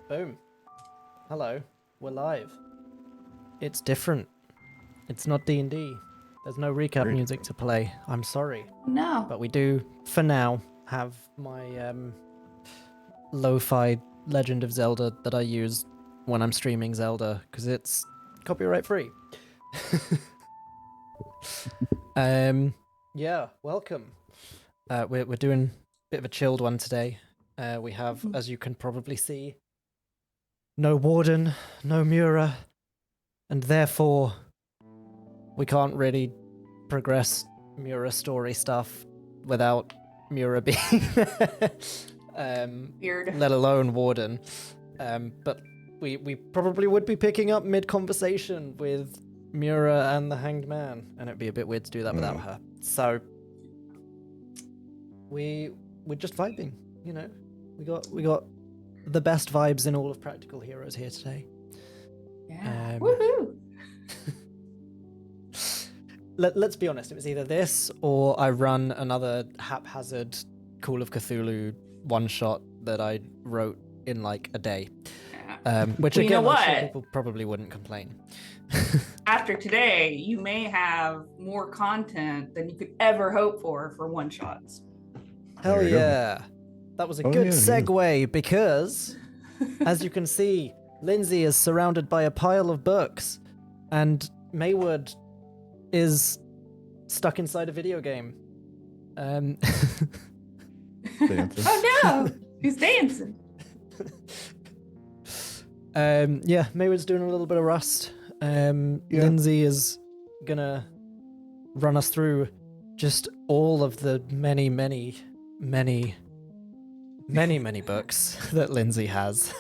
Boom. Hello. We're live. It's different. It's not D&D. There's no recap music to play. I'm sorry. No. But we do, for now, have my lo-fi Legend of Zelda that I use when I'm streaming Zelda, because it's copyright free. Yeah, welcome. We're doing a bit of a chilled one today. We have, as you can probably see, no Warden, no Mura, and therefore we can't really progress Mura story stuff without Mura being Weird. let alone Warden. But we probably would be picking up mid-conversation with Mura and the Hanged Man, and it'd be a bit weird to do that without her. So we're just vibing, you know. We got the best vibes in all of Practical Heroes here today. Yeah. Woohoo! Let's be honest, it was either this or I run another haphazard Call of Cthulhu one-shot that I wrote in like a day. Which Well, again, you know I'm sure what? people probably wouldn't complain. After today, you may have more content than you could ever hope for one-shots. Hell There you go. yeah. That was a good segue because, as you can see, Lindsay is surrounded by a pile of books and Maywood is stuck inside a video game. Dancing. Oh no! Who's dancing? Yeah, Maywood's doing a little bit of Rust. Lindsay is gonna run us through just all of the many books that Lindsay has.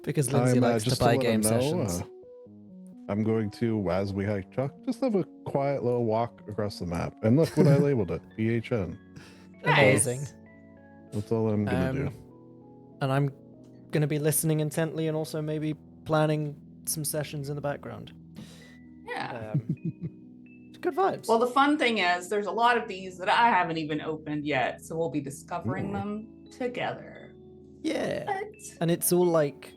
Because Lindsay likes to buy game sessions. I'm going to, as we hike Chuck, just have a quiet little walk across the map. And look what I labeled it, BHN. Amazing. Nice. That's all I'm going to do. And I'm going to be listening intently and also maybe planning some sessions in the background. Yeah. Good vibes. Well, the fun thing is there's a lot of these that I haven't even opened yet, so we'll be discovering them together. Yeah. But... And it's all like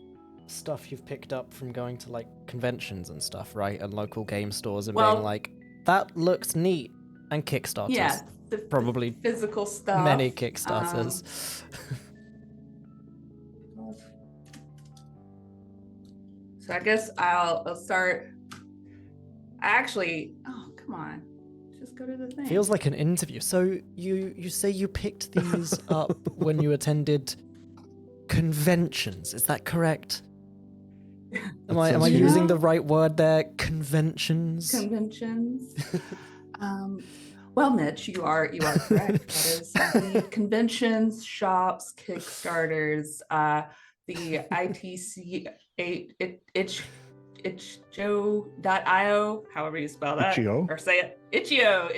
stuff you've picked up from going to like conventions and stuff, right? And local game stores and being like, that looks neat. And Kickstarters. Yeah. Probably the physical stuff. many Kickstarters. So I guess I'll start. Actually, oh come on, just go to the thing. Feels like an interview. So you say you picked these up when you attended conventions? Is that correct? Am I using the right word there? Conventions. Conventions. Well, Mitch, you are correct. That is conventions, shops, Kickstarters, the ITC itch.io, however you spell that, Itch.io? or say it, Itch.io.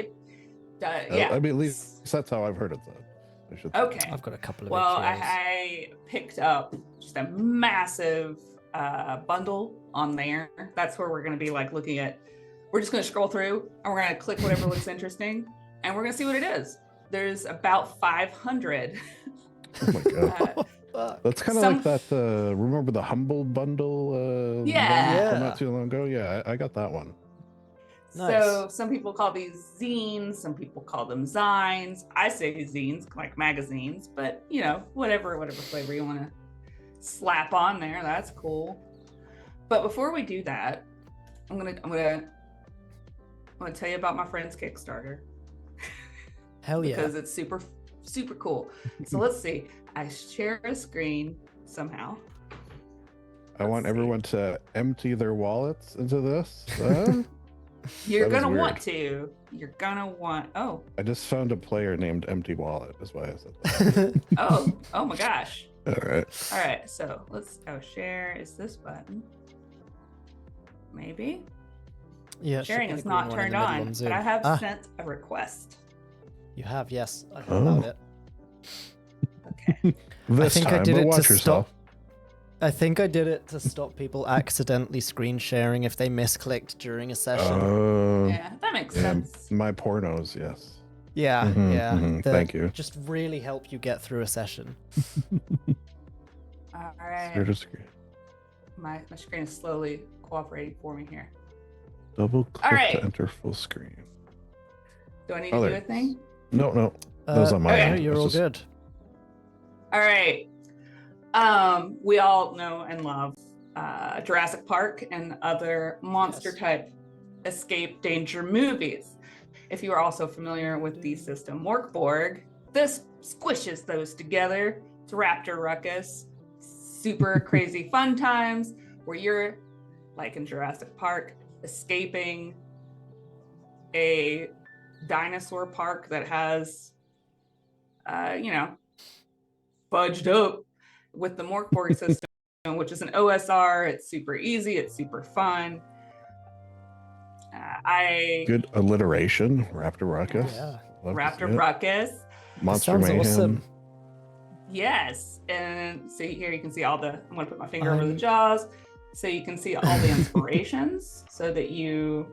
Yeah. I mean, at least that's how I've heard it though. Okay. I've got a couple of. Well, itch.ios. I picked up just a massive bundle on there. That's where we're going to be like looking at. We're just going to scroll through and we're going to click whatever looks interesting and we're going to see what it is. There's about 500. Oh my god. That's kind of like that, remember the Humble bundle? Yeah. From not too long ago? Yeah, I got that one. So some people call these zines, some people call them zines. I say zines, like magazines, but you know, whatever flavor you want to slap on there, that's cool. But before we do that, I'm gonna tell you about my friend's Kickstarter. Hell yeah. Because it's super cool. So let's see. I share a screen somehow. I want everyone to empty their wallets into this. You're That was gonna weird. want to. You're gonna want. Oh, I just found a player named Empty Wallet. Is why I said that. oh my gosh. All right. All right. So let's share. Is this button? Maybe Yeah. it should sharing be the is green not one in turned the middle on, but Zoom. I have Ah, sent a request. you have, yes. I heard Oh. about it. Okay. This think I time, did but it to watch yourself. I think I did it to stop people accidentally screen sharing if they misclicked during a session. Yeah, that makes yeah, sense. my pornos, yes. yeah, Mhm, yeah. mhm, that thank you. Just really help you get through a session. All right. Share the screen. My screen is slowly cooperating for me here. Double click All right. to enter full screen. Do I need Oh, to do there. a thing? No. That was on my okay. end. No, you're It's all just- good. All right. We all know and love Jurassic Park and other monster Yes. type escape danger movies. If you are also familiar with the system Morkborg, this squishes those together. It's Raptor Ruckus, super crazy fun times where you're like in Jurassic Park, escaping a dinosaur park that has, fudged up with the Morkborg system, which is an OSR. It's super easy. It's super fun. Good alliteration. Raptor Ruckus. Yeah. Love to see Raptor it. Ruckus. Monster sounds Mayhem. awesome. Yes. And so here you can see all the, I'm going to put my finger over the I'm- jaws so you can see all the inspirations so that you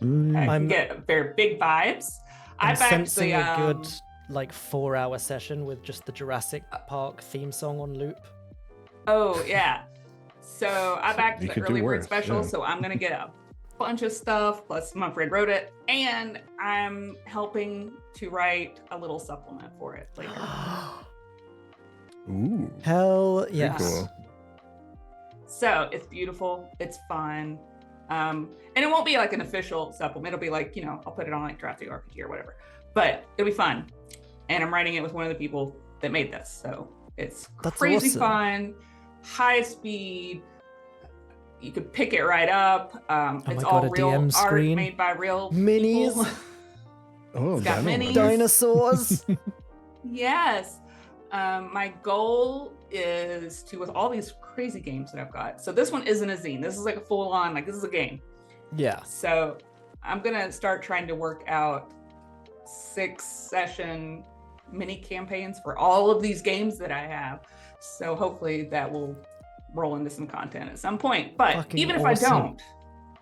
Mm. can I'm- get very big vibes. I'm I backed sensing the, a good 4-hour session with just the Jurassic Park theme song on loop. Oh yeah. So I backed You the could do early bird worse, special, yeah. so I'm gonna get a bunch of stuff. Plus, my friend wrote it, and I'm helping to write a little supplement for it later. Ooh. Hell Very yes. cool. So it's beautiful. It's fun. And it won't be like an official supplement. It'll be like, I'll put it on like Drafting RPG or whatever. But it'll be fun. And I'm writing it with one of the people that made this. So it's That's crazy awesome. fun, high speed. You could pick it right up. It's my all God, a real DM art screen? made by real Minis? people. Oh, It's got Dino minis. Runners. Dinosaurs. Yes. My goal is to, with all these crazy games that I've got. So this one isn't a zine. This is like a full on, this is a game. yeah. So I'm going to start trying to work out 6-session mini campaigns for all of these games that I have. So hopefully that will roll into some content at some point. But Fucking even if awesome. I don't,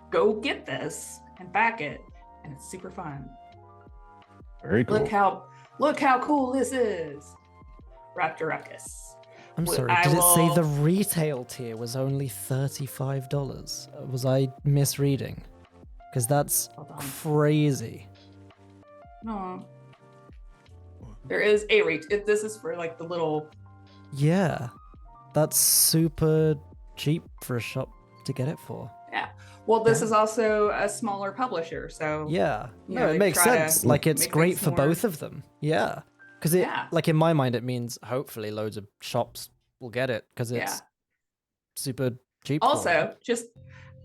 go get this and back it. And it's super fun. Very cool. Look how cool this is. Raptor Ruckus. I'm Well, sorry. I Did it say will- the retail tier was only $35? Was I misreading? Because that's Hold on. crazy. No. There is a this is for like the little. Yeah. That's super cheap for a shop to get it for. Well, this Yeah. is also a smaller publisher, so Yeah. You No, know, it they makes try to sense. Like it's make great things for more- both of them. Yeah. Because it, Yeah. like in my mind, it means hopefully loads of shops will get it because it's Yeah. super cheap. for them. Also, just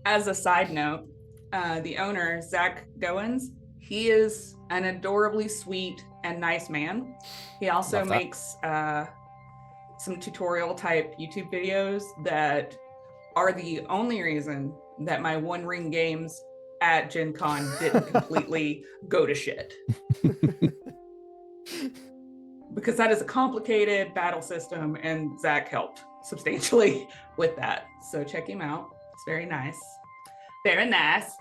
as a side note, the owner, Zach Goins, he is an adorably sweet and nice man. He also Love that. makes some tutorial type YouTube videos that are the only reason that my One Ring games at Gen Con didn't completely go to shit. Because that is a complicated battle system, and Zach helped substantially with that. So check him out. It's very nice. Very nice.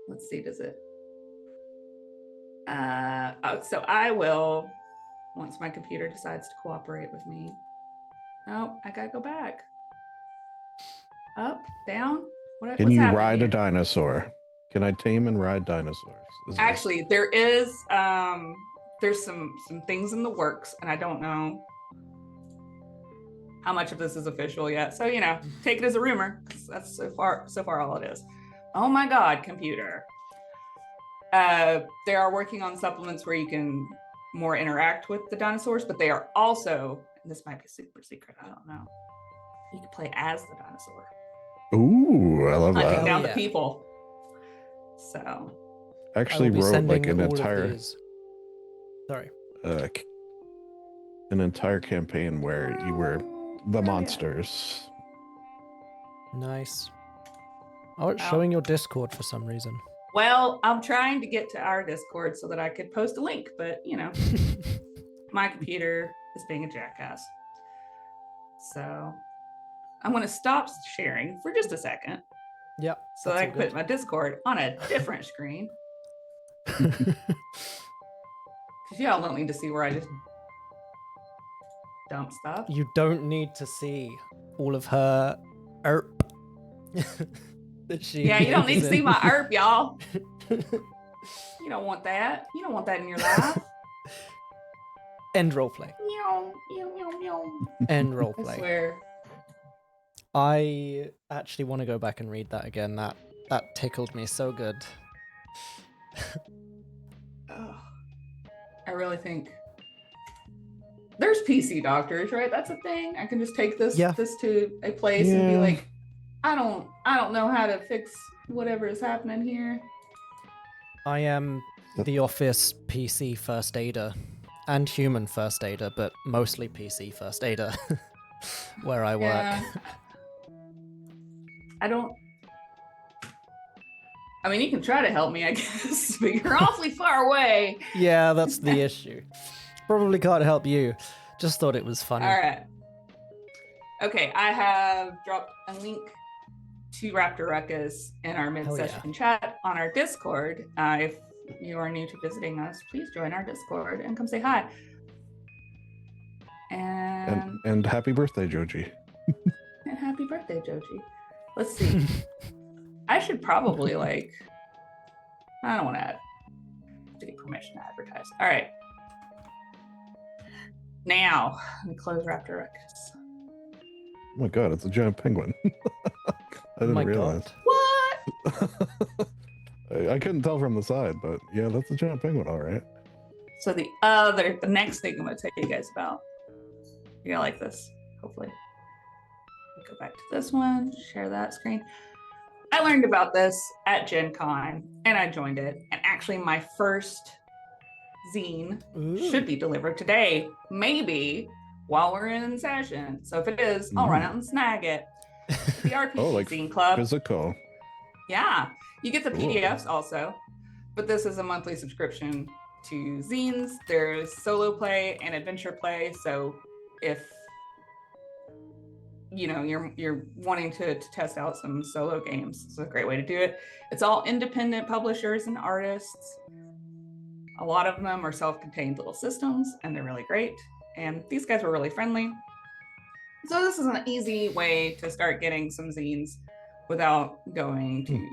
Let's see, does it? So I will, once my computer decides to cooperate with me. Oh, I gotta go back. Up, down. Can what's you happening ride here? a dinosaur? Can I tame and ride dinosaurs? Actually, there is there's some things in the works, and I don't know how much of this is official yet. So, take it as a rumor, because that's so far all it is. Oh my God, computer. They are working on supplements where you can more interact with the dinosaurs, but they are also, and this might be super secret, I don't know. You can play as the dinosaur, Ooh, I love hunting that. down yeah. the people. So, I I actually will be wrote like sending an all entire of these. Sorry. an entire campaign where you were the yeah. monsters. Nice. Oh, it's Well. showing your Discord for some reason. Well, I'm trying to get to our Discord so that I could post a link, but my computer is being a jackass. So I'm going to stop sharing for just a second Yep. so that I that's can all put my Discord on a different screen. good. Because y'all don't need to see where I just dump stuff. You don't need to see all of her erp that she Yeah, you don't need to lives see in. my ERP, y'all. You don't want that. You don't want that in your life. End roleplay. Meow, meow, meow, meow. End I roleplay. swear. I actually want to go back and read that again. That tickled me so good. Oh, I really think there's PC doctors, right? That's a thing. I can just take this Yeah. to a place and be Yeah. like, I don't know how to fix whatever is happening here. I am the office PC first aider and human first aider, but mostly PC first aider where I work. Yeah. I mean, you can try to help me, I guess, but you're awfully far away. Yeah, that's the issue. Probably can't help you. Just thought it was funny. All right. Okay, I have dropped a link to Raptor Ruckus in our mid-session chat on our Discord. If you are new to visiting us, please join our Discord and come say hi. And happy birthday, Joji. And happy birthday, Joji. Let's see. I should probably I don't want to get permission to advertise. All right. Now, let me close Raptor Ruckus. Oh my god, it's a giant penguin. I didn't My realize. God. What? I couldn't tell from the side, but yeah, that's a giant penguin, all right. So the next thing I'm going to tell you guys about, you're going to like this, hopefully. Go back to this one, share that screen. I learned about this at Gen Con, and I joined it. And actually, my first zine Ooh. should be delivered today, maybe while we're in session. So if it is, I'll run out and snag it. The RPG Zine Club. Physical. Yeah, you get the Cool. PDFs also, but this is a monthly subscription to zines. There's solo play and adventure play. So if you're wanting to test out some solo games, it's a great way to do it. It's all independent publishers and artists. A lot of them are self-contained little systems, and they're really great. And these guys were really friendly. So this is an easy way to start getting some zines without going to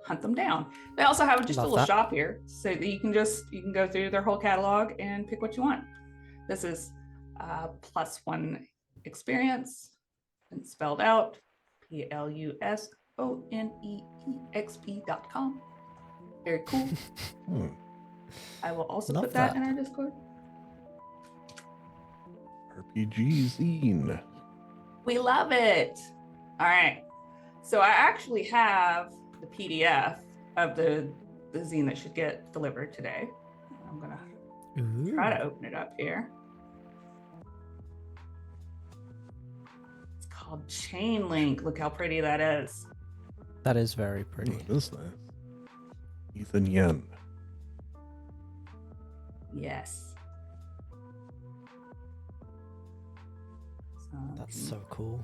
hunt them down. They also have just a Love little that. shop here, so that you can go through their whole catalog and pick what you want. This is +1 experience, and spelled out PLUSONEEXP.com. Very cool. I will also Love put that that. in our Discord. RPG zine. We love it. All right. So I actually have the PDF of the zine that should get delivered today. I'm going to try to open it up here. It's called Chain Link. Look how pretty that is. That is very pretty. It is nice. Ethan Yen. Yes. That's so cool.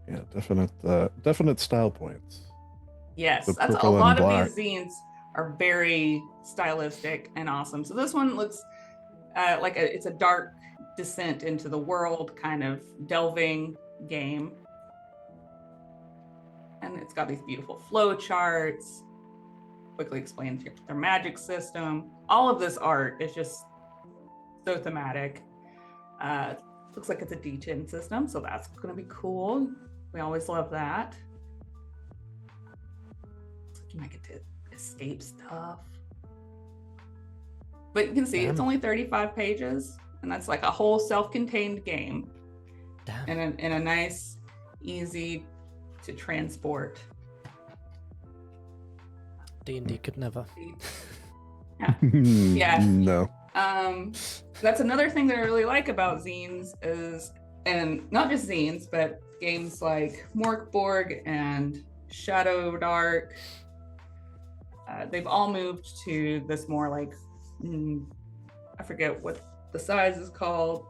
Yeah, definite style points. Yes, The that's a purple and lot of black. these zines are very stylistic and awesome. So this one looks it's a dark descent into the world kind of delving game. And it's got these beautiful flow charts, quickly explains their magic system. All of this art is just so thematic. Looks like it's a D10 system, so that's going to be cool. We always love that. Looks like you might get to escape stuff. But you can see it's Damn. only 35 pages, and that's like a whole self-contained game Damn. in a nice, easy to transport. D&D could never. Yeah. No. That's another thing that I really like about zines is, and not just zines, but games like Morkborg and Shadow Dark. They've all moved to this more like, I forget what the size is called,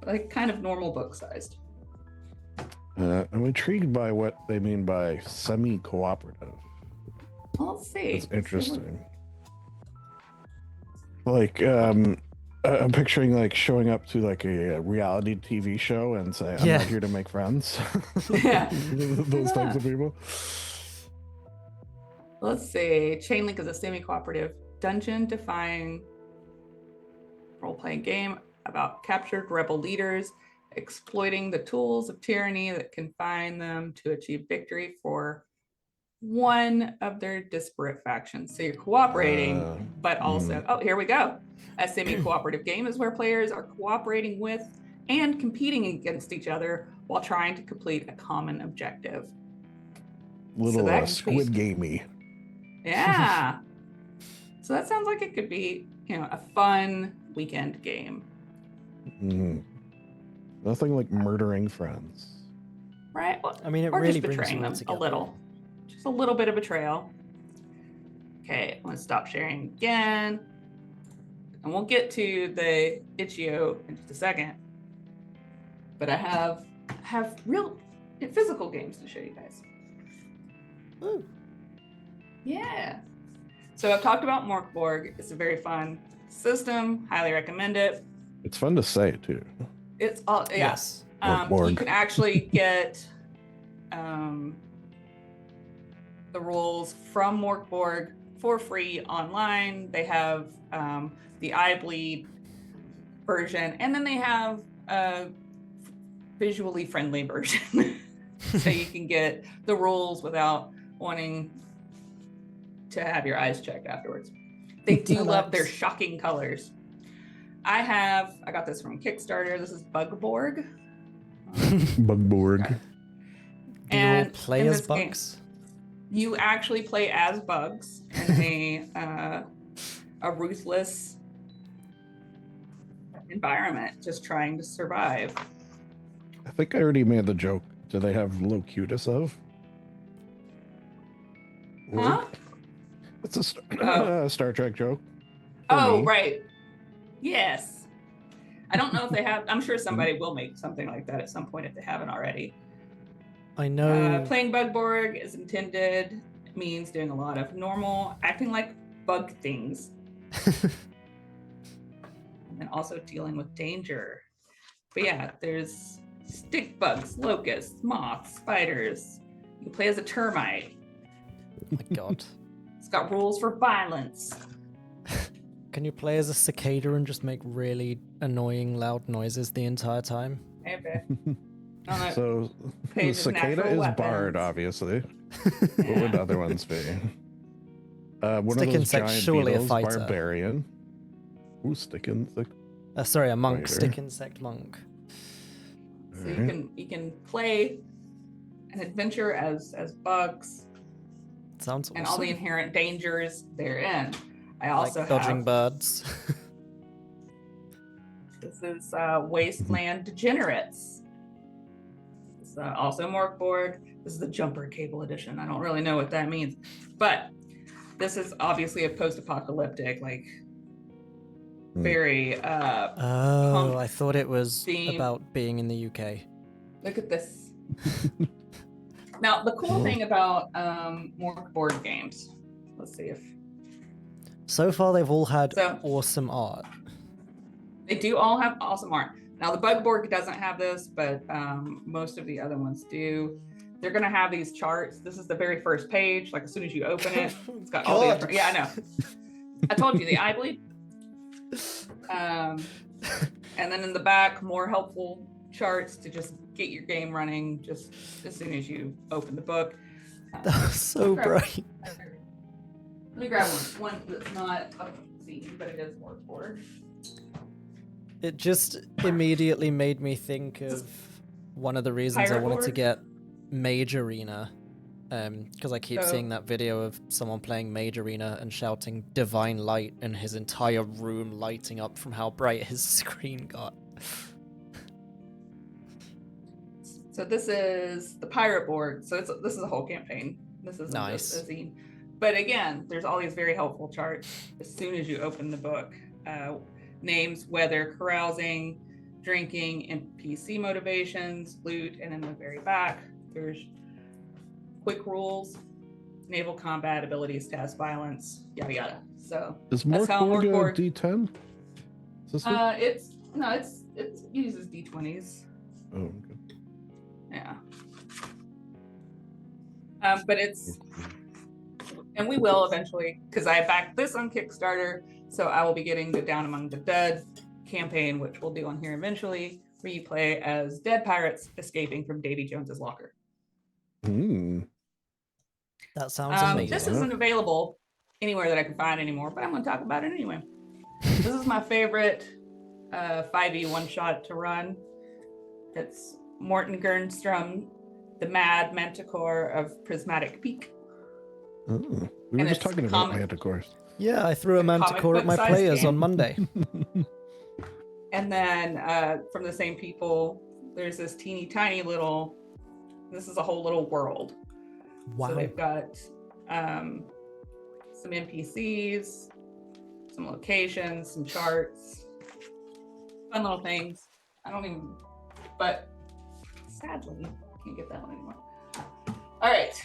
like kind of normal book sized. I'm intrigued by what they mean by semi-cooperative. Let's see. It's interesting. Like, I'm picturing like showing up to like a reality TV show and say, "I'm Yeah. not here to make friends." Yeah. Those types of people. Let's see. Chainlink is a semi-cooperative dungeon-defying role-playing game about captured rebel leaders exploiting the tools of tyranny that confine them to achieve victory for one of their disparate factions. So you're cooperating, but also, oh, here we go. A semi-cooperative game is where players are cooperating with and competing against each other while trying to complete a common objective. Little that could be- Squid Gamey. Yeah. So that sounds like it could be, a fun weekend game, Nothing like murdering friends. right? Well, I mean, it or really just brings betraying you all them together. a little. Just a little bit of betrayal. Okay, I'm gonna stop sharing again. And we'll get to the itch.io in just a second. But I have real physical games to show you guys. Ooh. Yeah. So I've talked about Morkborg. It's a very fun system. Highly recommend it. It's fun to say too. It's all Yes. You Morkborg. can actually get the rules from Morkborg for free online. They have the iBleed version, and then they have a visually friendly version. So you can get the rules without wanting to have your eyes checked afterwards. They do love their Nice. shocking colors. I got this from Kickstarter. This is Bugborg. Bugborg. Do you all And play in as this game, bugs? you actually play as bugs in a ruthless environment, just trying to survive. I think I already made the joke. Do they have Locutus of? Huh? It's a Oh. Star Trek joke. for Oh, me. right. Yes. I don't know if they have. I'm sure somebody will make something like that at some point if they haven't already. I know. Playing Bugborg is intended means doing a lot of normal, acting like bug things, and then also dealing with danger. But yeah, there's stick bugs, locusts, moths, spiders. You can play as a termite. Oh my god. It's got rules for violence. Can you play as a cicada and just make really annoying loud noises the entire time? Maybe. On that So page the of cicada natural is Bard, weapons. obviously. What would other ones be? One Stick of those insect, giant surely a beetles, fighter. barbarian. Ooh, stick insect. Sorry, a monk, Fighter. stick insect monk. So you can play an adventure as bugs Sounds awesome. and all the inherent dangers therein. I also like dodging have birds. this is Wasteland Degenerates. It's also Morkborg. This is the Jumper Cable Edition. I don't really know what that means, but this is obviously a post-apocalyptic, like very. Oh, I thought it was theme. about being in the UK. Look at this. Now, the cool thing about Morkborg games. Let's see if So far, they've all had So- awesome art. they do all have awesome art. Now the Bugborg doesn't have this, but most of the other ones do. They're gonna have these charts. This is the very first page. Like as soon as you open it, it's got all the God. yeah, I know. I told you the eye bleed. And then in the back, more helpful charts to just get your game running just as soon as you open the book. That was so bright. Let me grab one that's not a scene, but it is more. It just immediately made me think of one of the reasons I Pirate wanted to board? get Mage Arena. Because I keep So- seeing that video of someone playing Mage Arena and shouting Divine Light and his entire room lighting up from how bright his screen got. So this is the pirate board. So this is a whole campaign. This is Nice. a zine. But again, there's all these very helpful charts as soon as you open the book. Names, weather, carousing, drinking, NPC motivations, loot, and in the very back, there's quick rules, naval combat, abilities, test, violence, yada yada. So Is That's how Morkborg a Morkborg- D10? Is this it? it uses D20s. Oh, okay. Yeah. But it's, and we will eventually, because I backed this on Kickstarter, so I will be getting the Down Among the Dead campaign, which we'll do on here eventually, where you play as dead pirates escaping from Davy Jones's locker. That sounds amazing. This isn't available anywhere that I can find anymore, but I'm going to talk about it anyway. This is my favorite 5e one-shot to run. It's Morten Gernstrom, the Mad Manticore of Prismatic Peak. Oh, we were And just it's talking about comic- manticores. Yeah, I threw a a comic manticore at my book-sized players game. on Monday. And then from the same people, there's this teeny tiny little, this is a whole little world. Wow. So they've got some NPCs, some locations, some charts, fun little things. But sadly, can't get that one anymore. All right,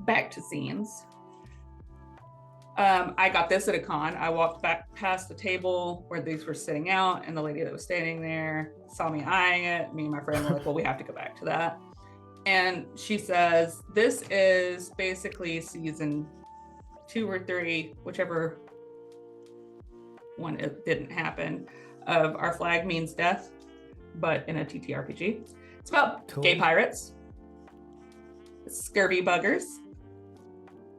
back to scenes. I got this at a con. I walked back past the table where these were sitting out, and the lady that was standing there saw me eyeing it. Me and my friend were like, well, we have to go back to that. And she says, this is basically season 2 or 3, whichever one it didn't happen, of Our Flag Means Death, but in a TTRPG. It's about Cool. gay pirates. It's scurvy buggers.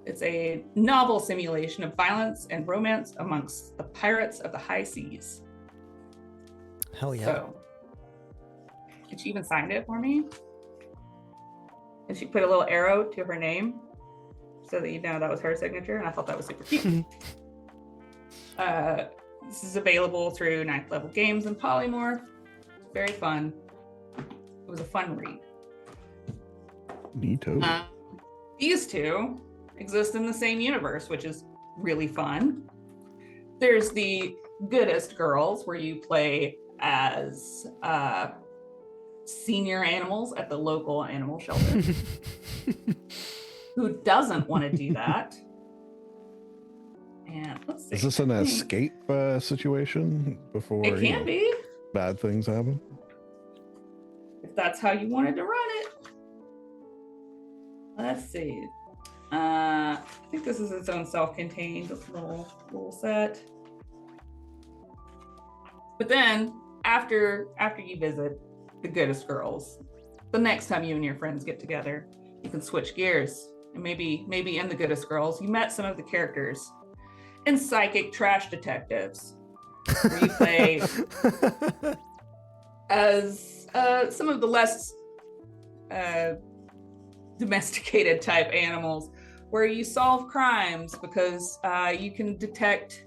It's a novel simulation of violence and romance amongst the pirates of the high seas. Hell yeah. So, and she even signed it for me. And she put a little arrow to her name so that you know that was her signature. And I thought that was super cute. This is available through 9th Level Games and Polymorph. It's very fun. It was a fun read. Neato. These two exist in the same universe, which is really fun. There's the Goodest Girls, where you play as senior animals at the local animal shelter. Who doesn't want to do that? And let's see. Is this an escape situation before It can be, bad things happen? if that's how you wanted to run it. Let's see. I think this is its own self-contained little set. But then after you visit the Goodest Girls, the next time you and your friends get together, you can switch gears. And maybe in the Goodest Girls, you met some of the characters in Psychic Trash Detectives, where you play as some of the less domesticated type animals, where you solve crimes because you can detect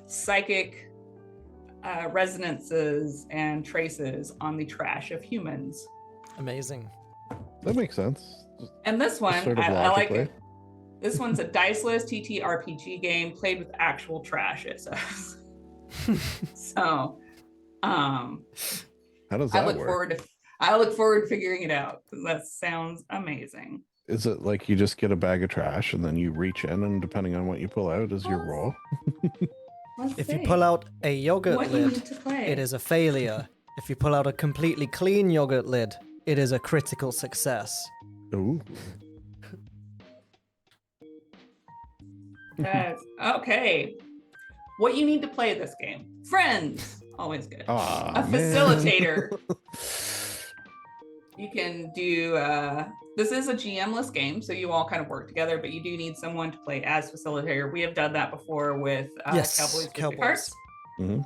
psychic resonances and traces on the trash of humans. Amazing. That makes sense. And this one, Sort of I like logically. it. This one's a diceless TTRPG game played with actual trash, it says. So, How does I that look work? forward to figuring it out, because that sounds amazing. Is it like you just get a bag of trash and then you reach in and depending on what you pull out is your roll? Let's If you see pull out a yogurt what you lid, need to play. it is a failure. If you pull out a completely clean yogurt lid, it is a critical success. Ooh. That's okay. What you need to play this game? Friends. Always good. Aw, A facilitator. You can do this is a GM-less game, so you all kind of work together, but you do need someone to play as facilitator. We have done that before with Yes, Cowboys. Cowboys. Cards. Mhm.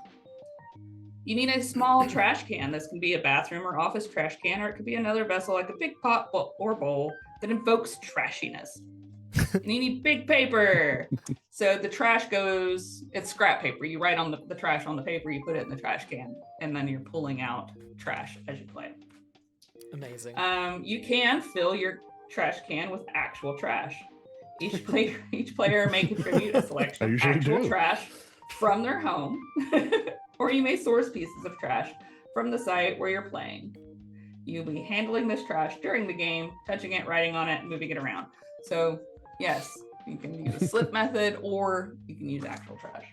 You need a small trash can. This can be a bathroom or office trash can, or it could be another vessel like a big pot or bowl that invokes trashiness. And you need big paper. So the trash goes, it's scrap paper. You write on the trash on the paper, you put it in the trash can, and then you're pulling out trash as you play. Amazing. You can fill your trash can with actual trash. Each player may contribute a I selection of usually actual do. trash from their home, or you may source pieces of trash from the site where you're playing. You'll be handling this trash during the game, touching it, writing on it, and moving it around. So, yes, you can use a slip method, or you can use actual trash.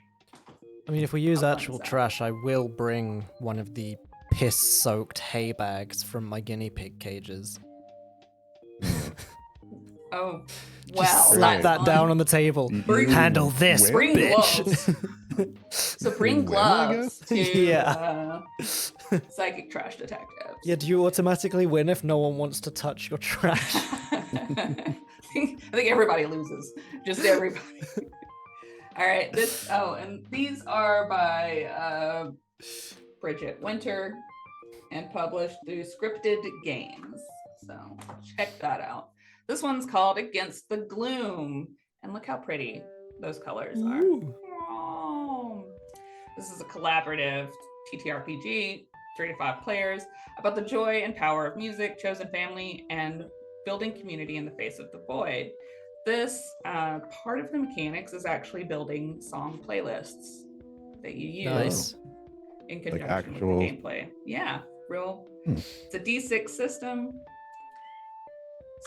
I mean, if we use How fun actual is that? trash, I will bring one of the piss-soaked hay bags from my guinea pig cages. Oh, Just well, slap that's that down fun. on the table. Bring- Handle this, Bring bitch. So bring Win, I gloves guess? to Yeah. psychic trash detectives. Yeah, do you automatically win if no one wants to touch your trash? I think everybody loses. Just everybody. All right. And these are by Bridget Winter and published through Scripted Games. So check that out. This one's called Against the Gloom. And look how pretty those colors are. Ooh. Oh. This is a collaborative TTRPG, 3 to 5 players, about the joy and power of music, chosen family, and building community in the face of the void. This part of the mechanics is actually building song playlists that you use Nice. in conjunction actual- with the gameplay. Yeah, real. Hmm. It's a D6 system.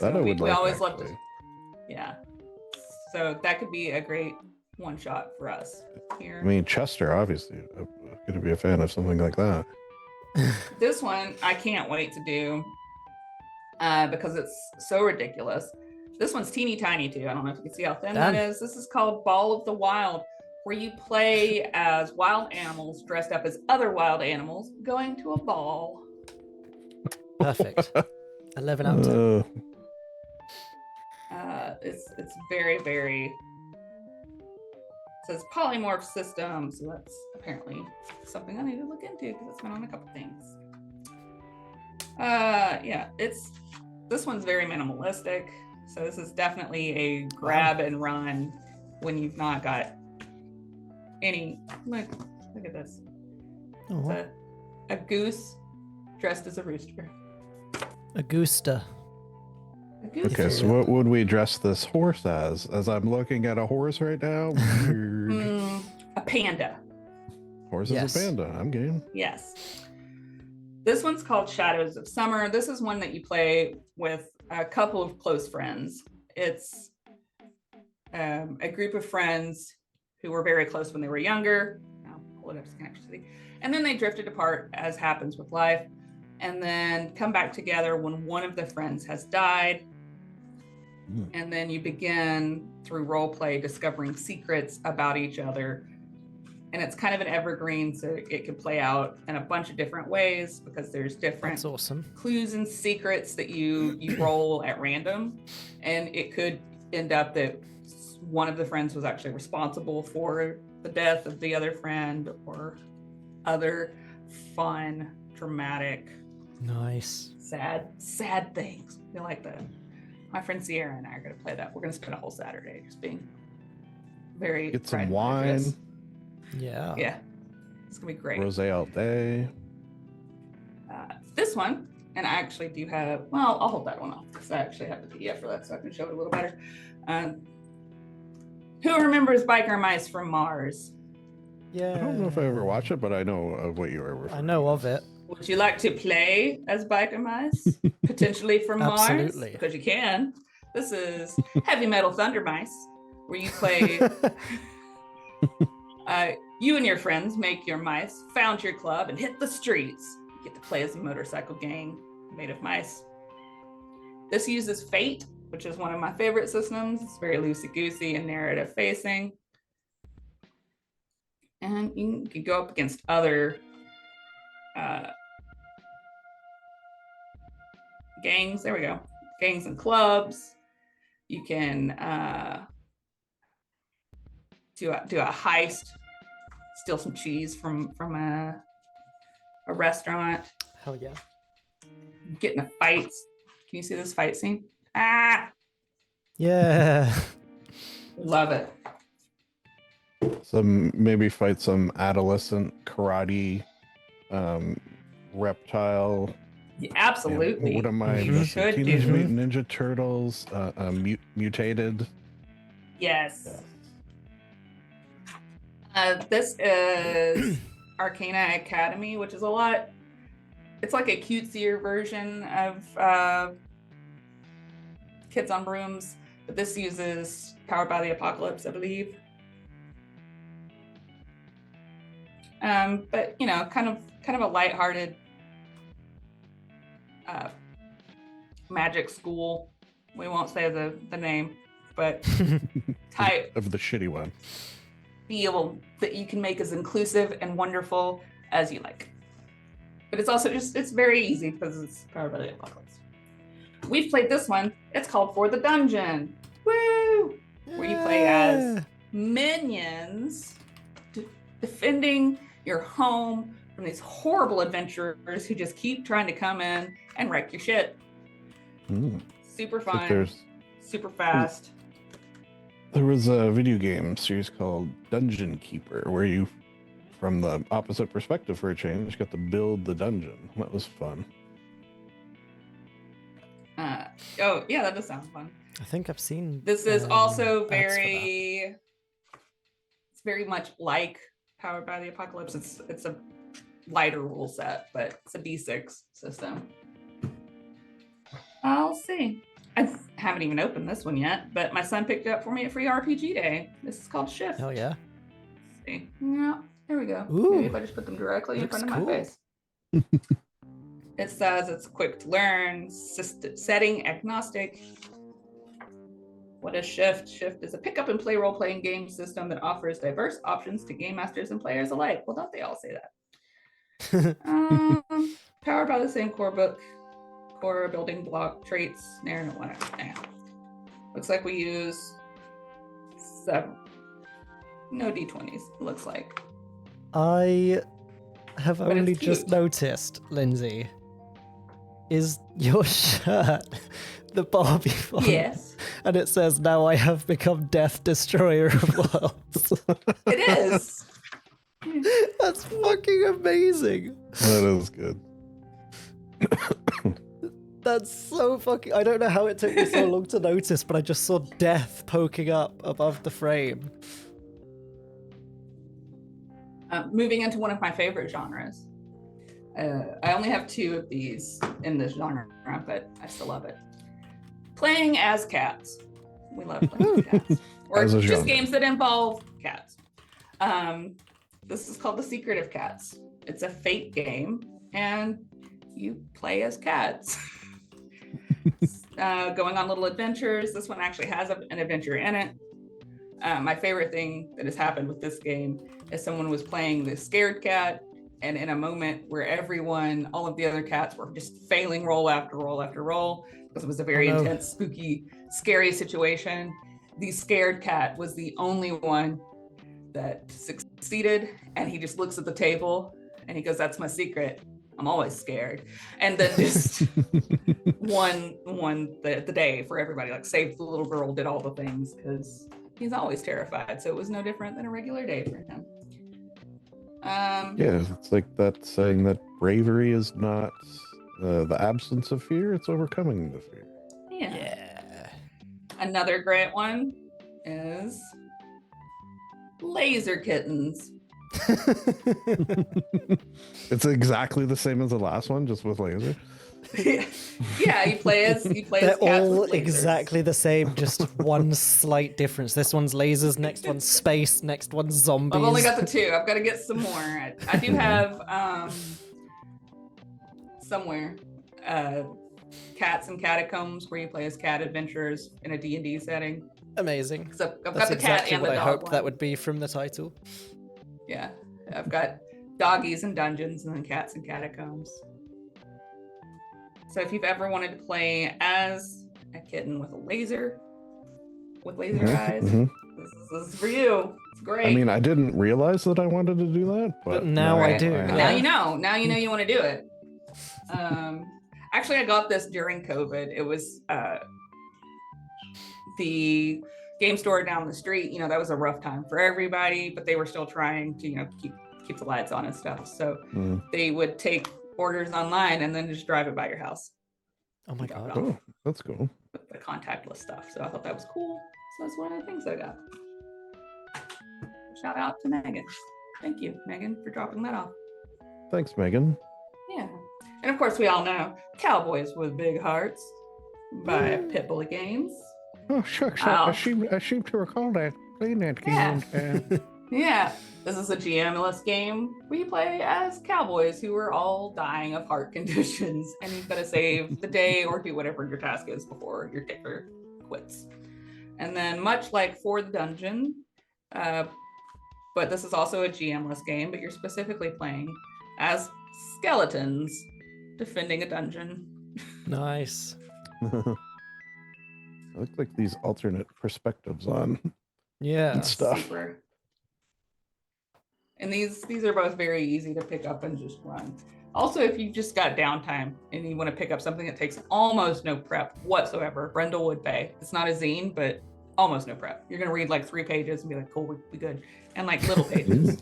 That I would we like, always love to. actually. Yeah. So that could be a great one shot for us here. I mean, Chester, obviously, going to be a fan of something like that. This one I can't wait to do because it's so ridiculous. This one's teeny tiny too. I don't know if you can see how thin that Damn. is. This is called Ball of the Wild, where you play as wild animals dressed up as other wild animals going to a ball. Perfect. 11 out of 10. It's very, very. It says polymorph system, so that's apparently something I need to look into because it's been on a couple things. Yeah, this one's very minimalistic, so this is definitely a grab and run when you've not got any. Look at this. Oh, It's a goose dressed as a rooster. Augusta. A goose. Okay, so what would we dress this horse as? As I'm looking at a horse right now, weird. A panda. Horse Yes. is a panda. I'm game. Yes. This one's called Shadows of Summer. This is one that you play with a couple of close friends. It's a group of friends who were very close when they were younger. I'll pull it up so you can actually see. And then they drifted apart, as happens with life, and then come back together when one of the friends has died. Mm. And then you begin through role play discovering secrets about each other. And it's kind of an evergreen, so it can play out in a bunch of different ways because there's different That's awesome. clues and secrets that you roll at random. And it could end up that one of the friends was actually responsible for the death of the other friend, or other fun, dramatic, Nice. sad things. I feel like my friend Sierra and I are going to play that. We're going to spend a whole Saturday just being very Get some Pride and wine, Prejudice. Yeah. Yeah, it's gonna be great. rosé all day. This one, and I actually do have. Well, I'll hold that one off because I actually have the PDF for that, so I can show it a little better. Who remembers Biker Mice from Mars? Yeah. I don't know if I ever watched it, but I know of what you were referring I know of it. Would you like to play as Biker Mice, potentially from Mars? Absolutely. Because you can. This is Heavy Metal Thunder Mice, where you play. You and your friends make your mice, found your club, and hit the streets. You get to play as a motorcycle gang made of mice. This uses Fate, which is one of my favorite systems. It's very loosey-goosey and narrative facing. And you can go up against other gangs. There we go. Gangs and clubs. You can do a heist, steal some cheese from a restaurant. Hell yeah. Get in a fight. Can you see this fight scene? Ah, Yeah. love it. Some maybe fight some adolescent karate, reptile. Yeah, absolutely. What am I? You missing? should Teenage do. Mutant Ninja Turtles, mutated. Yes. This is Arcana Academy, which is a lot. It's like a cutesier version of Kids on Brooms, but this uses Powered by the Apocalypse, I believe. But you know, kind of a lighthearted magic school. We won't say the name, but type Of the shitty one. feel that you can make as inclusive and wonderful as you like. But it's also it's very easy because it's Powered by the Apocalypse. We've played this one. It's called For the Dungeon. Woo! Where you play as minions defending your home from these horrible adventurers who just keep trying to come in and wreck your shit. Mm. Super It's like fun, super fast. There was a video game series called Dungeon Keeper where you, from the opposite perspective for a change, got to build the dungeon. That was fun. Oh yeah, that does sound fun. I think I've seen. This is also ads for that. it's very much like Powered by the Apocalypse. It's a lighter rule set, but it's a D6 system. I'll see. I haven't even opened this one yet, but my son picked it up for me at Free RPG Day. This is called Shift. Hell yeah. Let's see. Yeah, there we go. Ooh. Maybe if I just put them directly in Looks front of my cool. face. It says it's quick to learn, setting agnostic. What is Shift? Shift is a pick up and play role playing game system that offers diverse options to game masters and players alike. Well, don't they all say that? Powered by the same core building block traits. Whatever. Looks like we use 7. No D20s, it looks like. I have But it's only just cute. noticed, Lindsay, is your shirt the Barbie font? Yes, And it says, "Now I have become Death Destroyer of Worlds." it is. That's fucking amazing. That is good. That's so fucking. I don't know how it took me so long to notice, but I just saw death poking up above the frame. Moving into one of my favorite genres. I only have 2 of these in this genre, but I still love it. Playing as cats. We love playing as cats. Or As a just genre. games that involve cats. This is called The Secret of Cats. It's a Fate game, and you play as cats. Going on little adventures. This one actually has an adventure in it. My favorite thing that has happened with this game is someone was playing the scared cat, and in a moment where all of the other cats were just failing roll after roll after roll, because it was a very Oh, no. intense, spooky, scary situation, the scared cat was the only one that succeeded, and he just looks at the table and he goes, "That's my secret. I'm always scared." And then just won the day for everybody, like saved the little girl, did all the things, because he's always terrified. So it was no different than a regular day for him. Yeah, it's like that saying that bravery is not the absence of fear, it's overcoming the fear. Yeah. Yeah. Another great one is Laser Kittens. It's exactly the same as the last one, just with laser. Yeah, you play as They're cats all with lasers. exactly the same, just one slight difference. This one's lasers, next one's space, next one's zombies. I've only got the 2. I've got to get some more. I do have somewhere. Cats and Catacombs, where you play as cat adventurers in a D&D setting. Amazing. So I've got That's the cat exactly and what the I dog hoped one. that would be from the title. Yeah, I've got doggies and dungeons, and then cats and catacombs. So if you've ever wanted to play as a kitten with laser eyes, this is for you. It's great. I mean, I didn't realize that I wanted to do that, but now I do. But now you know. Now you know you want to do it. Actually, I got this during COVID. It was the game store down the street. You know, that was a rough time for everybody, but they were still trying to, you know, keep the lights on and stuff. So they would take orders online and then just drive it by your house. Oh my god. Oh, that's cool. With the contactless stuff. So I thought that was cool. So that's one of the things I got. Shout out to Megan. Thank you, Megan, for dropping that off. Thanks, Megan. Yeah. And of course, we all know Cowboys with Big Hearts by Pitbull Games. Oh, shucks. Wow. I seem to recall that. Playing that game. Yeah. This is a GM-less game where you play as cowboys who are all dying of heart conditions, and you've got to save the day or do whatever your task is before your ticker quits. And then, much like For the Dungeon, but this is also a GM-less game, but you're specifically playing as skeletons defending a dungeon. Nice. I look like these alternate perspectives on Yeah. stuff. Super. And these are both very easy to pick up and just run. Also, if you've just got downtime and you want to pick up something that takes almost no prep whatsoever, Brindlewood Bay. It's not a zine, but almost no prep. You're going to read like 3 pages and be like, cool, we good. And like little pages,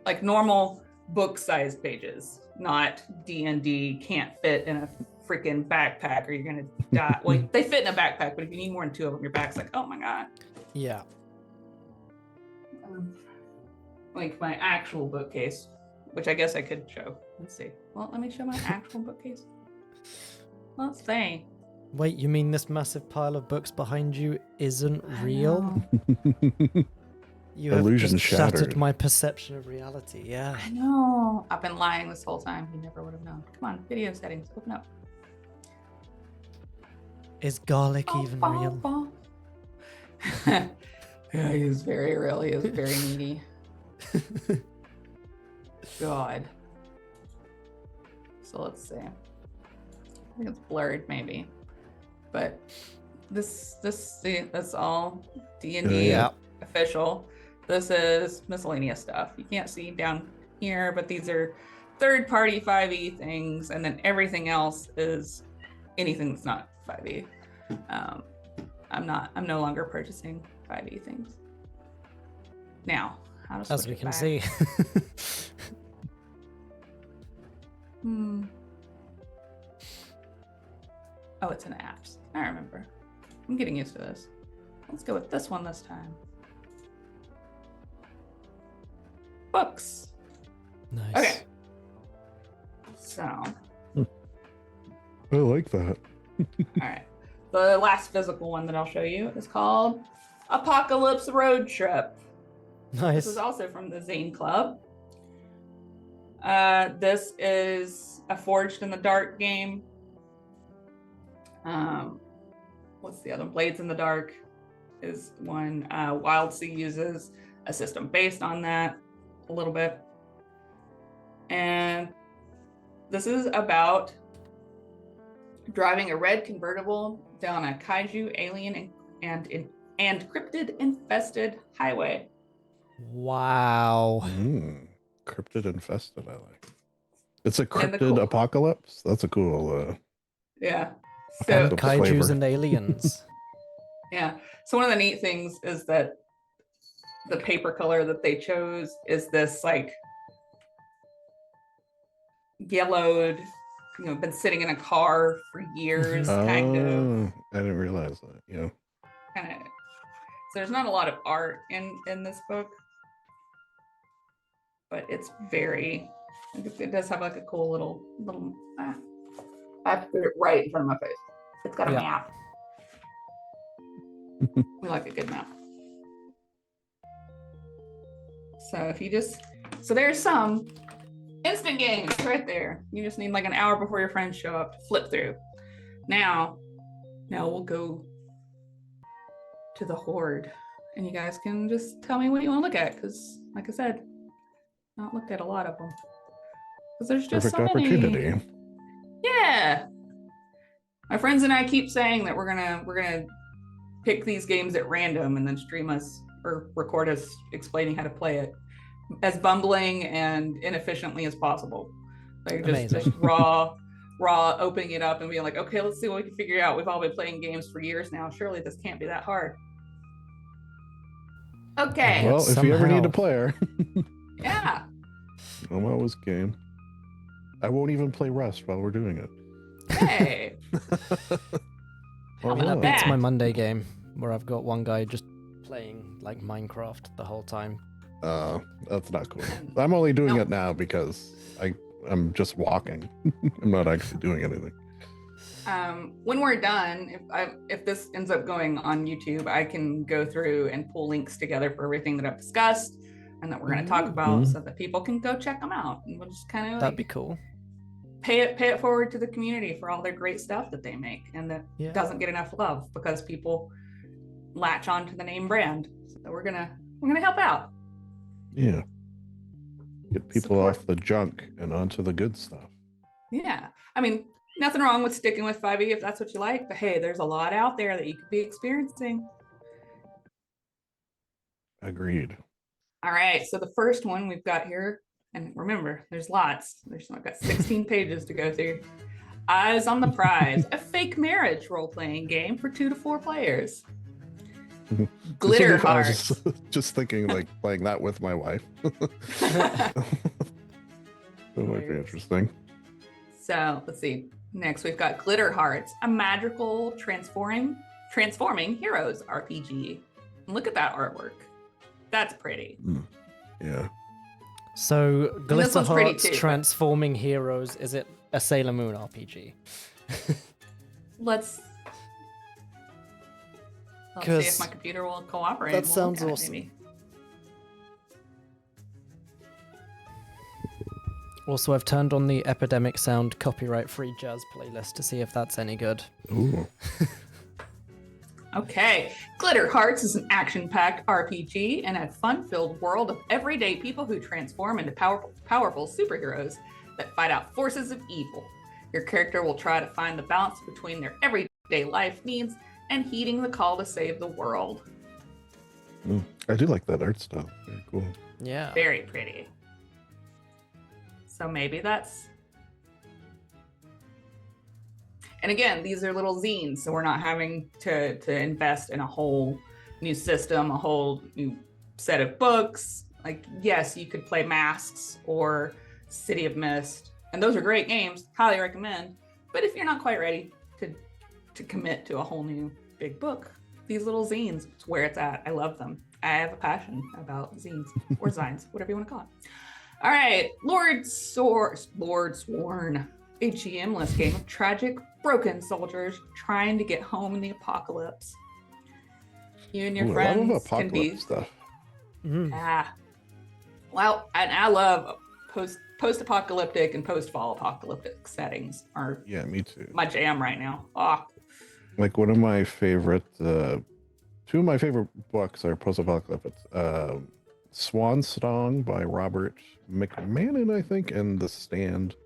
like normal book-sized pages, not D&D can't fit in a freaking backpack or you're going to die. Well, they fit in a backpack, but if you need more than 2 of them, your back's like, oh my God. Yeah. Like my actual bookcase, which I guess I could show. Let's see. Well, let me show my actual bookcase. Let's see. Wait, you mean this massive pile of books behind you isn't real? You have Illusion just shattered shattered. my perception of reality. Yeah. I know. I've been lying this whole time. You never would have known. Come on, video settings, open up. Is garlic even real? Yeah, he's very real. He is very needy. God. So let's see. I think it's blurred maybe, but this see, that's all D&D Yeah. official. This is miscellaneous stuff. You can't see down here, but these are third-party 5e things, and then everything else is anything that's not 5e. I'm no longer purchasing 5e things. Now, how to switch As we it can back? see. Oh, it's in apps. I remember. I'm getting used to this. Let's go with this one this time. Books. Nice. Okay. So, I like that. all right. The last physical one that I'll show you is called Apocalypse Road Trip. Nice. This is also from the Zane Club. This is a Forged in the Dark game. What's the other? Blades in the Dark is one. Wild Sea uses a system based on that a little bit. And this is about driving a red convertible down a kaiju, alien, and cryptid infested highway. Wow. Cryptid infested, I like. It's a And the cryptid cool- apocalypse? That's a cool Yeah. And So the kaijus flavor. and aliens. yeah. So one of the neat things is that the paper color that they chose is this like yellowed, been sitting in a car for years, kind of. Oh, I didn't realize that. Yeah. So there's not a lot of art in this book, but it's very. It does have like a cool little. I have to put it right in front of my face. It's got a Yeah. map. We like a good map. So if you so there's some Instant games right there. You just need like an hour before your friends show up to flip through. Now we'll go to the Horde, and you guys can just tell me what you want to look at, because like I said, not looked at a lot of them because there's just Perfect so opportunity. many. Yeah, my friends and I keep saying that we're gonna pick these games at random and then stream us or record us explaining how to play it as bumbling and inefficiently as possible. Like just raw opening it up and being like, okay, let's see what we can figure out. We've all been playing games for years now. Surely this can't be that hard. Okay. Well, if you ever need a player. Yeah. I'm always game. I won't even play Rust while we're doing it. Hey. I mean, that beats my Monday game where I've got one guy just playing like Minecraft the whole time. That's not cool. I'm only doing it now because I'm just walking. I'm not actually doing anything. When we're done, if this ends up going on YouTube, I can go through and pull links together for everything that I've discussed and that we're going to talk about, so that people can go check them out, and we'll just kind of that'd be cool. Pay it forward to the community for all their great stuff that they make and that doesn't get enough love because people latch onto the name brand. So we're gonna help out. Yeah. Get people off the junk and onto the good stuff. Yeah. I mean, nothing wrong with sticking with 5e if that's what you like, but hey, there's a lot out there that you could be experiencing. Agreed. All right. So the first one we've got here, and remember, there's lots. I've got 16 pages to go through. Eyes on the Prize, a fake marriage role-playing game for 2 to 4 players. Glitter Hearts. I was just thinking, like, playing that with my wife. That might be interesting. So let's see. Next, we've got Glitter Hearts, a magical transforming heroes RPG. Look at that artwork. That's pretty. Yeah. So Glitter Hearts transforming heroes. Is it a Sailor Moon RPG? Let's see if my computer will cooperate. That sounds awesome. Maybe. Also, I've turned on the Epidemic Sound copyright-free jazz playlist to see if that's any good. Ooh. Okay. Glitter Hearts is an action-packed RPG in a fun-filled world of everyday people who transform into powerful superheroes that fight out forces of evil. Your character will try to find the balance between their everyday life needs and heeding the call to save the world. I do like that art style. Very cool. Yeah. Very pretty. So maybe that's... And again, these are little zines, so we're not having to invest in a whole new system, a whole new set of books. Like, yes, you could play Masks or City of Mist, and those are great games, highly recommend. But if you're not quite ready to commit to a whole new big book, these little zines, it's where it's at. I love them. I have a passion about zines or zines, whatever you want to call it. All right, Lord Sworn, a GM-less game of tragic, broken soldiers trying to get home in the apocalypse. You and your friends can be stuff. Yeah. Well, and I love post-apocalyptic and post-fall apocalyptic settings. Are me too. My jam right now. Like one of my favorite, two of my favorite books are post-apocalyptic. Swan Song by Robert McMahon, I think, and The Stand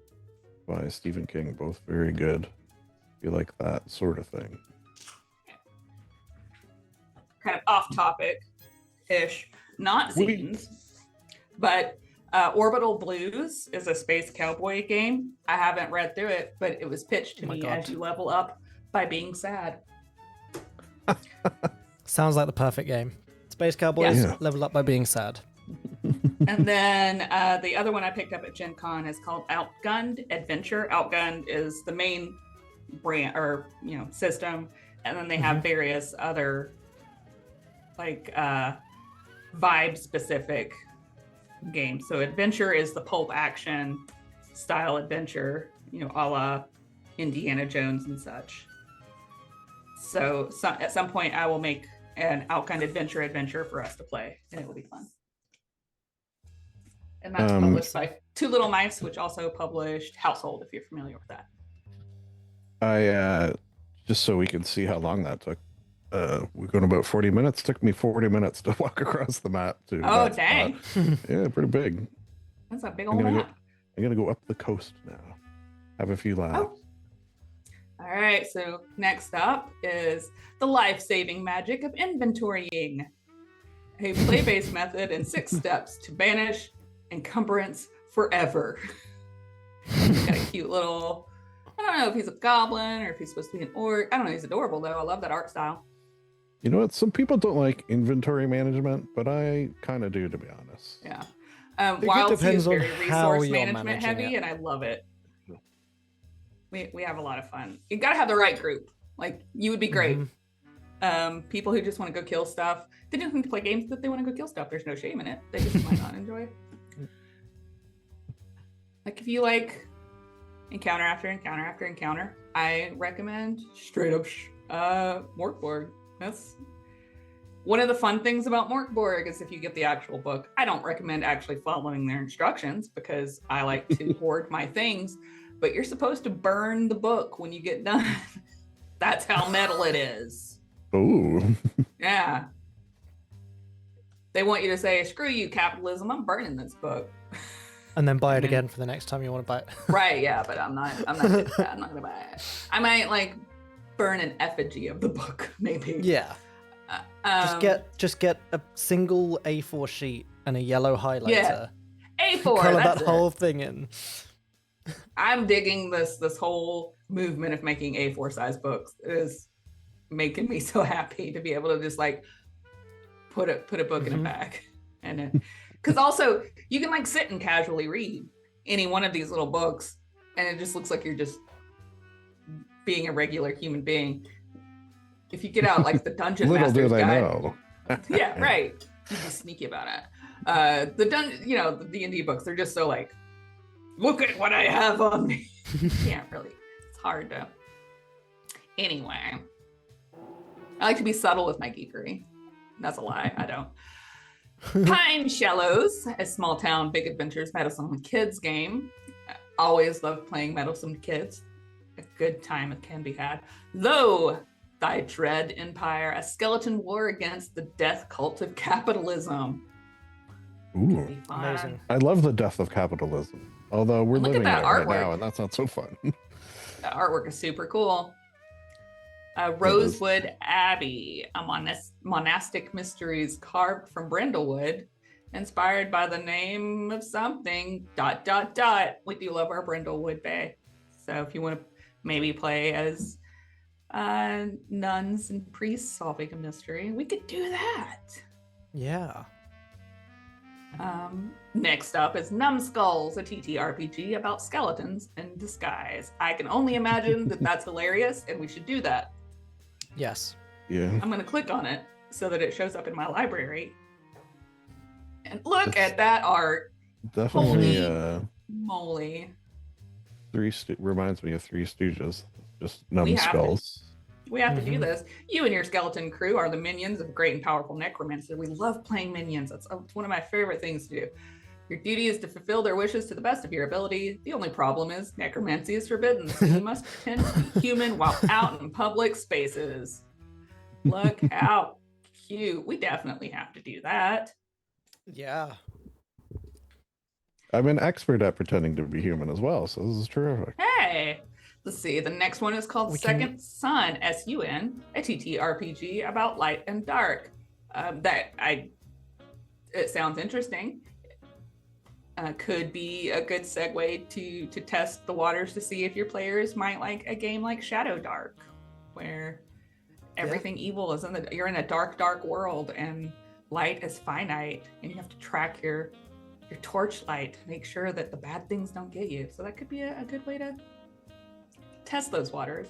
by Stephen King. Both very good. If you like that sort of thing. Kind of off topic-ish. Not zines, but Orbital Blues is a space cowboy game. I haven't read through it, but it was pitched to me as you level up by being sad. Sounds like the perfect game. Space Cowboys level up by being sad. And then the other one I picked up at Gen Con is called Outgunned Adventure. Outgunned is the main brand or system, and then they have various other like vibe specific games. So adventure is the pulp action style adventure, a la Indiana Jones and such. So at some point I will make an Outgunned adventure for us to play, and it will be fun. And that's published by Two Little Mice, which also published Household, if you're familiar with that. I just so we can see how long that took. We're going about 40 minutes. Took me 40 minutes to walk across the map to. Oh, that dang. spot. Yeah, pretty big. That's a big I'm old gonna map. I'm gonna go up the coast now. Have a few laps. Oh. All right, so next up is the life-saving magic of inventorying, a play-based method in 6 steps to banish encumbrance forever. He's got a cute little, I don't know if he's a goblin or if he's supposed to be an orc. I don't know, he's adorable though. I love that art style. You know what? Some people don't like inventory management, but I kind of do, to be honest. Yeah. think it Wild Sea is depends on very how resource you're management managing heavy, it. and I love it. We have a lot of fun. You gotta have the right group. Like, you would be great. Mhm. People who just want to go kill stuff. They don't need to play games, but they want to go kill stuff. There's no shame in it. They just might not enjoy it. Like, if you like encounter after encounter after encounter, I recommend straight up Morkborg. That's one of the fun things about Morkborg is if you get the actual book. I don't recommend actually following their instructions because I like to hoard my things, but you're supposed to burn the book when you get done. That's how metal it is. Oh, Yeah. They want you to say, screw you, capitalism, I'm burning this book. And then buy it Mhm. again for the next time you want to buy it. Right, yeah, but I'm not gonna do that. I'm not gonna buy it. I might like burn an effigy of the book, maybe. Yeah. Just get a single A4 sheet and a yellow highlighter. A4. Color That's that it. whole thing in. I'm digging this whole movement of making A4 size books. It is making me so happy to be able to just like put a book in a Mhm. bag, and because also you can like sit and casually read any one of these little books, and it just looks like you're just being a regular human being. If you get out like the Dungeon little do Master's they Guide, know. yeah, right. You be sneaky about it. The the D&D books, they're just so like, look at what I have on me. Can't really. It's hard to. Anyway, I like to be subtle with my geekery. That's a lie. I don't. Pine Shallows, a small town, big adventures, meddlesome kids game. I always love playing meddlesome kids. A good time it can be had. Though thy dread empire, a skeleton war against the death cult of capitalism. Ooh, Be fun. Amazing. I love the death of capitalism. Although we're Look at living that it right artwork. now, and that's not so fun. The artwork is super cool. Rosewood Abbey, a monastic mysteries carved from Brindlewood, inspired by the name of something, ... We do love our Brindlewood Bay. So if you want to maybe play as nuns and priests solving a mystery, we could do that. Yeah. Next up is Numbskulls, a TTRPG about skeletons in disguise. I can only imagine that that's hilarious, and we should do that. Yes. Yeah. I'm going to click on it so that it shows up in my library. And look at that art. Definitely Holy moly. reminds me of Three Stooges. Just We have numbskulls. We have to do Mhm. this. You and your skeleton crew are the minions of great and powerful necromancer. We love playing minions. It's one of my favorite things to do. Your duty is to fulfill their wishes to the best of your ability. The only problem is necromancy is forbidden, so you must pretend to be human while out in public spaces. Look how cute. We definitely have to do that. Yeah. I'm an expert at pretending to be human as well, so this is terrific. Hey, let's see. The next one is called We can- Second Sun, SUN, a TTRPG about light and dark. It sounds interesting. Could be a good segue to test the waters to see if your players might like a game like Shadow Dark, where everything evil is you're in a dark world and light is finite, and you have to track your torchlight to make sure that the bad things don't get you. So that could be a good way to test those waters.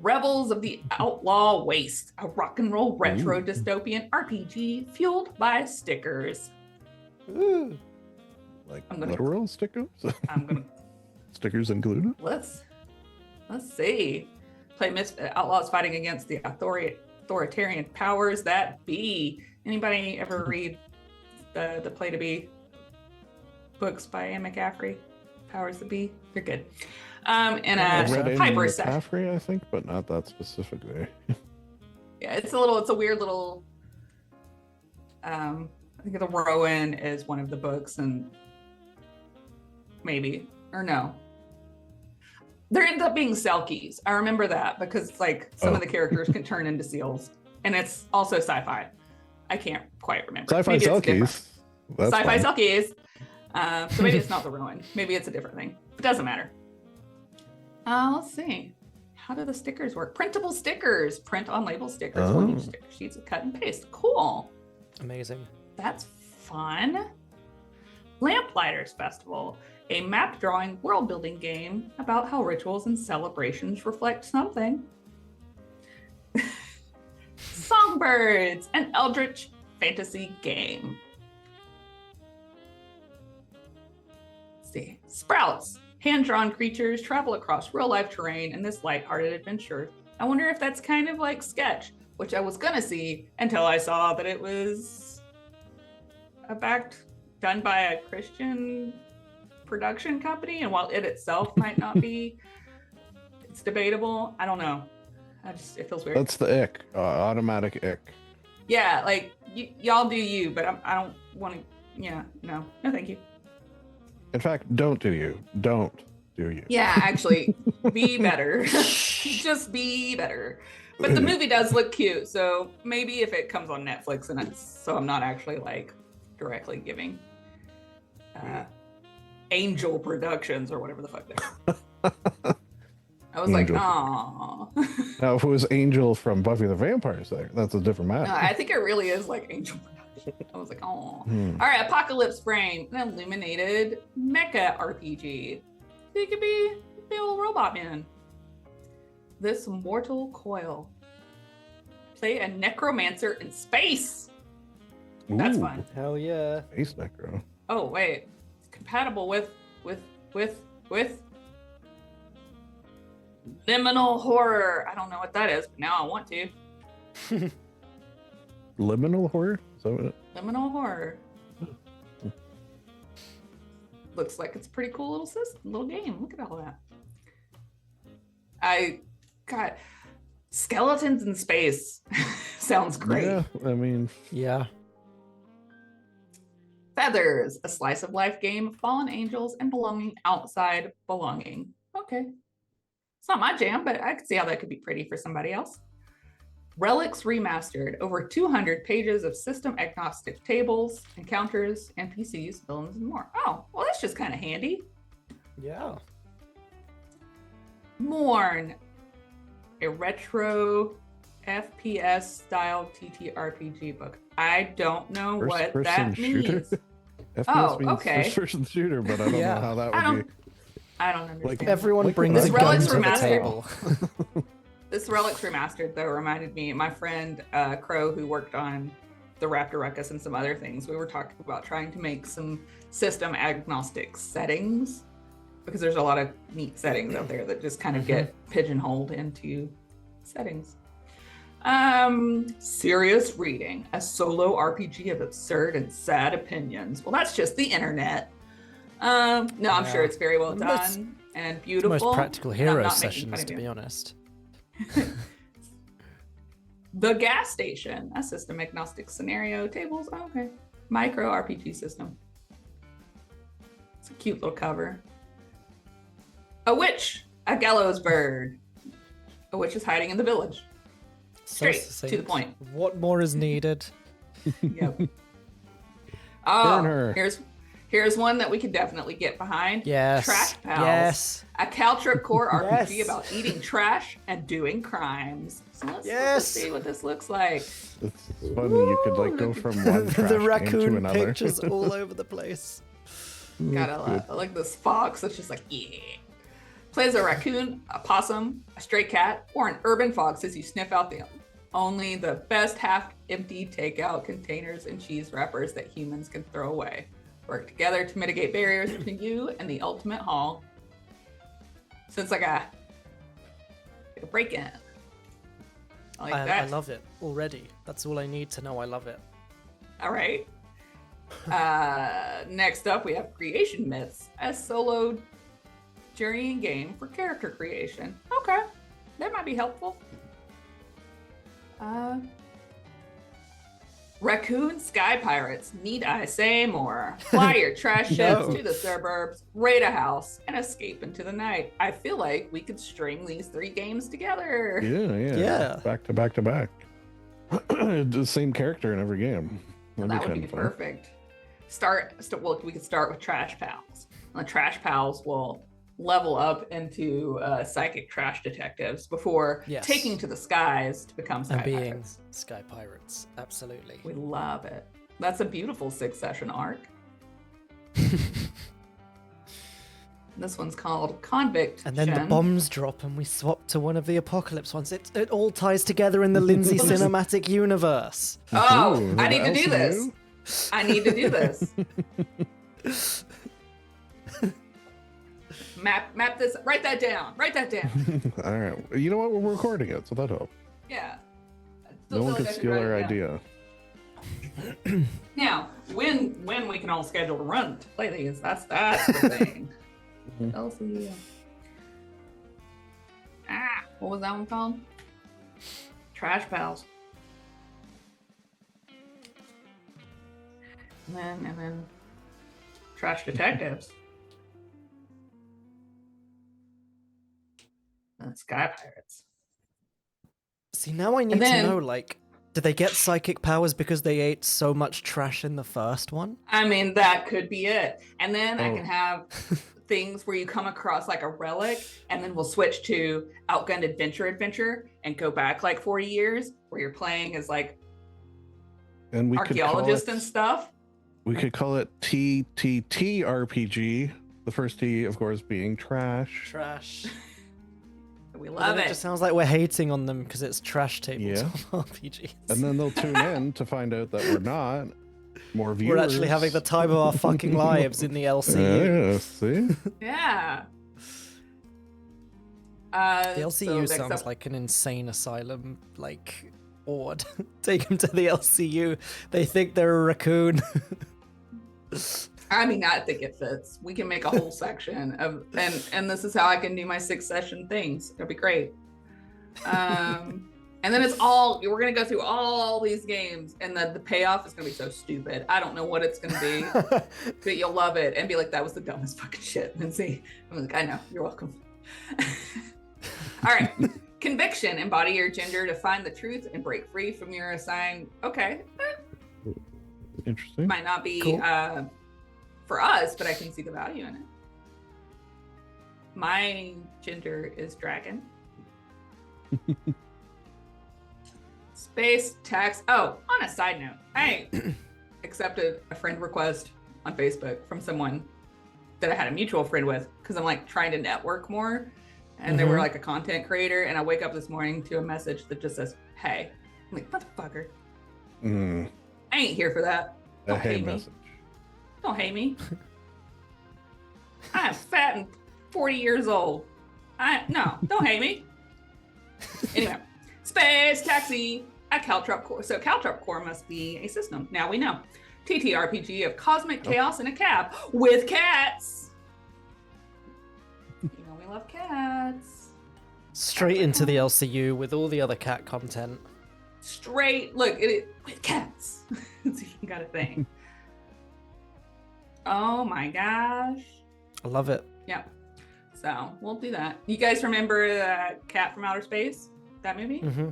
Rebels of the Outlaw Waste, a rock and roll retro Ooh. dystopian RPG fueled by stickers. Ooh. Like I'm gonna- literal stickers? I'm gonna Stickers included? let's see. Play outlaws fighting against the authoritarian powers that be. Anybody ever read the Play to Be books by Anne McCaffrey. Powers that Be. They're good. And I I read a Amy Piper set. McCaffrey, I think, but not that specifically. Yeah, it's a weird little. I think the Rowan is one of the books, and maybe or no. There end up being Selkies. I remember that because like some of the characters can turn into seals, and it's also sci-fi. I can't quite remember. Sci-fi Maybe it's different. Selkies. That's Sci-fi fun. Selkies. So maybe it's not the Rowan. Maybe it's a different thing. It doesn't matter. Let's see. How do the stickers work? Printable stickers. Print on label stickers. Oh. We'll use sticker sheets and cut and paste. Cool. Amazing. That's fun. Lamplighters Festival, a map drawing world building game about how rituals and celebrations reflect something. Songbirds, an eldritch fantasy game. Let's see. Sprouts, hand-drawn creatures travel across real-life terrain in this lighthearted adventure. I wonder if that's kind of like Sketch, which I was gonna see until I saw that it was done by a Christian production company, and while it itself might not be, it's debatable. I don't know. It feels weird. That's the ick. Automatic ick. Yeah, like y'all do you, but I don't want to. Yeah, no, thank you. In fact, don't do you. Don't do you. Yeah, actually, be better. Just be better. But the movie does look cute, so maybe if it comes on Netflix and I'm not actually like directly giving Angel Productions or whatever the fuck they're. I was Angel. like, aw. Now, if it was Angel from Buffy the Vampire Slayer, that's a different matter. No, I think it really is like Angel Production. I was like, oh. Hmm. All right, Apocalypse Frame, an illuminated mecha RPG. He could be the old robot man. This Mortal Coil. Play a necromancer in space. That's Ooh, fun. Hell yeah. Space Necro. Oh wait, it's compatible with liminal horror. I don't know what that is, but now I want to. Liminal horror? Is that what it? Liminal horror. Looks like it's a pretty cool little game. Look at all that. I got skeletons in space. Sounds great. Yeah, I mean, Yeah. Feathers, a slice of life game of fallen angels and belonging outside belonging. Okay. It's not my jam, but I could see how that could be pretty for somebody else. Relics Remastered, over 200 pages of system agnostic tables, encounters, NPCs, villains, and more. Oh, well, that's just kind of handy. Yeah. Morn, a retro FPS style TTRPG book. I don't know what that means. FPS Oh, means okay. first-person shooter, but I don't Yeah. know how that I would don't be. I don't understand. Like, Everyone Like brings a Relics gun to the Remastered. table. This Relics Remastered, though, reminded me, my friend Crow, who worked on the Raptor Ruckus and some other things, we were talking about trying to make some system agnostic settings, because there's a lot of neat settings out there that just kind of get pigeonholed into settings. Serious Reading, a solo RPG of absurd and sad opinions. Well, that's just the internet. No, I'm sure it's very well Most- done and The beautiful. most practical And I'm hero not making fun sessions, of to you. be honest. The Gas Station, a system agnostic scenario tables. Oh, okay. Micro RPG system. It's a cute little cover. A witch, a gallows bird. A witch is hiding in the village. So Straight to the succinct. point. What more is needed? Yep. Burn Oh, her. here's one that we could definitely get behind. Yes. Trash Pals. Yes. A Caltrip core RPG Yes. about eating trash and doing crimes. So let's Yes. see what this looks like. It's funny. You could like go from one trash The can to raccoon another. pictures all over the place. Got like this fox that's just like, yeah. Plays a raccoon, a possum, a stray cat, or an urban fox as you sniff out only the best half-empty takeout containers and cheese wrappers that humans can throw away. Work together to mitigate barriers between you and the ultimate haul. So it's like a break-in. I like I that. love it already. That's all I need to know. I love it. All right. Next up, we have Creation Myths, a solo journeying game for character creation. Okay, that might be helpful. Raccoon Sky Pirates, need I say more? Fly your trash ships No. to the suburbs, raid a house, and escape into the night. I feel like we could string these 3 games together. Yeah. Back to back to back. The same character in every game. That'd That would kinda be fun. perfect. Well, we could start with Trash Pals. And the Trash Pals will level up into psychic trash detectives before Yes. taking to the skies to become Sky And being Pirates. Sky Pirates. Absolutely. We love it. That's a beautiful 6-session arc. This one's called Convict. And then the Gen. bombs drop and we swap to one of the Apocalypse ones. It all ties together in the Lindsay cinematic universe. Oh, Ooh, I the need to do this. LCU? I need to do this. Map this. Write that down. Write that down. All right. You know what? We're recording it, so that helps. Yeah. No Still one feel could like I should steal write our it down. idea. Now, when we can all schedule to run to play these, that's the thing. Mhm. LCU. What was that one called? Trash Pals. And then Trash Detectives. And Sky Pirates. See, now I need then- to know, like, did they get psychic powers because they ate so much trash in the first one? I mean, that could be it. And then I Oh. can have things where you come across like a relic, and then we'll switch to Outgunned Adventure and go back like 40 years where you're playing as like And we could call archaeologists it, and stuff. we could call it TTT RPG. The first T, of course, being trash. Trash. We But love then it. just sounds like we're hating on them because it's trash tabletop RPGs. And then they'll tune in to find out that we're not. More viewers. We're actually having the time of our fucking lives in the LCU. Yeah, see? Yeah. The LCU sounds like an insane asylum, like, ward. Take them to the LCU. They think they're a raccoon. I mean, I think it fits. We can make a whole section of, and this is how I can do my 6-session things. It'll be great. And then we're gonna go through all these games, and the payoff is gonna be so stupid. I don't know what it's gonna be, but you'll love it and be like, that was the dumbest fucking shit. And see, I'm like, I know, you're welcome. All right. Conviction, embody your gender to find the truth and break free from your assigned. Okay. Interesting. Might not be Cool. For us, but I can see the value in it. My gender is dragon. Space tax. Oh, on a side note, I accepted a friend request on Facebook from someone that I had a mutual friend with because I'm like trying to network more. And they were Mhm. like a content creator. And I wake up this morning to a message that just says, hey. I'm like, motherfucker. Mm, I ain't here for that. a Don't hey hate me. message. Don't hate me. I'm fat and 40 years old. No, don't hate me. Anyway, Space Taxi at Caltrop Core. So Caltrop Core must be a system. Now we know. TTRPG of cosmic chaos in a cab with cats. You know we love cats. Straight into the LCU with all the other cat content. Straight look with cats. So you got a thing. Oh my gosh. I love it. Yep. So we'll do that. You guys remember Cat from Outer Space? That movie? Hmm.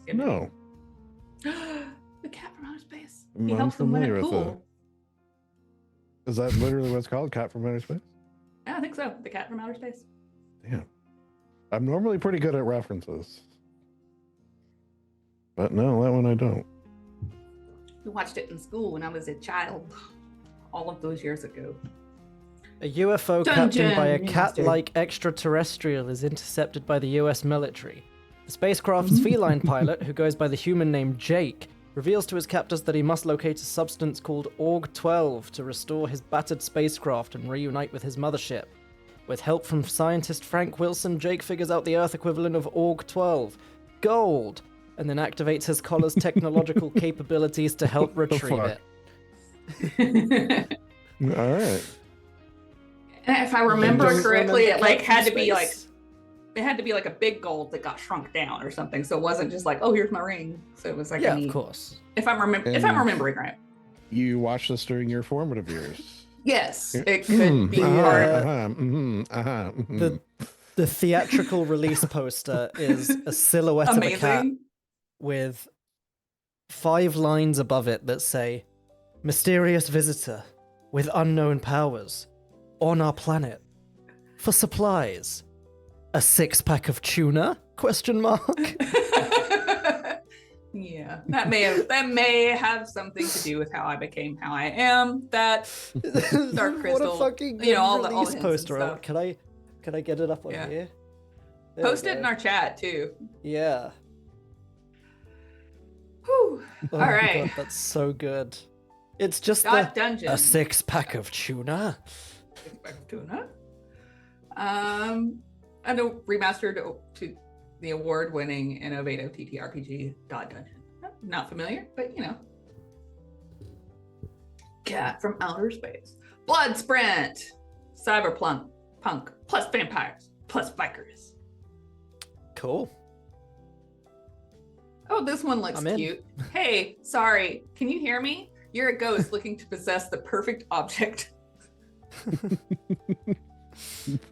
Good No. movie. The Cat from Outer Space. I'm He helps them win unfamiliar a with pool. Is that literally what it's called? Cat from Outer Space? Yeah, I think so. The Cat from Outer Space. Damn. I'm normally pretty good at references. But no, that one I don't. We watched it in school when I was a child, all of those years ago. A UFO Dungeon captained by a Master. cat-like extraterrestrial is intercepted by the US military. The spacecraft's feline pilot, who goes by the human name Jake, reveals to his captors that he must locate a substance called Org-12 to restore his battered spacecraft and reunite with his mothership. With help from scientist Frank Wilson, Jake figures out the Earth equivalent of Org-12, gold, and then activates his collar's technological capabilities to help retrieve fuck? it. And All right. if I remember Don't correctly, it remember like Captain had to be like Space. it had to be like a big gold that got shrunk down or something. So it wasn't just like, oh, here's my ring. So it was like Yeah, a neat, of course. if I'm remembering right. You watched this during your formative years. Yes, Yeah. it could be uh-huh, part. The theatrical release poster is a silhouette of a cat Amazing. with 5 lines above it that say, "Mysterious visitor with unknown powers on our planet for supplies. A 6-pack of tuna?" Question mark. Yeah, that may have something to do with how I became how I am. That Dark Crystal, What a fucking you know, all the release hints and poster. stuff. Can I get it up on Yeah. here? There we Post it in go. our chat too. Yeah. Whew. Oh All my right. God, that's so good. It's just Dot a Dungeon. 6-pack of tuna. Tuna. And a remastered to the award-winning innovative TTRPG Dot Dungeon. Not familiar, but you know. Cat from outer space. Blood Sprint. Cyberpunk plus vampires plus Vikers. Cool. Oh, this one looks I'm in. cute. Hey, sorry. Can you hear me? You're a ghost looking to possess the perfect object.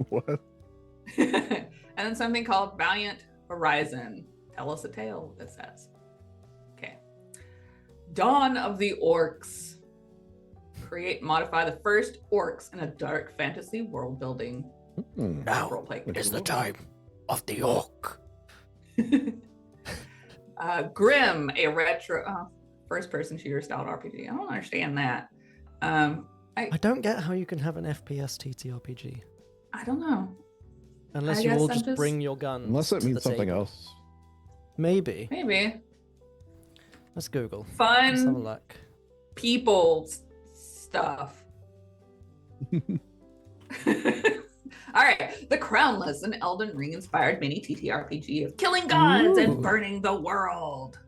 What? And then something called Valiant Horizon. Tell us a tale, it says. Okay. Dawn of the Orcs. Create and modify the first orcs in a dark fantasy world building roleplay game. is the time of the orc. Grim, a retro first-person shooter style RPG. I don't understand that. I don't get how you can have an FPS TTRPG I don't know. unless I you guess all I'm just just- bring your guns. Unless it to the means something table. else. Maybe. Maybe Let's Google. Let's have a fun look. people stuff. All right, the Crownless, an Elden Ring inspired mini TTRPG of killing gods Ooh. and burning the world.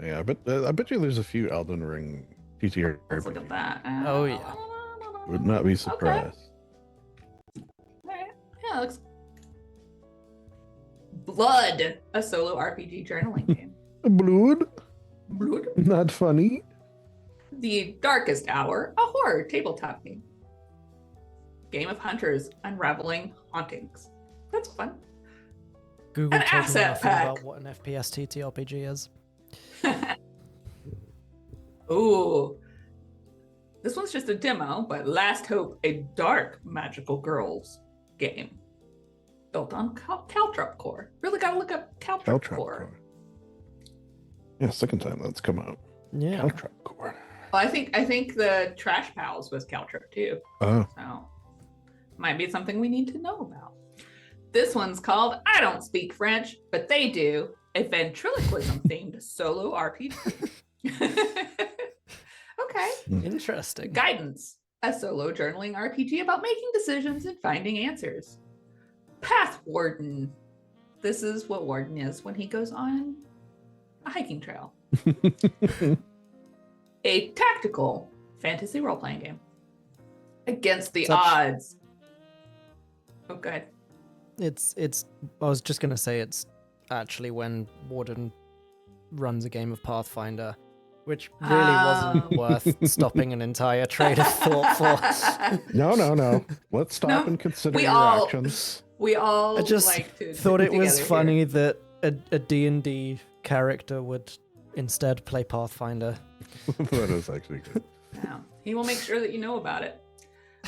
Yeah, I bet you there's a few Elden Ring Let's look at TTRPGs. that. Oh, yeah. Would not be surprised. Alright. Yeah, it looks. Blood, a solo RPG journaling game. Blood? Blood. Not funny. The Darkest Hour, a horror tabletop game. Game of hunters unraveling hauntings. That's fun. Google An told me asset nothing pack. about what an FPS TTRPG is. Ooh. This one's just a demo, but Last Hope, a dark magical girls game. Built on Caltrop core. Really gotta look up Caltrop Caltrop core. Core. Yeah, second time that's come out. Yeah. Caltrop Core. Well, I think the Trash Pals was Caltrop too. Oh, So might be something we need to know about. This one's called I Don't Speak French, but they do, a ventriloquism themed solo RPG. Okay. Interesting. Guidance, a solo journaling RPG about making decisions and finding answers. Path Warden. This is what Warden is when he goes on a hiking trail. A tactical fantasy role-playing game. Against the Such- odds. Oh, good. It's I was just gonna say it's actually when Warden runs a game of Pathfinder, which really wasn't worth stopping an entire trade of thought for. no. Let's stop No, and consider we your all- actions. We all I just like to thought stick it was together funny here. that a D&D character would instead play Pathfinder. That is actually good. Yeah. He will make sure that you know about it.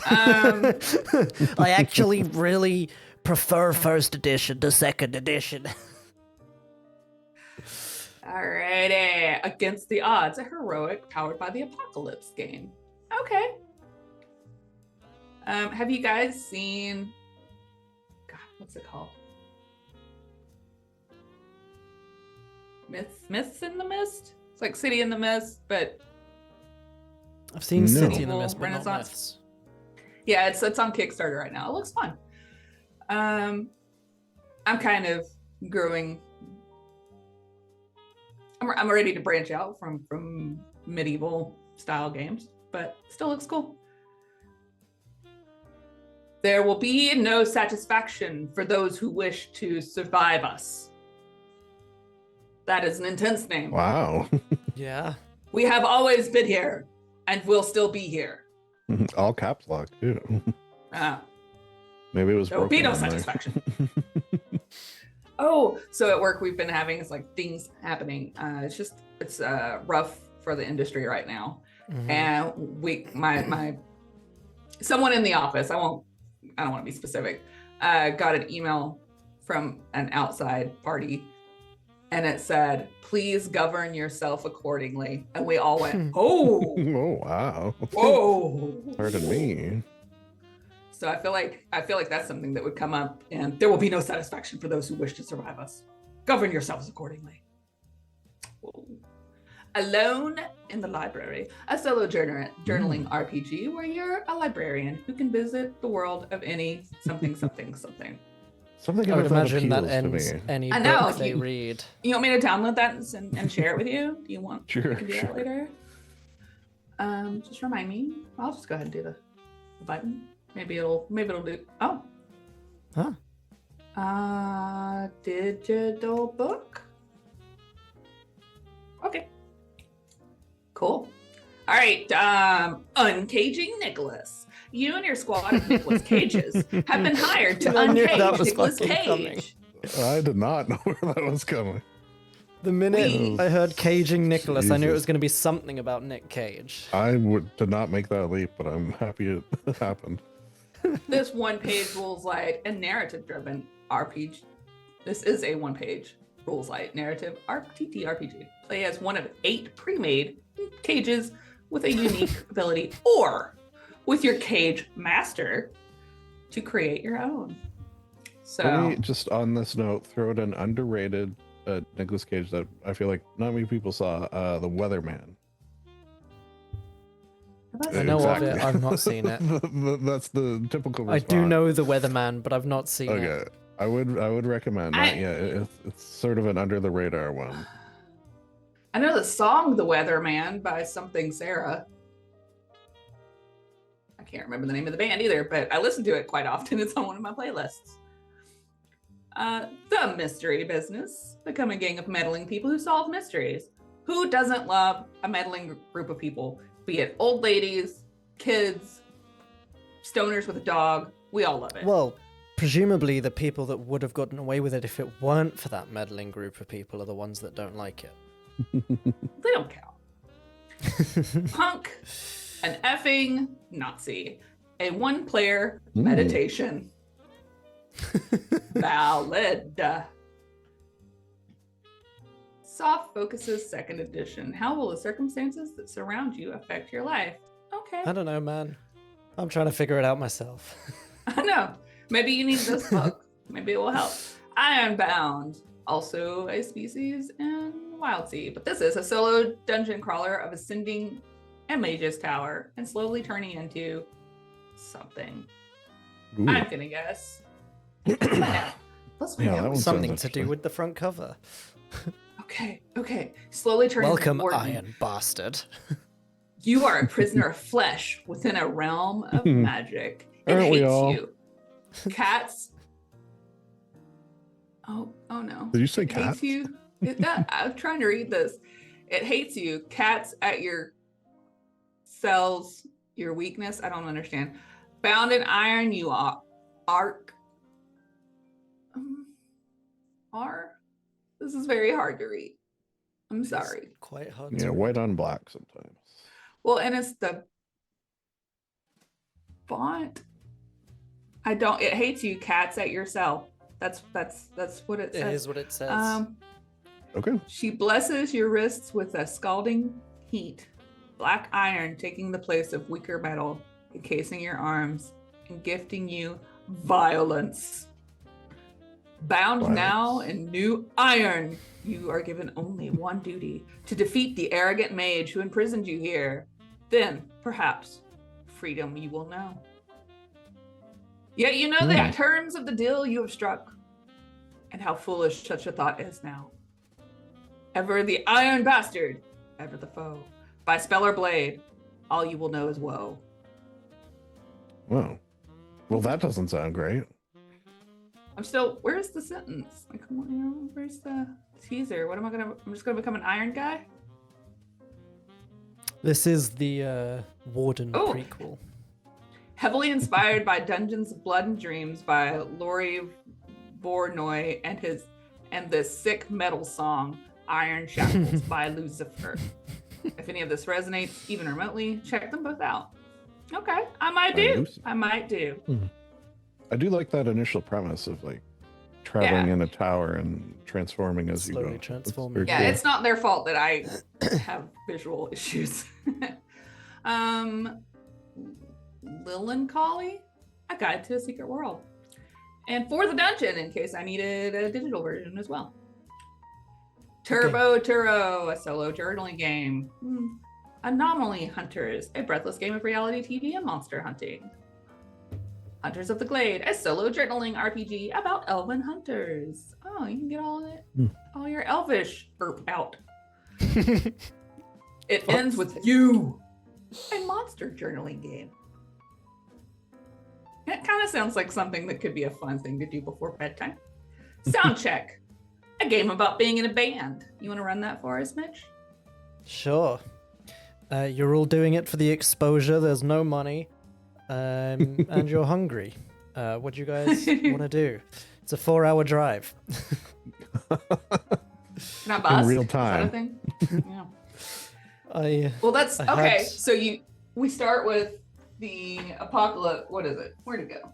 I actually really prefer first edition to second edition. Alrighty. Against the odds, a heroic powered by the apocalypse game. Okay. Have you guys seen? God, what's it called? Myths in the Mist. It's like City in the Mist, but I've seen No. City in the Medieval Mist, but not Renaissance. Myths. yeah, it's on Kickstarter right now. It looks fun. I'm kind of growing. I'm ready to branch out from medieval style games, but still looks cool. There will be no satisfaction for those who wish to survive us. That is an intense name. Wow. Yeah. We have always been here and will still be here. All caps lock too. Maybe it was There will be no broken on there. satisfaction. Oh, so at work we've been having things happening. It's rough for the industry right now. Mhm. And my someone in the office, I don't want to be specific, got an email from an outside party, and it said, "Please govern yourself accordingly." And we all went, "Oh, Oh wow. whoa!" Pardon me. So I feel like that's something that would come up, and there will be no satisfaction for those who wish to survive us. Govern yourselves accordingly. Whoa. Alone in the Library, a solo journaling RPG where you're a librarian who can visit the world of any something. Something I would about that imagine that appeals to ends me. any I know, book they you- read. You want me to download that and share it with you? Do you want? Sure, We can do sure. that later. Just remind me. I'll just go ahead and do the button. Maybe it'll do. Oh. Huh? Digital book. Okay. Cool. All right. Uncaging Nicholas. You and your squad of Nicholas Cages have been hired to I knew that uncage was Nicholas fucking Cage. coming. I did not know where that was coming. The minute Please. I heard caging Nicholas, I knew it Jesus. was going to be something about Nick Cage. I did not make that leap, but I'm happy it happened. This one-page rules light and narrative-driven RPG. This is a one-page rules light narrative TTRPG. Play as one of 8 pre-made cages with a unique ability, or with your cage master to create your own. So Let me just on this note throw out an underrated Nicolas Cage that I feel like not many people saw. The Weatherman. I know of it, I've not seen it. That's the typical I response. do know the Weatherman, but I've not seen it. Okay, I would recommend that. Yeah, it's sort of an under the radar one. I know the song "The Weatherman" by something Sarah. I can't remember the name of the band either, but I listen to it quite often. It's on one of my playlists. The Mystery Business. Become a gang of meddling people who solve mysteries. Who doesn't love a meddling group of people? Be it old ladies, kids, stoners with a dog. We all love it. Well, presumably the people that would have gotten away with it if it weren't for that meddling group of people are the ones that don't like it. They don't count. Punk, an effing Nazi, a one-player Ooh. meditation. Valid. Soft Focuses 2nd edition. How will the circumstances that surround you affect your life? Okay. I don't know, man. I'm trying to figure it out myself. I know. Maybe you need this book. Maybe it will help. Ironbound, also a species in Wildsea, but this is a solo dungeon crawler of ascending a mage's tower and slowly turning into something. Ooh. I'm gonna guess. Let's find out. Let's find Yeah, out. that one's- Something sounds to do interesting. with the front cover. Okay. Slowly turning Welcome, into warden. Iron Bastard. You are a prisoner of flesh within a realm of magic. It Aren't we hates all? you. Cats. Oh no. Did you say It cat? hates you. I'm trying to read this. It hates you. Cats at your cells, your weakness. I don't understand. Bound in iron, you are. This is very hard to read. I'm sorry. It's quite hard Yeah, to white on black sometimes. Well, and it's the font. It hates you. Cats at your cell. That's what it It says. is what it says. Okay. She blesses your wrists with a scalding heat, black iron taking the place of weaker metal, encasing your arms and gifting you violence. Bound now in new iron, you are given only one duty: to defeat the arrogant mage who imprisoned you here. Then, perhaps, freedom you will know. Yet you know the terms of the deal you have struck, and how foolish such a thought is now. Ever the iron bastard, ever the foe. by Speller Blade. All you will know is woe. Whoa. Well, that doesn't sound great. Where's the sentence? Like, where's the teaser? I'm just gonna become an iron guy? This is the Warden Oh. prequel. Heavily inspired by Dungeons of Blood and Dreams by Laurie Voronoi and the sick metal song Iron Shackles by Lucifer. If any of this resonates even remotely, check them both out. Okay, I might do. I might do. I do like that initial premise of like traveling in a tower and transforming as Slowly you go. transforming. That's Yeah, very cool. it's not their fault that I have visual issues. Liliencolly, A Guide to a Secret World. And For the Dungeon, in case I needed a digital version as well. Turbo Turo, a solo journaling game. Anomaly Hunters, a breathless game of reality TV and monster hunting. Hunters of the Glade, a solo journaling RPG about elven hunters. Oh, you can get all your elvish out. It ends with you, a monster journaling game. It kind of sounds like something that could be a fun thing to do before bedtime. Soundcheck, a game about being in a band. You want to run that for us, Mitch? Sure. You're all doing it for the exposure. There's no money, and you're hungry. What do you guys want to do? It's a 4-hour drive. Can I bust? real Is that a time. thing? I Well, that's I okay. had- So we start with the apocalypse. What is it? Where'd it go?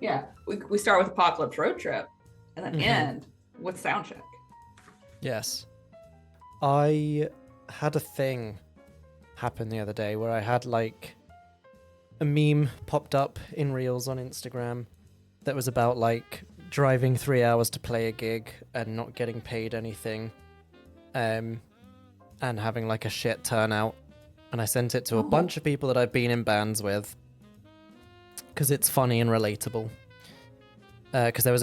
Yeah, we start with Apocalypse Road Trip, and then Mhm. end with Soundcheck. Yes. I had a thing happen the other day where I had like a meme popped up in Reels on Instagram that was about like driving 3 hours to play a gig and not getting paid anything, and having like a shit turnout. And I sent it to a Oh. bunch of people that I've been in bands with because it's funny and relatable. Because there was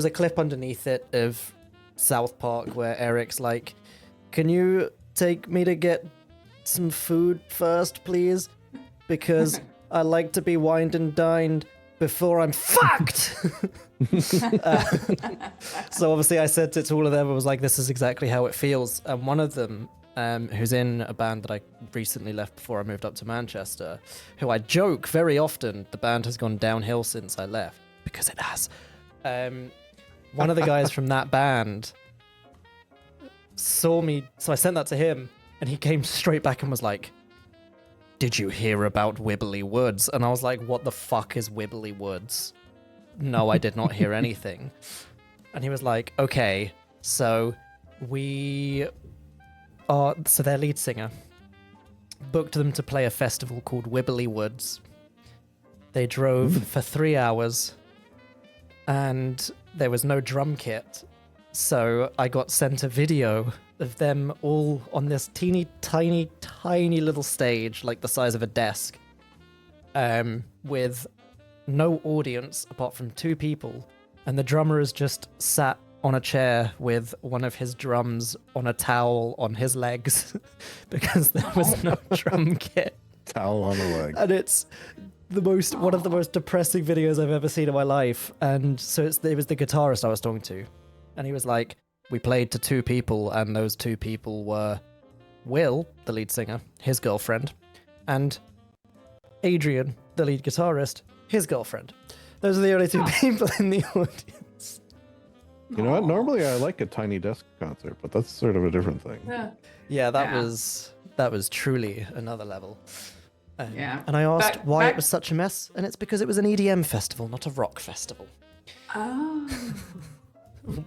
a clip underneath it of South Park where Eric's like, "Can you take me to get some food first, please? Because I like to be wined and dined before I'm fucked." So obviously I sent it to all of them and was like, this is exactly how it feels. And one of them, who's in a band that I recently left before I moved up to Manchester, who I joke very often, the band has gone downhill since I left, because it has. One of the guys from that band saw me, so I sent that to him, and he came straight back and was like, "Did you hear about Wibbly Woods?" And I was like, "What the fuck is Wibbly Woods?" "No, I did not hear anything." And he was like, "Okay, so their lead singer booked them to play a festival called Wibbly Woods. They drove for 3 hours, and there was no drum kit. So I got sent a video of them all on this teeny tiny little stage, like the size of a desk, with no audience apart from 2 people, and the drummer is just sat on a chair with one of his drums on a towel on his legs because there was no drum kit. Towel on the leg. And it's one of the most depressing videos I've ever seen in my life. And so it was the guitarist I was talking to, and he was like, "We played to 2 people, and those 2 people were Will, the lead singer, his girlfriend, and Adrian, the lead guitarist, his girlfriend. Those are the only 2 people in the audience." You know what? Aw. Normally I like a tiny desk concert, but that's sort of a different thing. Yeah. Yeah, that Yeah. was truly another level. Yeah. And I asked Back- why back- it was such a mess, and it's because it was an EDM festival, not a rock festival. Oh.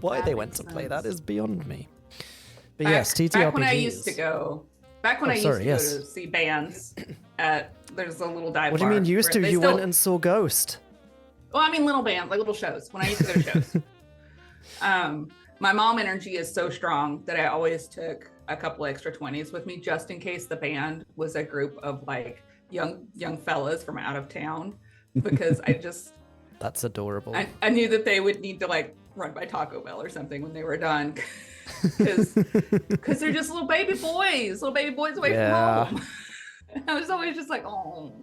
Why That they went makes to play sense. that is beyond me. But yes, TTRPGs. Back when I used to go. Back when Oh, I used sorry, to yes. go to see bands at there's a little dive What do you bar mean used where to? they You still- went and saw Ghost. Well, I mean little bands, like little shows. When I used to go to shows. My mom energy is so strong that I always took a couple extra 20s with me just in case the band was a group of like young fellas from out of town, because That's adorable. I knew that they would need to like run by Taco Bell or something when they were done. because they're just little baby boys away Yeah. from home. And I was always just like, oh,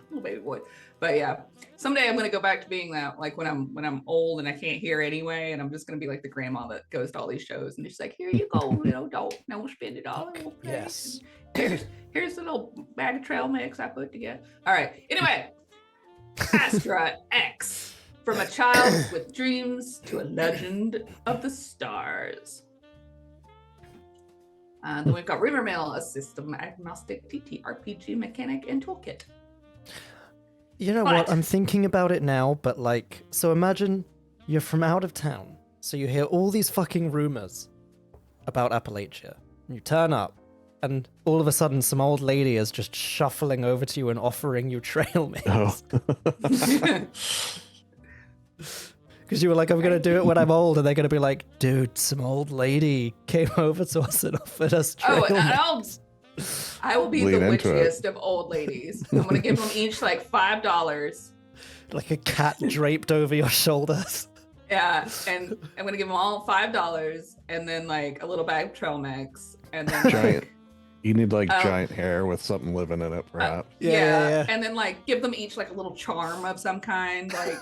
little baby boy. But yeah, someday I'm gonna go back to being that, like when I'm old and I can't hear anyway, and I'm just gonna be like the grandma that goes to all these shows and she's like, here you go, don't spend it all. Yes. Here's the little bag of trail mix I put together. All right. Anyway, Astra X, from a child with dreams to a legend of the stars. Then we've got Rumor Mill, a system agnostic TTRPG mechanic and toolkit. You know what? I'm thinking about it now, but like, so imagine you're from out of town, so you hear all these fucking rumors about Appalachia, and you turn up, and all of a sudden some old lady is just shuffling over to you and offering you trail mix. Oh. Because you were like, I'm going to do it when I'm old, and they're going to be like, dude, some old lady came over to us and offered us trail mix. I will be Lean the into it. witchiest of old ladies. I'm going to give them each like $5. Like a cat draped over your shoulders. Yeah, and I'm going to give them all $5 and then like a little bag of trail mix. And then Giant. You need like Oh. giant hair with something living in it, perhaps. Yeah. And then like give them each like a little charm of some kind. Like,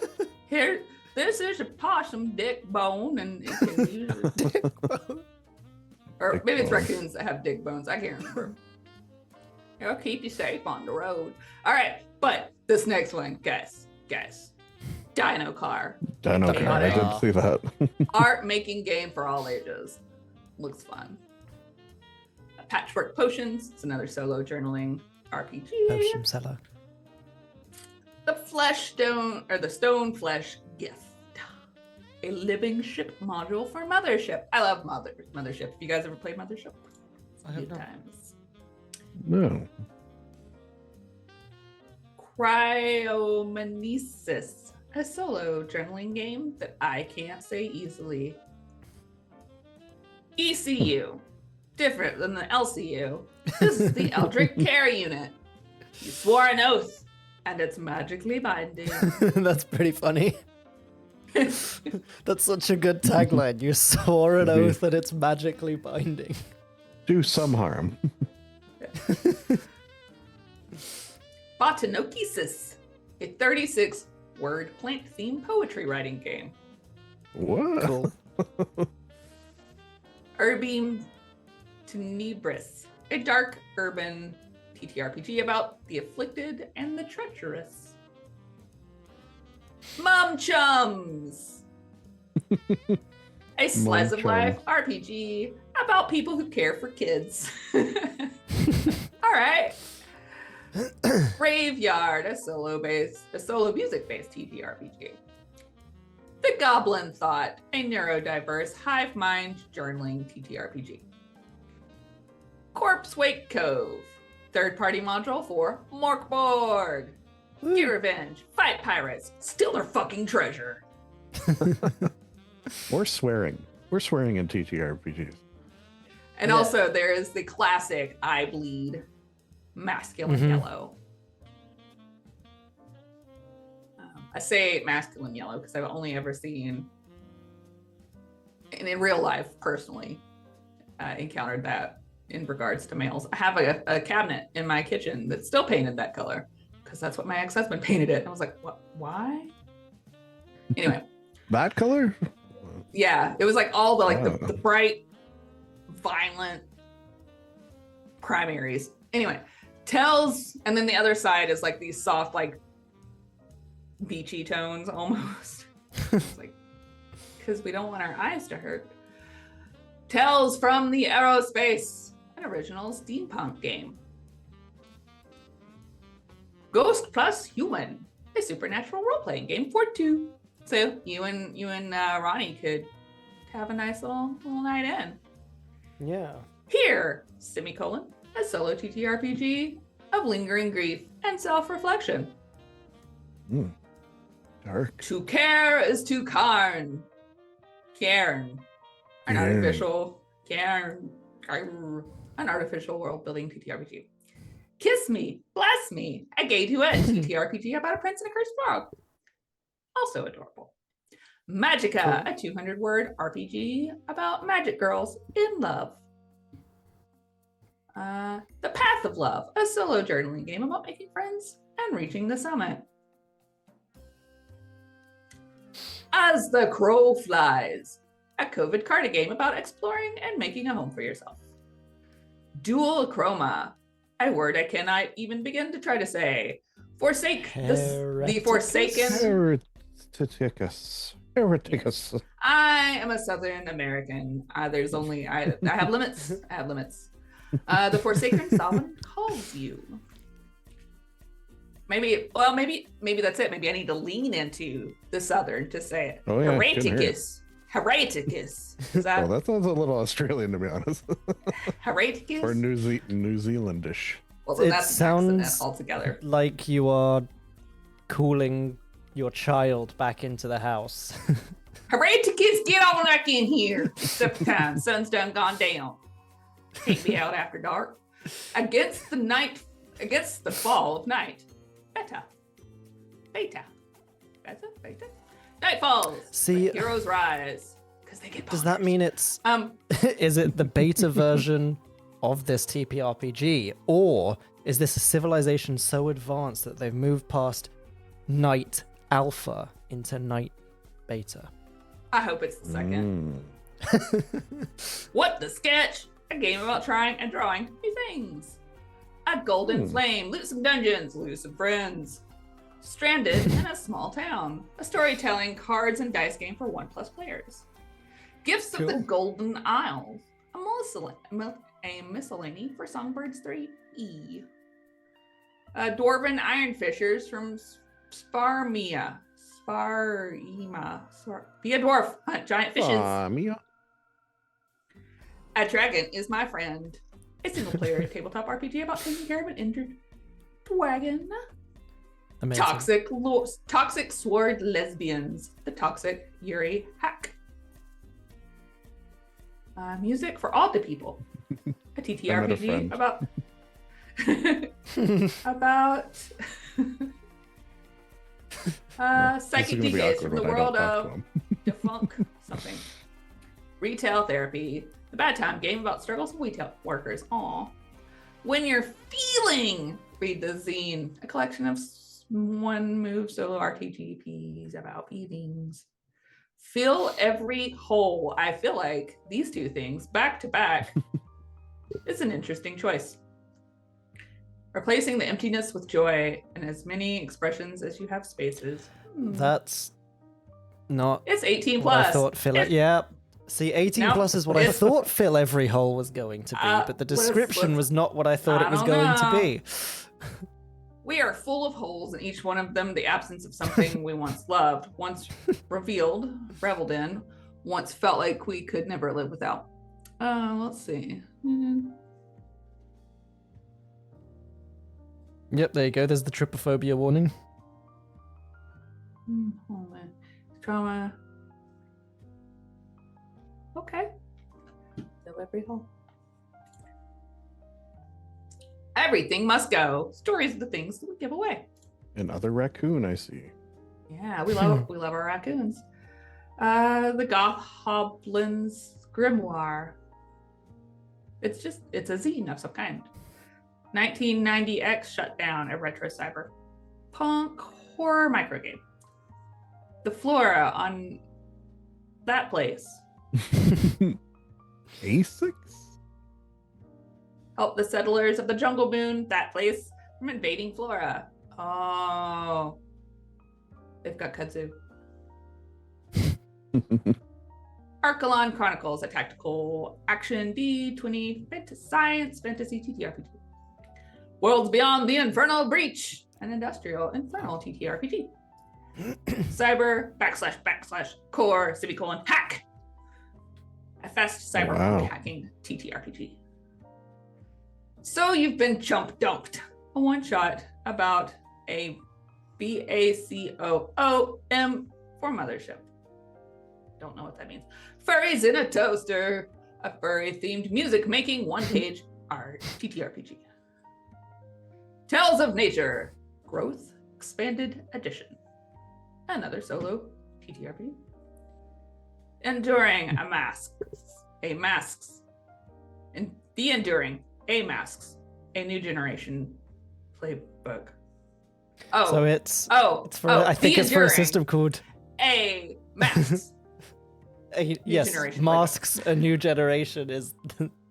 here, this is a possum dick bone, and it can use it. Or Dick maybe it's bone. raccoons that have dick bones. I can't remember. It'll keep you safe on the road. All right, but this next one, guys. Dino Car. Dino Dino Car, I Car. did see that. Art making game for all ages. Looks fun. Patchwork Potions. It's another solo journaling RPG. Potion seller. The Stone Flesh Gift. A living ship module for Mothership. I love Mothership. Have you guys ever played Mothership? I have Good not. times. No. Cryomanesis, a solo journaling game that I can't say easily. ECU, different than the LCU. This is the Eldritch Care Unit. You swore an oath, and it's magically binding. That's pretty funny. That's such a good tagline. You swore an oath that it's magically binding. Do some harm. Botanokesis, a 36-word plant-themed poetry writing game. What? Cool. Urbeam Tenebris, a dark urban TTRPG about the afflicted and the treacherous. Mum Chums, a slice of life RPG about people who care for kids. All right. Graveyard, a solo music-based TTRPG. The Goblin Thought, a neurodiverse hive mind journaling TTRPG. Corpse Wake Cove, third-party module for Morkborg. Get revenge, fight pirates, steal their fucking treasure. Or swearing. We're swearing in TTRPGs. And Yeah. also there is the classic I Bleed masculine Mhm. yellow. I say masculine yellow because I've only ever seen, and in real life, personally, encountered that in regards to males. I have a cabinet in my kitchen that's still painted that color because that's what my ex-husband painted it. And I was like, what? Why? Anyway, That color? yeah, it was like all the Oh. the bright, violent primaries. Anyway, tells, and then the other side is like these soft, like beachy tones almost. It's like, because we don't want our eyes to hurt. Tales from the Aerospace, an original steampunk game. Ghost Plus Human, a supernatural role-playing game for two. So you and Ronnie could have a nice little night in. Yeah. Here, semicolon, a solo TTRPG of lingering grief and self-reflection. Dark. To care is to Karn. Cairn. An Cairn. artificial Cairn. An artificial world building TTRPG. Kiss Me, Bless Me, a gay duet TTRPG about a prince and a cursed frog. Also adorable. Magica, Cool. a 200-word RPG about magic girls in love. The Path of Love, a solo journaling game about making friends and reaching the summit. As the Crow Flies, a COVID card game about exploring and making a home for yourself. Dual Chroma, a word I cannot even begin to try to say. Forsake the Forsaken. Hereticus. I am a Southern American. There's only I have limits. I have limits. The Forsaken Sovereign calls you. Maybe that's it. Maybe I need to lean into the Southern to say it. Oh, yeah, couldn't hurt. Hereticus. Is that Well, that sounds a little Australian, to be honest. Hereticus? Or New Zealandish. Well, then It that's an accent sounds altogether. like you are calling your child back into the house. Hereticus, get on back in here. Supper time. Sun's done gone down. Can't be out after dark. Against the fall of night. Beta. Night falls. See, the heroes rise because they get. does that mean it's Um, is it the beta version of this TPRPG, or is this a civilization so advanced that they've moved past night alpha into night beta? I hope it's the second. What the Sketch? A game about trying and drawing new things. A golden flame, loot some dungeons, lose some friends. Stranded in a small town. A storytelling, cards, and dice game for 1+ players. Gifts of the Cool. Golden Isles. A miscellany for Songbirds 3E. Dwarven Iron Fishers from Sparema. Be a dwarf, hunt giant fishes. Mia. A Dragon is My Friend. A single-player tabletop RPG about taking care of an injured dragon. Amazing. Toxic Sword Lesbians. The Toxic Yuri Hack. Music for all the people. A TTRPG about psychic DJs from the world of Defunk something. Retail therapy. The Bad Time game about struggles of retail workers. Aw. When You're Feeling, read the zine. A collection of one-move solo RTGPs about feelings. Fill every hole. I feel like these two things back to back is an interesting choice. Replacing the emptiness with joy and as many expressions as you have spaces. That's not It's 18 what I plus. thought fill it. Yeah. See, 18 No, plus is what I it's- thought fill every hole was going to be, but the description was not what I thought it was going to be. We are full of holes, and each one of them the absence of something we once loved, once reveled in, once felt like we could never live without. Let's see. Yep, there you go. There's the trypophobia warning. Hold on. Trauma. Okay. Fill every hole. Everything must go. Stories of the things that we give away. Another raccoon, I see. Yeah, we love our raccoons. The Goth Hoblin's Grimoire. It's a zine of some kind. 1990X Shutdown, a retro cyber punk horror microgame. The flora on that place. A6? Help the settlers of the Jungle Moon, that place, from invading flora. Oh. They've got kudzu. Archelon Chronicles, a tactical action D20 science fantasy TTRPG. Worlds Beyond the Infernal Breach, an industrial infernal TTRPG. Cyber / core / hack. A fast cyber hacking TTRPG. So you've been chump dumped. A one-shot about a BACOOM for mothership. Don't know what that means. Furries in a toaster. A furry-themed music-making one-page art TTRPG. Tales of Nature. Growth Expanded Edition. Another solo TTRPG. Enduring a mask. A masks. And the enduring a masks. A new generation playbook. Oh. So it's for I I think it's for a system called A masks. yes, generation masks. A new generation is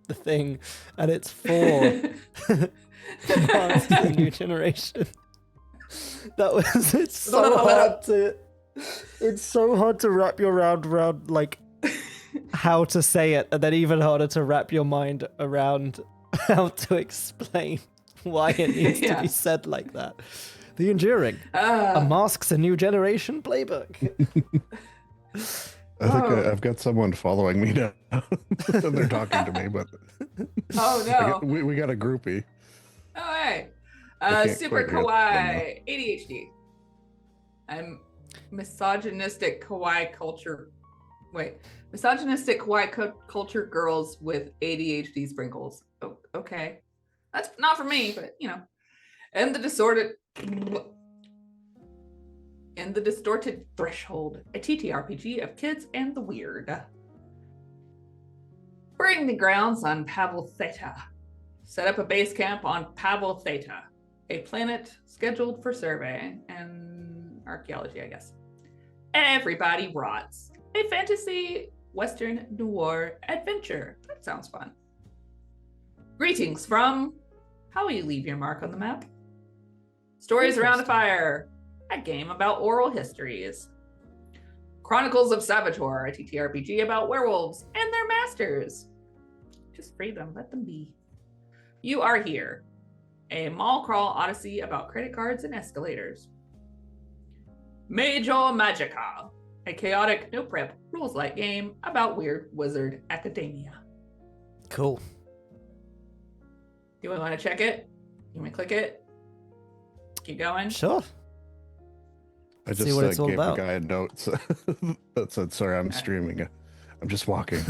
the thing, and it's for masks. A new generation. That was it's so hard to. It's so hard to wrap your mind around like how to say it, and then even harder to wrap your mind around how to explain why it needs to be said like that. The enduring. A masks a new generation playbook. I think I've got someone following me now. And they're talking to me, but oh no, we got a groupie. Oh hey, can't super quite get them, kawaii ADHD. I'm misogynistic kawaii culture. Wait, misogynistic kawaii culture girls with ADHD sprinkles. Oh, okay, that's not for me, but you know, and the distorted threshold, a TTRPG of kids and the weird. Bring the grounds on Pavel Theta. Set up a base camp on Pavel Theta, a planet scheduled for survey and archaeology, I guess. Everybody rots. A fantasy Western noir adventure. That sounds fun. Greetings from How Will You Leave Your Mark on the Map? Stories Around a Fire, a game about oral histories. Chronicles of Saboteur, a TTRPG about werewolves and their masters. Just free them, let them be. You Are Here, a mall crawl odyssey about credit cards and escalators. Major Magica, a chaotic, no prep, rules light game about weird wizard academia. Cool. Do we want to check it? You want to click it? Keep going? Sure. I See just what it's all gave about. the guy a note that said, sorry, I'm streaming. I'm just walking.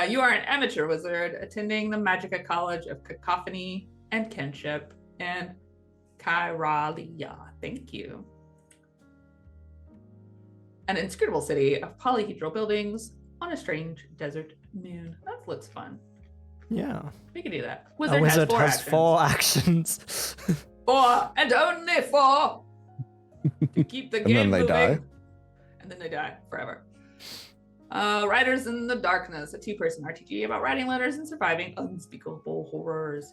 You are an amateur wizard attending the Magica College of Cacophony and Kinship in Kyralia. Thank you. An inscrutable city of polyhedral buildings on a strange desert moon. That looks fun. Yeah. We can do that. A wizard has 4 actions. 4 and only 4 to keep the And game then they moving. die? And then they die forever. Riders in the Darkness, a 2-person RPG about writing letters and surviving unspeakable horrors.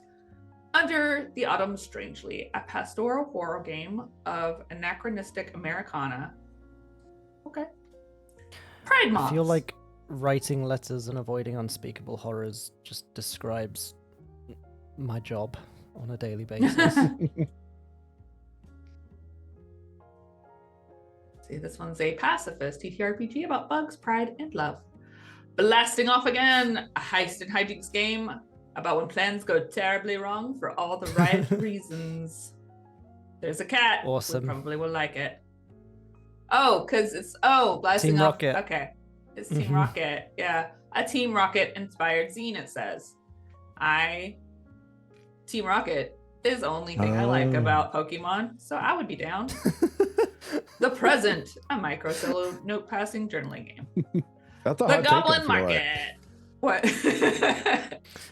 Under the Autumn Strangely, a pastoral horror game of anachronistic Americana. Okay. Pride Moths. I feel like writing letters and avoiding unspeakable horrors just describes my job on a daily basis. See, this one's a pacifist TTRPG about bugs, pride, and love. Blasting Off Again, a heist and hijinks game about when plans go terribly wrong for all the right reasons. There's a cat. Awesome. We probably will like it. Oh, because it's, Blasting Team Off. Rocket. Okay. It's Team Mhm. Rocket. Yeah. A Team Rocket inspired zine, it says. Team Rocket is the only thing I like Oh. about Pokemon, so I would be down. The Present, a micro solo note passing journaling game. That's a The hot take, I Goblin feel Market. like. What?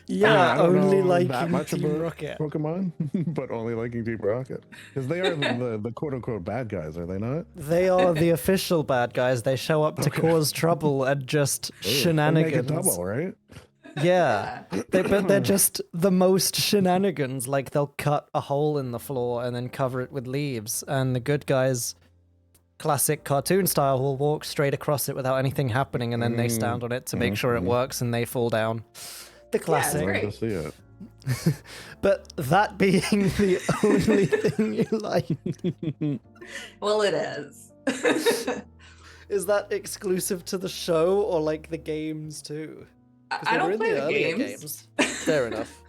Yeah, I don't only know liking that much Team about Rocket. Pokemon, but only liking Team Rocket. Because they are the quote-unquote bad guys, are they not? They are the official bad guys. They show up to cause trouble and just Ooh, they make it shenanigans. double, right? Yeah. But they're just the most shenanigans. Like, they'll cut a hole in the floor and then cover it with leaves. And the good guys, classic cartoon style, will walk straight across it without anything happening, and then they stand on it to make sure it works, and they fall down. The classic. great. Love to see it. But that being the only thing you like, Well, it is. is that exclusive to the show or like the games too? 'Cause I they were don't in play the earlier games. Fair enough.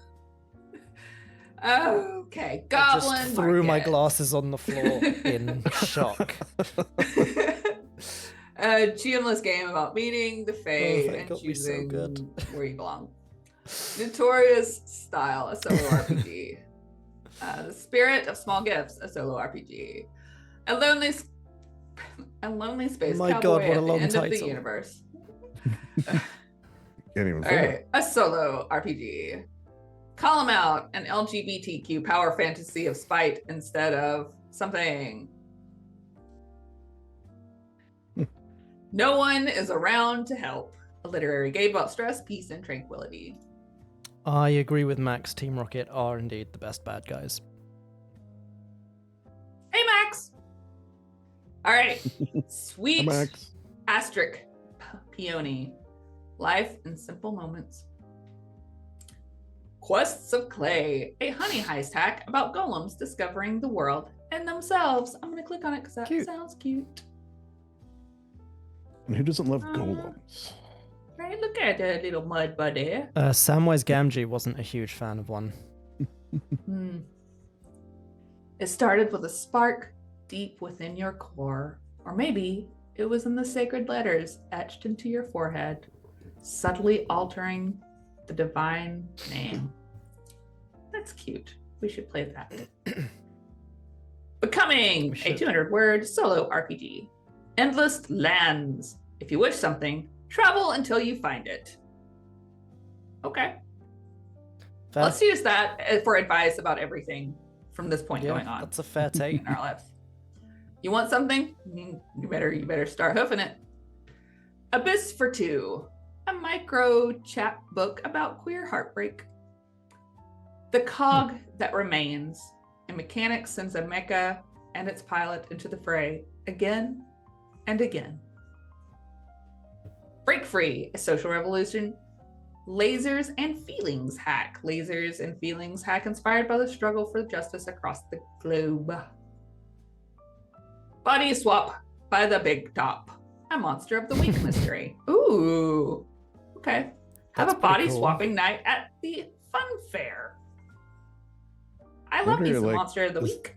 Okay, I Goblin just threw my Market. glasses on the floor in shock. A GMless game about meeting the Fae that and got me so choosing good. where you belong. Notorious Style, a solo RPG. The Spirit of Small Gifts, a solo RPG. A Lonely and Lonely Space My Cowboy God, what at a the long end of the title. universe. Can't even All say right, a solo RPG. Call them out, an LGBTQ power fantasy of spite instead of something. No one is around to help. A literary game about stress, peace, and tranquility. I agree with Max. Team Rocket are indeed the best bad guys. Hey, Max. All right, that. sweet Max. asterisk peony. Life in simple moments. Quests of Clay, a honey heist hack about golems discovering the world and themselves. I'm going to click on it because that Cute. sounds cute. And who doesn't love golems? Right, look at that little mud buddy. Samwise Gamgee wasn't a huge fan of one. Hmm. It started with a spark deep within your core, or maybe it was in the sacred letters etched into your forehead, subtly altering the divine name. That's cute. We should play that. Becoming We a should. 200-word solo RPG. Endless lands. If you wish something, travel until you find it. Okay. Fair. Let's use that for advice about everything from this point Yeah, going on that's a fair take. in our lives. You want something? You better start hoofing it. Abyss for Two, a micro chapbook about queer heartbreak. The cog that remains. A mechanic sends a mecha and its pilot into the fray again and again. Break Free, a social revolution. Lasers and Feelings hack. Lasers and Feelings hack inspired by the struggle for justice across the globe. Body Swap by the Big Top. A Monster of the Week mystery. Ooh. Okay. Have That's a body pretty cool. swapping night at the fun fair. I love me Wonder, some like, Monster of the is- Week.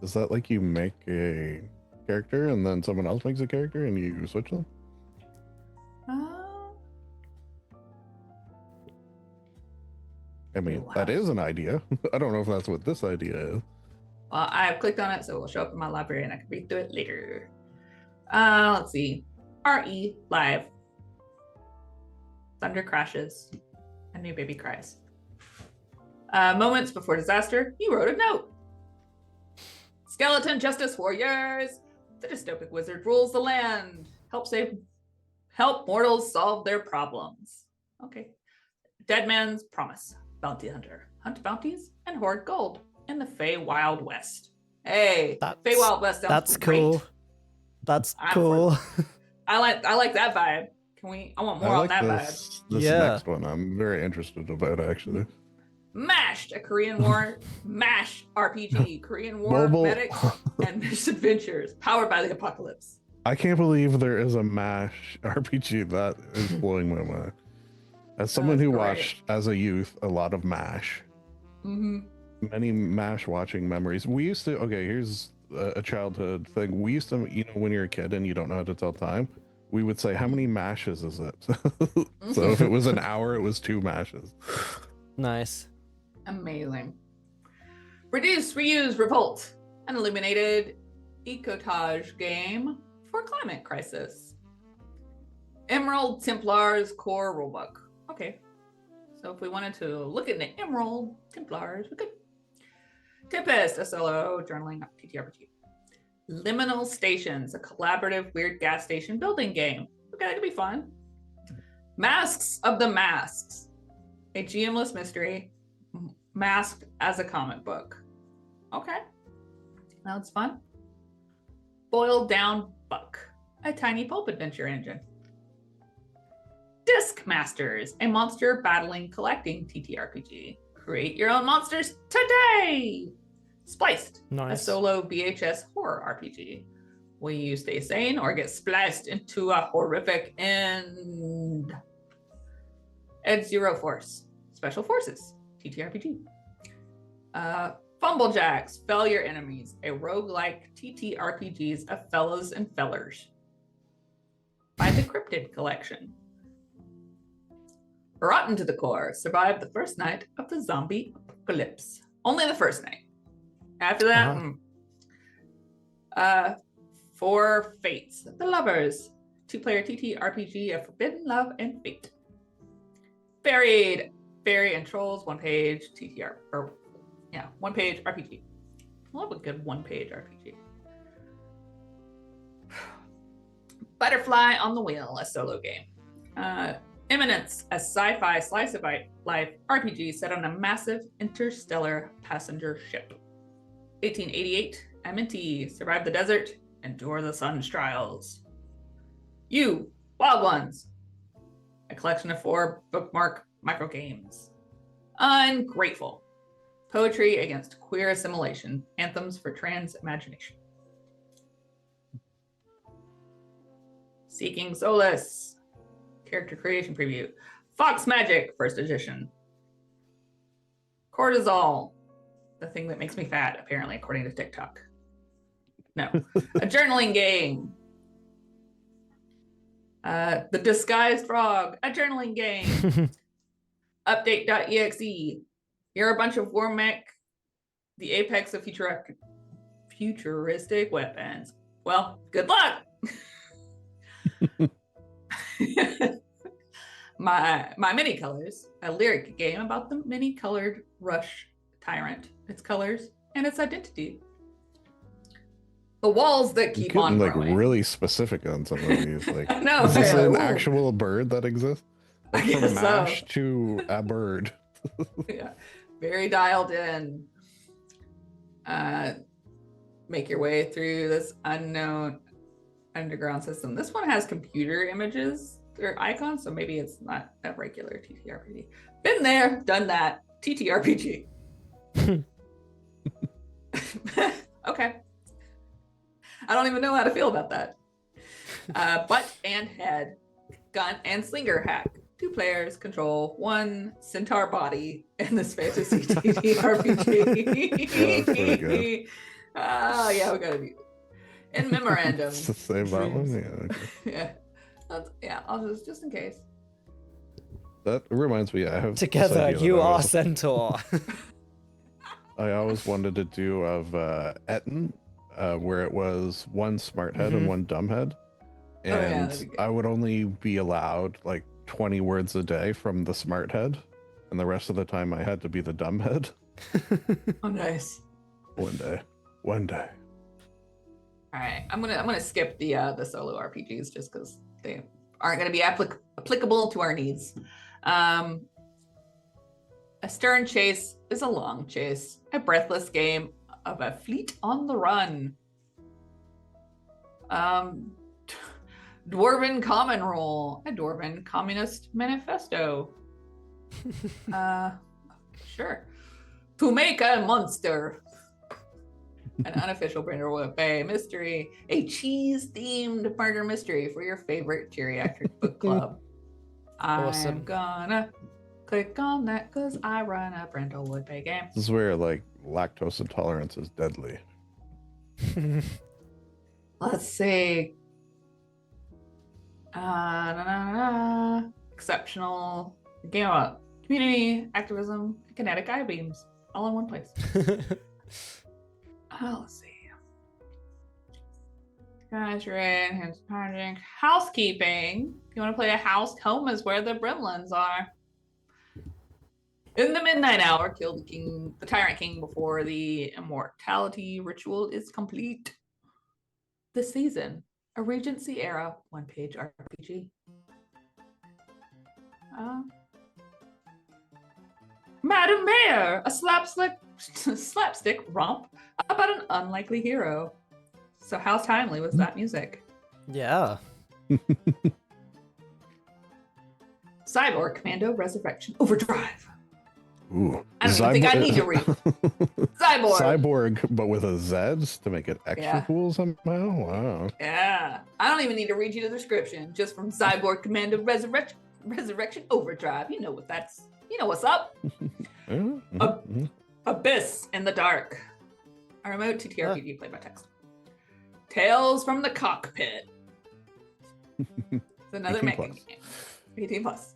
Is that like you make a character and then someone else makes a character and you switch them? I mean, Wow. that is an idea. I don't know if that's what this idea is. Well, I've clicked on it, so it will show up in my library and I can read through it later. Let's see. RE Live. Thunder crashes. A new baby cries. Moments before disaster, you wrote a note. Skeleton Justice Warriors. The dystopic wizard rules the land. Help mortals solve their problems. Okay. Dead Man's Promise. Bounty Hunter. Hunt bounties and hoard gold in the Fey Wild West. Hey, Fey Wild West sounds That's great. cool. That's I'm cool. I like that vibe. I want more I on like that vibe. this Yeah. next one. I'm very interested about actually. Mashed, a Korean War MASH RPG, Korean War Mobile. medics and misadventures, powered by the apocalypse. I can't believe there is a MASH RPG. That is blowing my mind. As someone That's who great. watched as a youth a lot of MASH, Mm-hmm. many MASH watching memories. We used to, okay, here's a childhood thing. We used to, when you're a kid and you don't know how to tell time, we would say, how many mashes is it? So if it was an hour, it was 2 mashes. Nice. Amazing. Reduce, reuse, revolt, an illuminated ecotage game for climate crisis. Emerald Templars core rulebook. Okay. So if we wanted to look at the Emerald Templars, we could. Tempest, a solo journaling TTRPG. Liminal Stations, a collaborative weird gas station building game. Okay, that could be fun. Masks of the Masks, a GM-less mystery masked as a comic book. Okay, that's fun. Boiled Down Buck, a tiny pulp adventure engine. Disc Masters, a monster battling collecting TTRPG. Create your own monsters today! Spliced, a Nice. solo VHS horror RPG. Will you stay sane or get spliced into a horrific end? Ed Zero Force, Special Forces, TTRPG. Fumblejacks, Fell Your Enemies, a roguelike TTRPGs of fellows and fellers. By the Cryptid Collection. Rotten to the Core, survived the first night of the zombie apocalypse. Only the first night. After that, For Fates, The Lovers, 2-player TTRPG of forbidden love and fate. Buried, Fairy and Trolls, 1-page TTR, 1-page RPG. I love a good 1-page RPG. Butterfly on the Wheel, a solo game. Imminence, a sci-fi slice of life RPG set on a massive interstellar passenger ship. 1888, M&T, survive the desert, endure the sun's trials. You, Wild Ones, a collection of 4 bookmark microgames. Ungrateful, poetry against queer assimilation, anthems for trans imagination. Seeking Solace, character creation preview. Fox Magic, first edition. Cortisol, the thing that makes me fat, apparently, according to TikTok. No. A journaling game. The Disguised Frog, a journaling game. Update.exe. You're a bunch of war mech, the apex of futuristic weapons. Well, good luck. My Mini Colors, a lyric game about the many-colored Rush tyrant, its colors, and its identity. The walls that keep on like growing. really specific on some of these. Like, No, is this an ooh. actual bird that exists? Like I from guess so. MASH to a bird. Yeah, very dialed in. Make your way through this unknown underground system. This one has computer images or icons, so maybe it's not a regular TTRPG. Been there, done that. TTRPG. Okay. I don't even know how to feel about that. Butt and head, gun and slinger hack. 2 players control 1 centaur body in this fantasy TTRPG. Oh, yeah, we gotta do. In memorandum. It's the same that one. dreams. Yeah. Okay. I'll just in case. That reminds me, I have this Together, idea that you I are was- Centaur. I always wanted to do of Etten, where it was 1 smart head and Mhm. 1 dumb head, yeah, and that'd be good. I would only be allowed like 20 words a day from the smart head, and the rest of the time I had to be the dumb head. Oh, nice. One day. All right, I'm gonna skip the solo RPGs just because they aren't gonna be applicable to our needs. A stern chase is a long chase, a breathless game of a fleet on the run. Dwarven Common Rule, a Dwarven Communist Manifesto. Sure. To make a monster. An unofficial Brindlewood Bay mystery, a cheese-themed murder mystery for your favorite geriatric book club. Awesome. I'm gonna click on that because I run a Brindlewood Bay game. This is where like lactose intolerance is deadly. Let's see. Exceptional game about community activism, kinetic eye beams, all in one place. Let's see. Guys, you're in hands parenting. Housekeeping. If you want to play a house, home is where the Bremlins are. In the midnight hour, kill the tyrant king before the immortality ritual is complete. This season, a Regency era 1-page RPG. Madam Mayor, a slapstick romp about an unlikely hero. So how timely was that music? Yeah. Cyborg Commando Resurrection Overdrive. Ooh. I don't even think I need to read. Cyborg. Cyborg, but with a Z to make it extra Yeah. cool somehow. Wow. Yeah. I don't even need to read you the description. Just from Cyborg Commando Resurrection Overdrive. You know what's up. Yeah, mhm, mhm. Abyss in the Dark. A remote TTRPG played by text. Tales from the Cockpit. It's another 18 mech plus. game. 18 plus.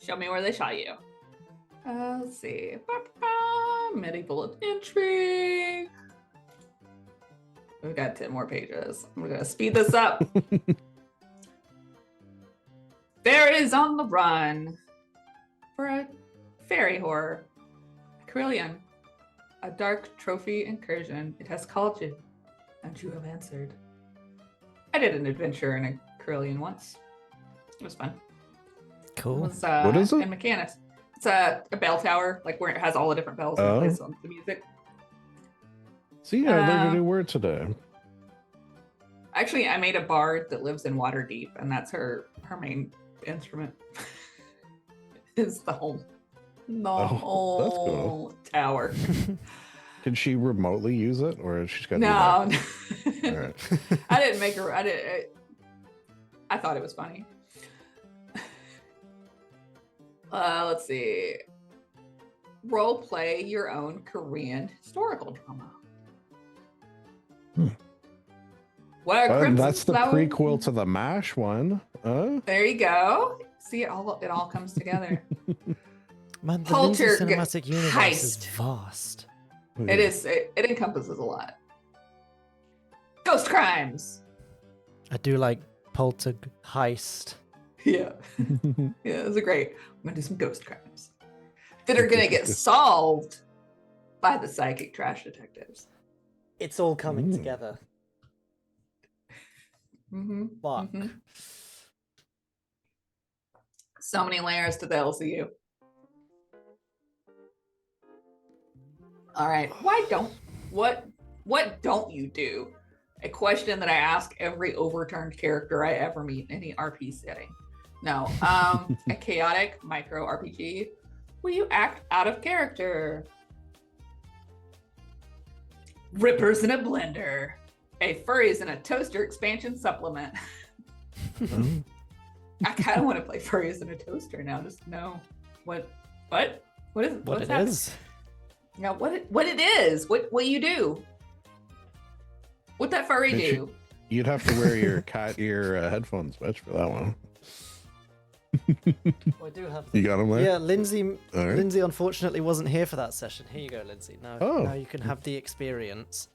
Show me where they shot you. Let's see. Medieval intrigue. We've got 10 more pages. We're gonna speed this up. Fairies on the run for a fairy horror. Carillion, a dark trophy incursion. It has called you, and you have answered. I did an adventure in a Carillion once. It was fun. It Cool. was, What is it? in Mechanus. It's a bell tower, like where it has all the different bells in place on the music. See, I learned a new word today. Actually, I made a bard that lives in Waterdeep, and that's her main instrument. Is the whole that's cool. tower. Can she remotely use it, or she's got? No, All right. I didn't make her. I thought it was funny. Let's see. Role play your own Korean historical drama. Where Crimson That's the Flower- prequel to the MASH one. There you go. See, it all comes together. Man, the Lindsay Poltergeist cinematic universe is heist. vast. It is. It encompasses a lot. Ghost crimes. I do like Poltergeist. Yeah. Yeah, it was a great. I'm gonna do some ghost crimes that are gonna get solved by the psychic trash detectives. It's all coming Ooh. together. Mm-hmm. Fuck. Mhm. So many layers to the LCU. All right. What don't you do? A question that I ask every overturned character I ever meet in any RP setting. No. A chaotic micro RPG where you act out of character. Rippers in a blender. A furries in a toaster expansion supplement. I kind of want to play furries in a toaster now. Just know what is What what's it happening? is. Yeah, what it is, what you do, what that furry Did do. You'd have to wear your cat ear headphones, bitch, for that one. I do have. You got them there? Yeah, Lindsay. All right. Lindsay unfortunately wasn't here for that session. Here you go, Lindsay. Now, Oh. now you can have the experience.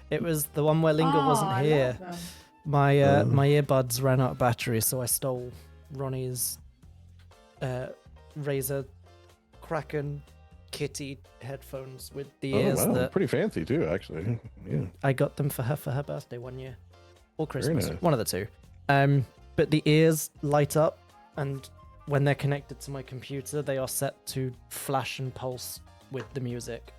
It was the one where Linga Oh, wasn't I here. love them. My my earbuds ran out of battery, so I stole Ronnie's Razer Kraken Kitty headphones with the ears wow. that Pretty fancy too, actually. Yeah. I got them for her birthday one year, or Christmas, nice. one of the two. But the ears light up, and when they're connected to my computer, they are set to flash and pulse with the music,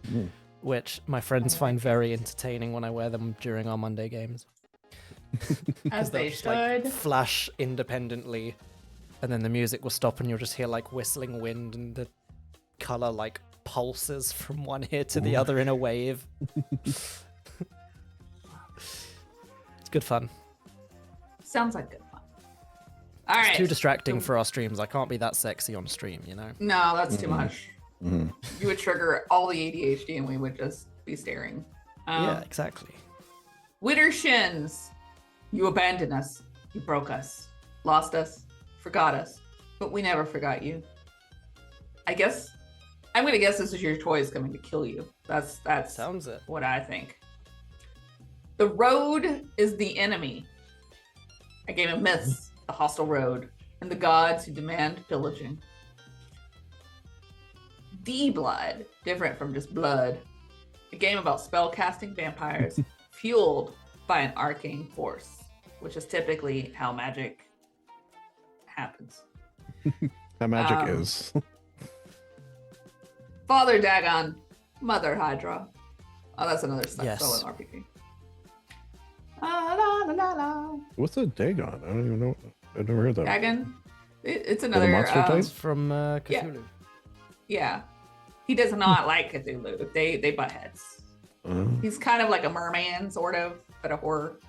Mm. which my friends find very entertaining when I wear them during our Monday games. As They'll they just, like, should. flash independently, and then the music will stop, and you'll just hear like whistling wind, and the color like pulses from one ear to the other in a wave. It's good fun. Sounds like good fun. All right. It's too distracting So- for our streams. I can't be that sexy on stream, you know? No, that's too Mhm. much. Mhm. You would trigger all the ADHD, and we would just be staring. Yeah, exactly. Widdershins, you abandoned us. You broke us, lost us, forgot us, but we never forgot you. I'm gonna guess this is your toys coming to kill you. That's Sounds it. what I think. The road is the enemy. A game of myths, the hostile road, and the gods who demand pillaging. The blood, different from just blood. A game about spellcasting vampires, fueled by an arcane force, which is typically how magic happens. That magic Um, is. Father Dagon, Mother Hydra. Oh, that's another Yes. stolen RPG. La, la, la, la. What's a Dagon? I don't even know. I've never heard that. Dagon. It's another monster type? It's from Cthulhu. Yeah. He does not like Cthulhu. They butt heads. He's kind of like a merman, sort of, but a horror.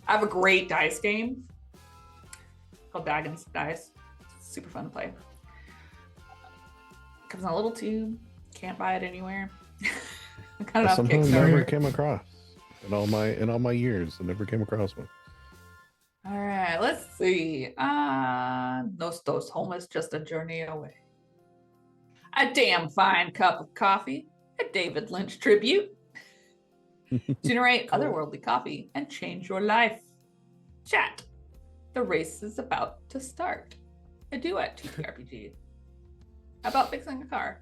I have a great dice game called Dagon's Dice. It's super fun to play. Comes in a little tube. Can't buy it anywhere. Kind of off Somehow never Kickstarter. came across in all my years. I never came across one. All right, let's see. Nostos, home is just a journey away. A damn fine cup of coffee. A David Lynch tribute. Generate Cool. otherworldly coffee and change your life. Chat. The race is about to start. A duet TTRPG about fixing a car.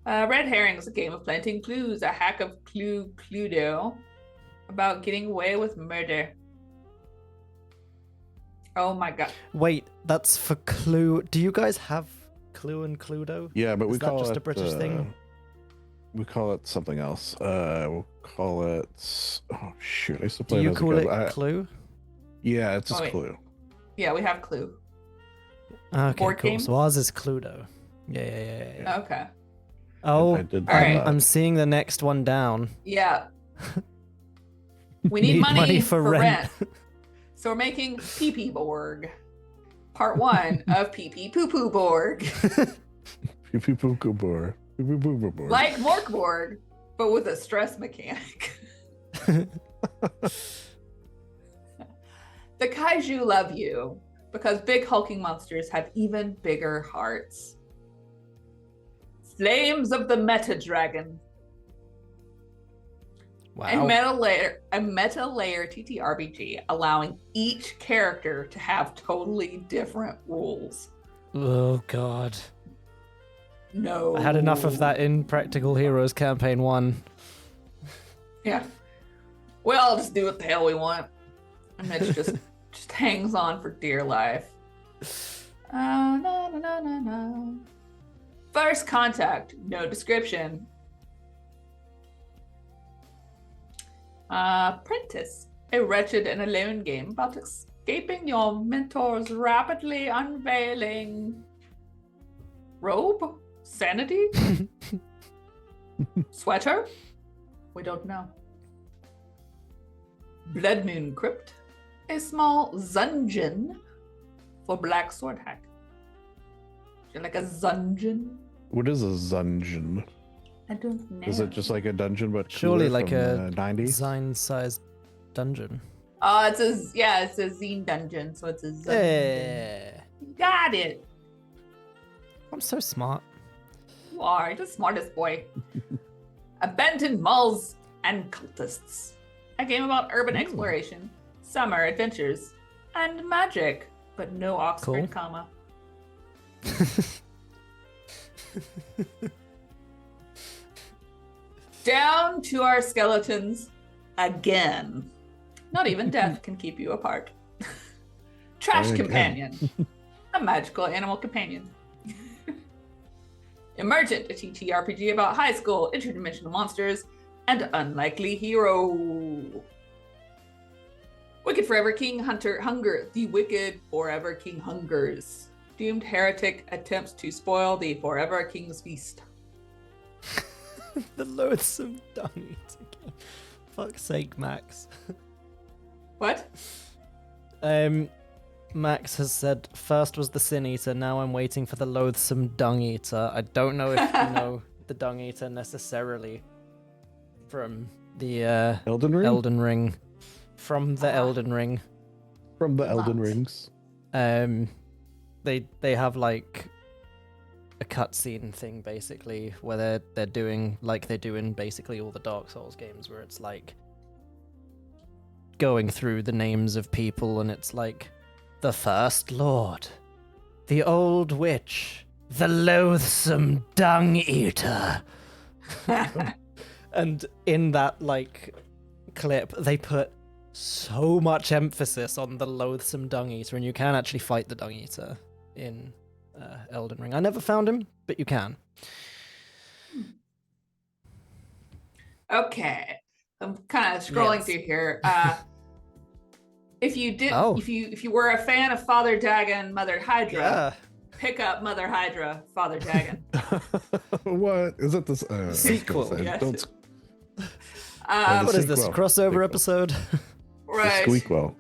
Red Herrings, a game of planting clues, a hack of Cluedo about getting away with murder. Oh my god. Wait, that's for Clue. Do you guys have Clue and Cluedo? Yeah, but we Is that call just it a British thing? We call it something else. We'll call it. Oh shoot! I used to Do play you as a call kid. it Clue? Yeah, it's just wait. Clue. Yeah, we have Clue. Okay, Board cool. game? So ours is Cluedo. Yeah. Okay. Oh, I did All right. I'm seeing the next one down. Yeah. We need money for rent. rent. So we're making PP Borg. Part 1 of PP Poo Poo Borg. Poo-poo-poo-poo-bor. Poo-poo-poo-poo-bor. Like Morkborg, but with a stress mechanic. The kaiju love you because big hulking monsters have even bigger hearts. Flames of the Meta Dragon. A Wow. meta layer TTRPG allowing each character to have totally different rules. Oh god. No. I had enough of that in Practical Heroes Campaign 1. Yeah. We all just do what the hell we want. And Mitch just hangs on for dear life. Oh, no. First contact, no description. Apprentice, a wretched and alone game about escaping your mentor's rapidly unveiling robe? Sanity? Sweater? We don't know. Blood Moon Crypt, a small dungeon for Black Sword Hack. You like a dungeon? What is a dungeon? I don't know. Is it just like a dungeon, but Surely cooler like from a the 90s? Design-sized dungeon. It's a zine dungeon, so it's a dungeon. Yeah. You got it. I'm so smart. You are. You're the smartest boy. Abandoned malls and cultists. A game about urban Ooh. exploration, summer adventures, and magic, but no Oxford Cool. comma. Down to our skeletons again. Not even death can keep you apart. Trash Again. companion. A magical animal companion. Emergent, a TTRPG about high school, interdimensional monsters, and unlikely hero. Wicked Forever King Hunter Hunger. The Wicked Forever King hungers. Doomed heretic attempts to spoil the Forever King's feast. The loathsome dung eater. Fuck's sake, Max. What? Max has said first was the Sin Eater, now I'm waiting for the loathsome Dung Eater. I don't know if you know the Dung Eater necessarily from the Elden Ring? Elden Ring. From the Elden Ring. From the Elden Not. Rings. They have like a cutscene thing basically where they're doing like they do in basically all the Dark Souls games where it's like going through the names of people and it's like the First Lord, the Old Witch, the Loathsome Dung Eater. And in that like clip they put so much emphasis on the Loathsome Dung Eater, and you can actually fight the Dung Eater in Elden Ring. I never found him, but you can. Okay. I'm kind of scrolling Yes. through here. If you did, Oh. if you were a fan of Father Dagon, Mother Hydra, pick up Mother Hydra, Father Dagon. What? Is it this? I was gonna Sequel. say, Yes. Don't Um, What is this, a Sequel. crossover Sequel. episode? right. squeak well.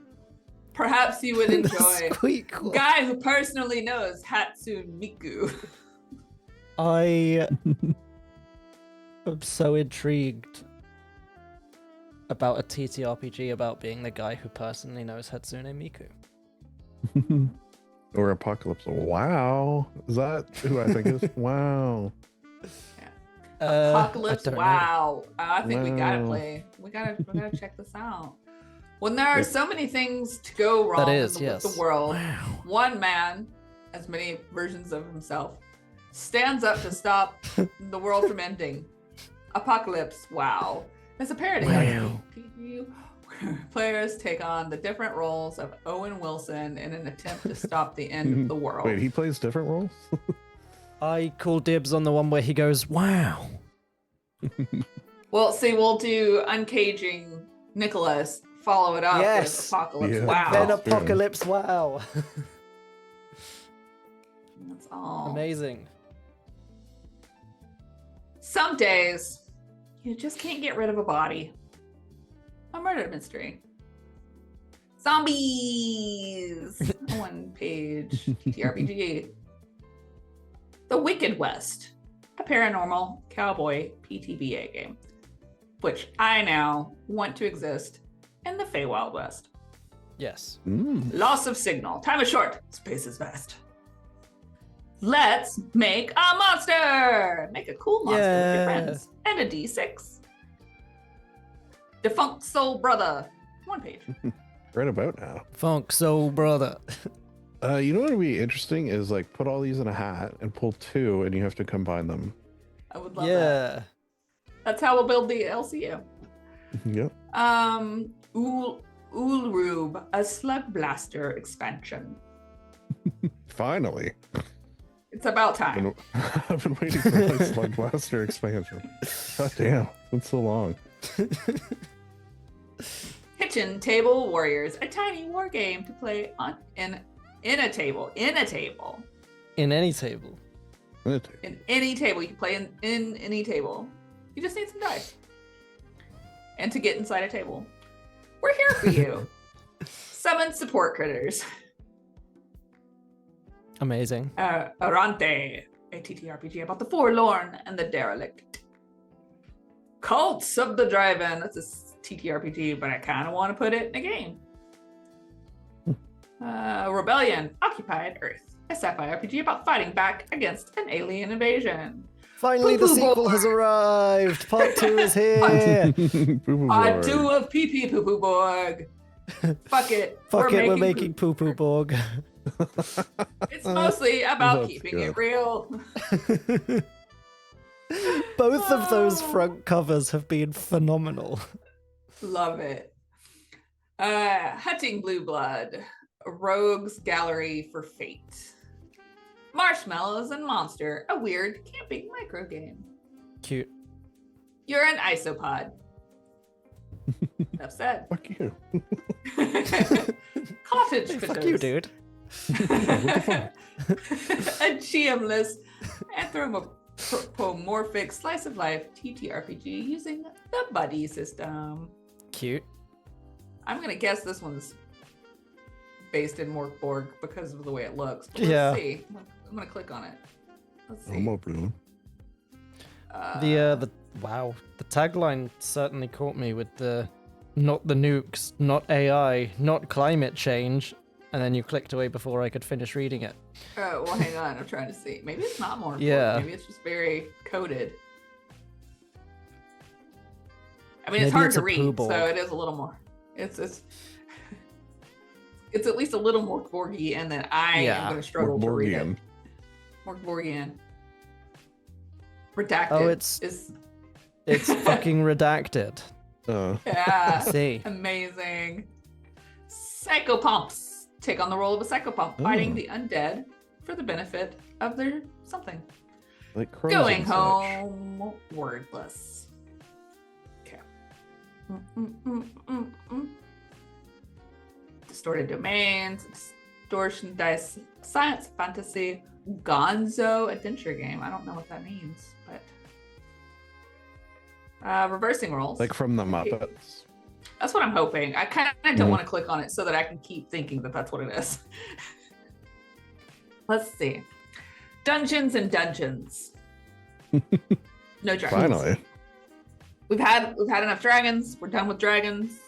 Perhaps you would enjoy. Squeakquel. Guy who personally knows Hatsune Miku. I am so intrigued about a TTRPG about being the guy who personally knows Hatsune Miku. Or Apocalypse. Wow. Is that who I think is? Wow. Apocalypse. I don't know. Wow. I think we gotta Wow. play. We gotta check this out. When there are It- so many things to go wrong is, with yes. the world, Wow. one man, as many versions of himself, stands up to stop the world from ending. Apocalypse. Wow. It's a parody. Wow. Where players take on the different roles of Owen Wilson in an attempt to stop the end of the world. Wait, he plays different roles? I call dibs on the one where he goes, wow. Well, see, we'll do Uncaging Nicholas, follow it up Yes. with Apocalypse. Yeah. Wow. Then That's good. Apocalypse, wow. That's all. Amazing. Some days, you just can't get rid of a body. A murder mystery. Zombies! One page. TTRPG. The Wicked West. A paranormal cowboy PTBA game. Which I now want to exist in the Feywild West. Yes. Loss of signal. Time is short. Space is vast. Let's make a monster. Make a cool monster with your Yeah. friends. And a D6. Defunct soul brother. One page. Right about now. Funk Soul Brother. You know what would be interesting is like put all these in a hat and pull two, and you have to combine them. I would love that. Yeah. That's how we'll build the LCU. Yep. Ulrube, a slug blaster expansion. Finally. It's about time. I've been waiting for my Slug Blaster expansion. God damn, it's been so long. Kitchen Table Warriors, a tiny war game to play on in a table. In a table. In any table. In any table. You can play in any table. You just need some dice. And to get inside a table. We're here for you. Summon support critters. Amazing. Arante, a TTRPG about the forlorn and the derelict. Cults of the Drive-In. That's a TTRPG, but I kind of want to put it in a game. Rebellion, Occupied Earth. A sci-fi RPG about fighting back against an alien invasion. Finally, the Poo-poo sequel boy. has arrived. Part 2 is here. Boo-boo Part boy. 2 of PP Poo Poo Borg. Fuck it. Fuck it, we're poop. making Poo Poo Borg. It's mostly about That's keeping good. it real. Both of those front covers have been phenomenal. Love it. Hunting Blue Blood, a rogues gallery for fate. Marshmallows and Monster, a weird camping micro game. Cute. You're an isopod. Enough said. Fuck you. Cottage Hey, critters. fuck you, dude. A GM-less anthropomorphic slice of life TTRPG using the buddy system. Cute. I'm gonna guess this one's based in Morkborg because of the way it looks. But Yeah. Let's see. I'm gonna click on it. Let's see. Homo blue. The wow, the tagline certainly caught me with the not the nukes, not AI, not climate change, and then you clicked away before I could finish reading it. Oh, well, hang on. I'm trying to see. Maybe it's not Morkborg. Yeah. Maybe it's just very coded. I mean, it's Maybe hard it's to a read, Pooh-Borg. so it is a little more. It's it's at least a little more Borgy, and then I Yeah. am going to struggle to read it. Morgborgian. Morkborgian. Redacted. Oh, it's fucking redacted. yeah. See. Amazing. Psychopomps take on the role of a psychopomp, fighting Ooh. the undead for the benefit of their something. Like crows Going and such. home wordless. Okay. Distorted domains, distortion dice, science fantasy, gonzo adventure game. I don't know what that means, but reversing roles. Like from the Muppets. That's what I'm hoping. I kind of don't want to click on it so that I can keep thinking that that's what it is. Let's see. Dungeons and Dungeons. No dragons. Finally. We've had enough dragons. We're done with dragons.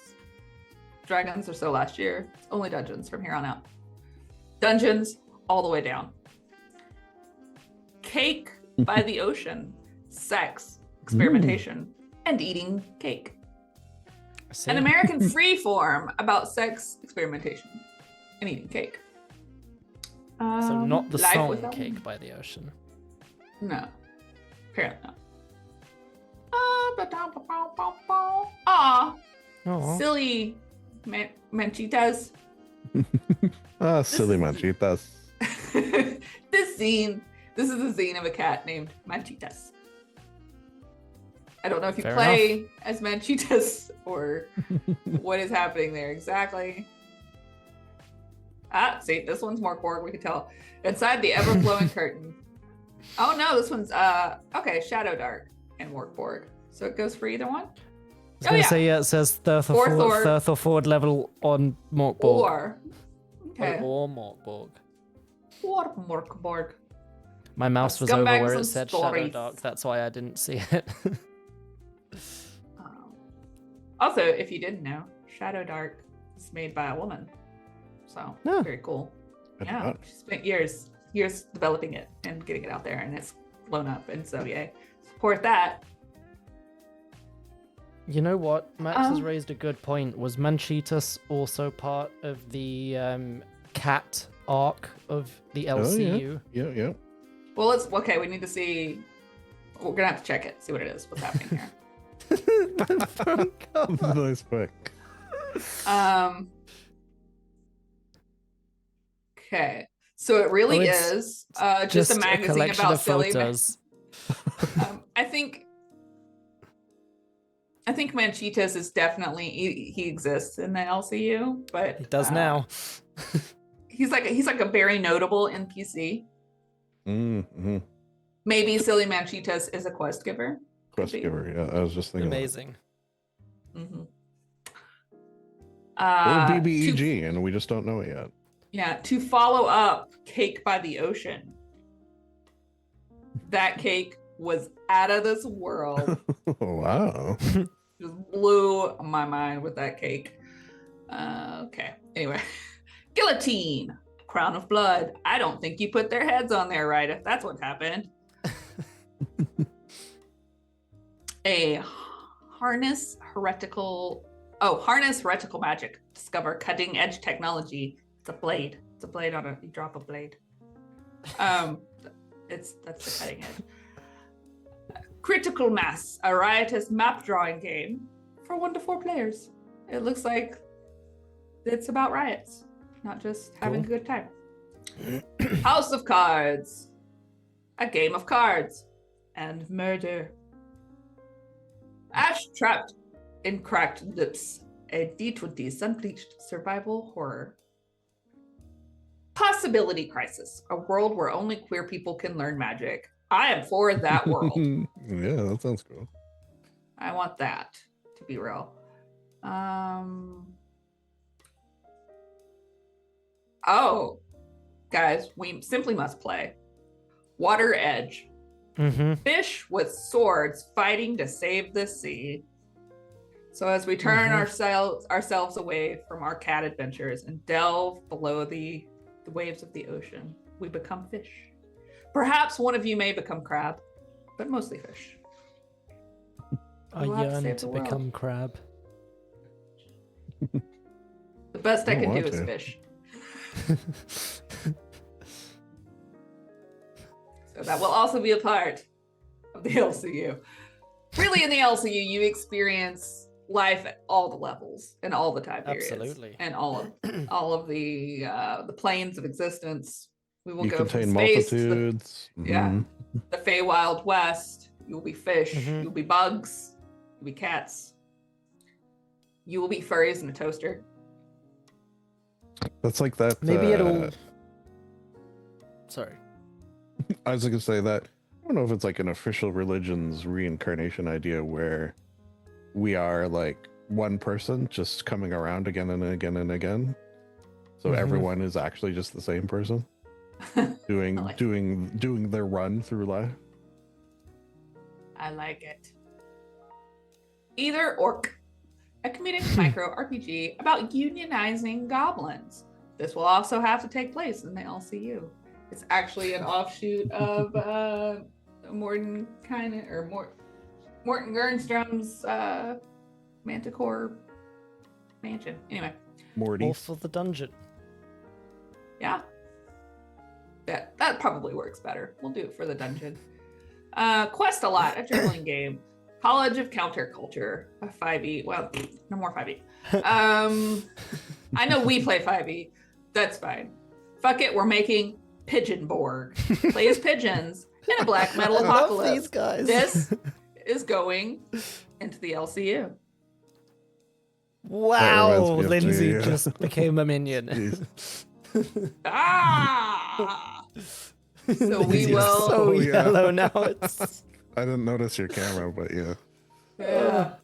Dragons are so last year. It's only dungeons from here on out. Dungeons all the way down. Cake by the ocean. Sex experimentation, and eating cake. I see. An American freeform about sex, experimentation, and eating cake. So not the Life song Without Cake Me. by the Ocean. No, apparently not. Aw, Oh, silly manchitas. Silly is- manchitas. This is the zine of a cat named Manchitas. I don't know if you Fair play as Manchitas or what is happening there exactly. Ah, see, this one's more Korg, we can tell. Inside the ever-flowing curtain. Oh no, this one's okay, Shadow Dark and Morkborg. So it goes for either one? I was gonna say, yeah, it says Thirth or Fourth forward level on Morkborg. Or okay. Or Morkborg. Or Morkborg. My mouse was over Scumbags where it and said Shadow stories. Dark, that's why I didn't see it. Also, if you didn't know, Shadow Dark is made by a woman. So Yeah. very cool. I did Yeah. not. She spent years developing it and getting it out there, and it's blown up, and so yay. Support that. You know what? Max has Um, raised a good point. Was Manchitas also part of the cat arc of the Oh, LCU? Yeah. Well, we need to see. We're gonna have to check it, see what it is, what's happening here. Nice pick. Okay. So it really Oh, it's is just a magazine collection about of silly. photos. I think Manchitas is definitely he exists in the LCU, but He does now. He's like a very notable NPC. Mm-hmm. Maybe Silly Manchitas is a quest giver. Quest be. giver. Yeah, I was just thinking. Amazing. Mm-hmm. Or BBEG, and we just don't know it yet. Yeah, to follow up Cake by the Ocean. That cake was out of this world. Wow. Just blew my mind with that cake. Okay. Anyway, guillotine, crown of blood. I don't think you put their heads on there right. If that's what happened. A harness heretical magic. Discover cutting edge technology. It's a blade. It's a blade on a. You drop a blade. That's the cutting edge. Critical Mass, a riotous map drawing game for 1 to 4 players. It looks like it's about riots, not just having a good time. House of Cards, a game of cards and murder. Ash trapped in cracked lips, a D20 unbleached survival horror. Possibility Crisis, a world where only queer people can learn magic. I am for that world. Yeah, that sounds cool. I want that, to be real. Oh, guys, we simply must play. Water Edge. Mm-hmm. Fish with swords fighting to save the sea. So as we turn ourselves away from our cat adventures and delve below the waves of the ocean, we become fish. Perhaps one of you may become crab, but mostly fish. I We'll have to yearn save to the world. become crab. The best I I can do want is to. fish. So that will also be a part of the LCU. Really, in the LCU, you experience life at all the levels and all the time periods, Absolutely. and all of the planes of existence. We will You go contain from space to multitudes. Yeah. the Feywild West. You will be fish. Mhm. You'll be bugs. You'll be cats. You will be furries in a toaster. That's like that. Maybe it'll. Sorry. I was gonna say that. I don't know if it's like an official religion's reincarnation idea where we are like one person just coming around again and again and again. So Mhm. everyone is actually just the same person doing I like- doing their run through life. I like it. Either Orc, a comedic micro RPG about unionizing goblins. This will also have to take place in the LCU. It's actually an offshoot of Morton Gernstrom's Manticore mansion. Anyway, Morty. Or for the dungeon. yeah. That probably works better. We'll do it for the dungeon. Quest a Lot, a journaling game. College of Counterculture, a 5e. Well, no more 5e. I know we play 5e. That's fine. Fuck it, we're making Pigeonborg. Play as pigeons in a black metal I love apocalypse. these guys. This is going into the LCU. Wow, reminds me of Lindsay the, just became a minion. Jeez. Ah! So we Lindsay's will. so Oh, yeah. yellow now. It's I didn't notice your camera, but yeah. Yeah.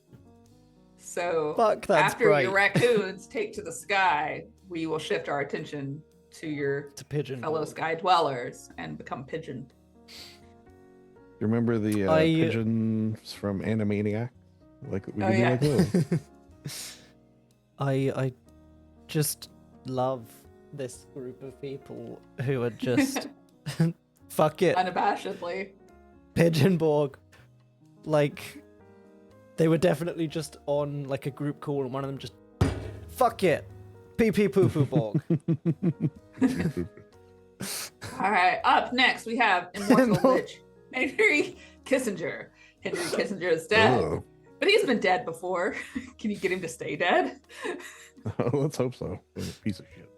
So fuck. That's after bright. your raccoons take to the sky, we will shift our attention to your To pigeon. fellow sky dwellers and become pigeon. You remember the pigeons from Animaniac? Like we Oh, could do yeah. like those. I just love this group of people who are just fuck it, Unabashedly. Pigeonborg. Like they were definitely just on like a group call, and one of them just fuck it, pee pee poo poo borg. All right. Up next, we have Immortal Witch, Henry Kissinger. Henry Kissinger is dead, Oh, but he's been dead before. Can you get him to stay dead? let's hope so. What a piece of shit.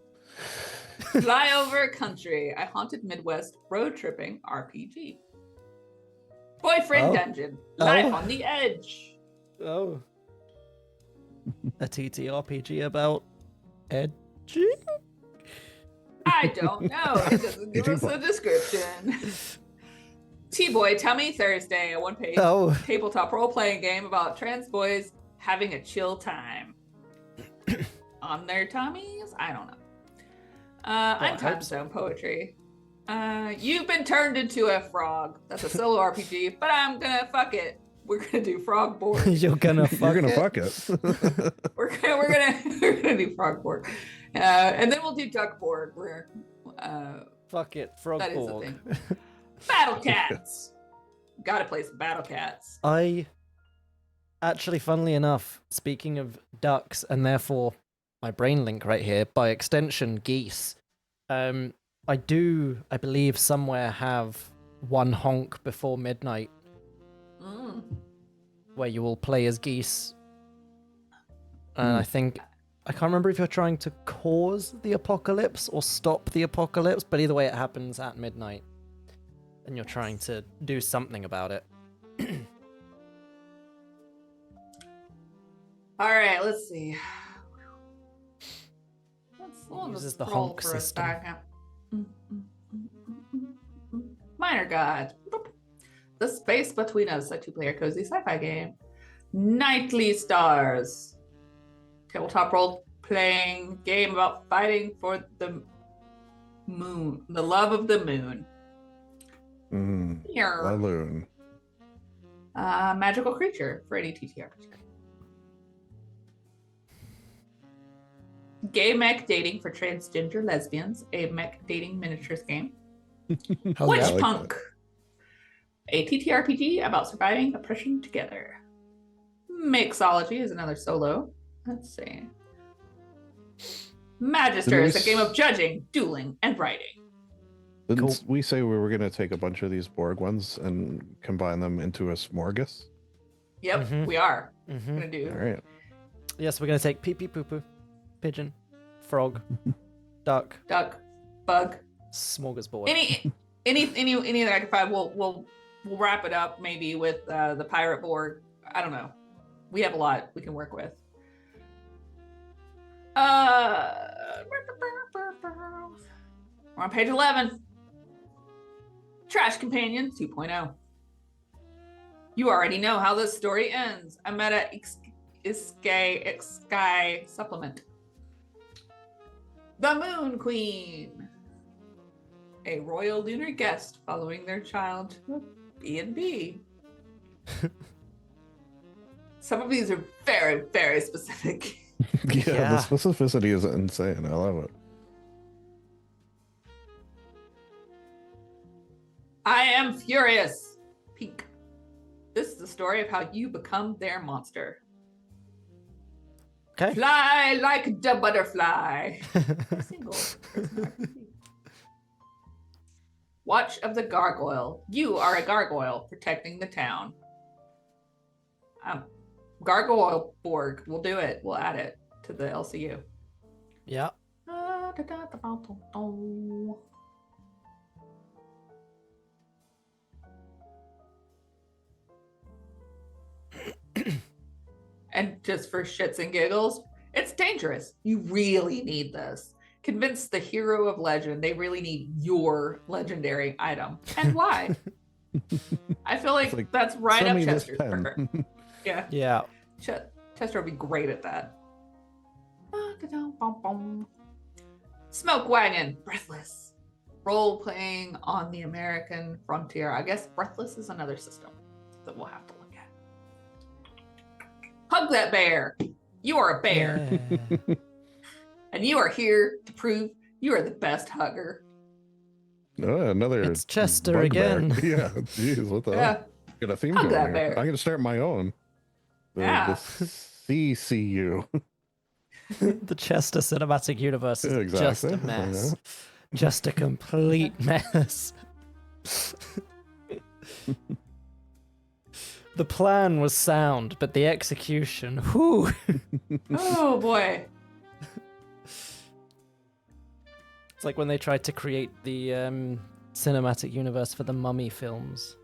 Flyover Country, a haunted Midwest road tripping RPG. Boyfriend Oh. Dungeon, Life Oh. on the Edge. Oh, a TTRPG about edging. I don't know. It doesn't give us a description. T-Boy Tummy Thursday, a one-page Oh, tabletop role-playing game about trans boys having a chill time on their tummies. I don't know. I I'm Time hope so. Zone Poetry. You've been turned into a frog. That's a solo RPG, but I'm gonna fuck it. We're gonna do frog board. you're gonna fuck You're gonna it. fuck it. we're gonna do frog board, and then we'll do duck board. Where Fuck it, frog that is a borg. thing. Battle Cats. Gotta play some Battle Cats. I actually, funnily enough, speaking of ducks and therefore my brain link right here, by extension geese, I believe somewhere have one honk before midnight Mm. where you will play as geese. And I think I can't remember if you're trying to cause the apocalypse or stop the apocalypse, but either way it happens at midnight. And you're trying to do something about it. All right, let's see. We'll Uses just the scroll honk for a system. second. Minor God. Boop. The Space Between Us, a two-player cozy sci-fi game. Nightly Stars. Tabletop role-playing game about fighting for the moon, the love of the moon. Here. Laloon. Magical creature for any TTRPG. Gay mech dating for transgender lesbians, a mech dating miniatures game. Oh, Witch yeah. I like Punk, a TTRPG about surviving oppression together. Mixology is another solo. Let's see. Magister is a game of judging, dueling, and writing. Didn't Cool. we say we were gonna take a bunch of these Borg ones and combine them into a smorgas? Yep, Mhm. we are Mhm. gonna do. All right. Yes, we're gonna take pee pee poo poo, pigeon, frog, duck, Duck, bug, smorgasbord. any that I can find. We'll wrap it up maybe with the pirate board. I don't know. We have a lot we can work with. We're on page 11. Trash Companion 2.0. You already know how this story ends. A meta Sky supplement. The Moon Queen. A royal lunar guest following their child to a B&B. Some of these are very, very specific. Yeah, Yeah. the specificity is insane. I love it. I am furious. Pink. This is the story of how you become their monster. Okay. Fly like the butterfly. Single. Watch of the Gargoyle. You are a gargoyle protecting the town. Gargoyle Borg. We'll do it. We'll add it to the LCU. Yeah. And just for shits and giggles, it's dangerous. You really need this. Convince the hero of legend they really need your legendary item. And why? I feel like, that's right Send up me this Chester's pen. burger. Yeah. Yeah. Chester would be great at that. Smoke Wagon, Breathless. Role playing on the American frontier. I guess Breathless is another system that we'll have to look at. Hug that bear. You are a bear. Yeah. And you are here to prove you are the best hugger. Another. It's Chester bugbear. again. Yeah, jeez, what the hell? Yeah. Got a theme Hug going that here. bear. I'm gonna start my own. Yeah. The CCU. The Chester Cinematic Universe is just a Exactly. mess. Just a complete mess. The plan was sound, but the execution, whew. Oh boy. It's like when they tried to create the cinematic universe for the Mummy films,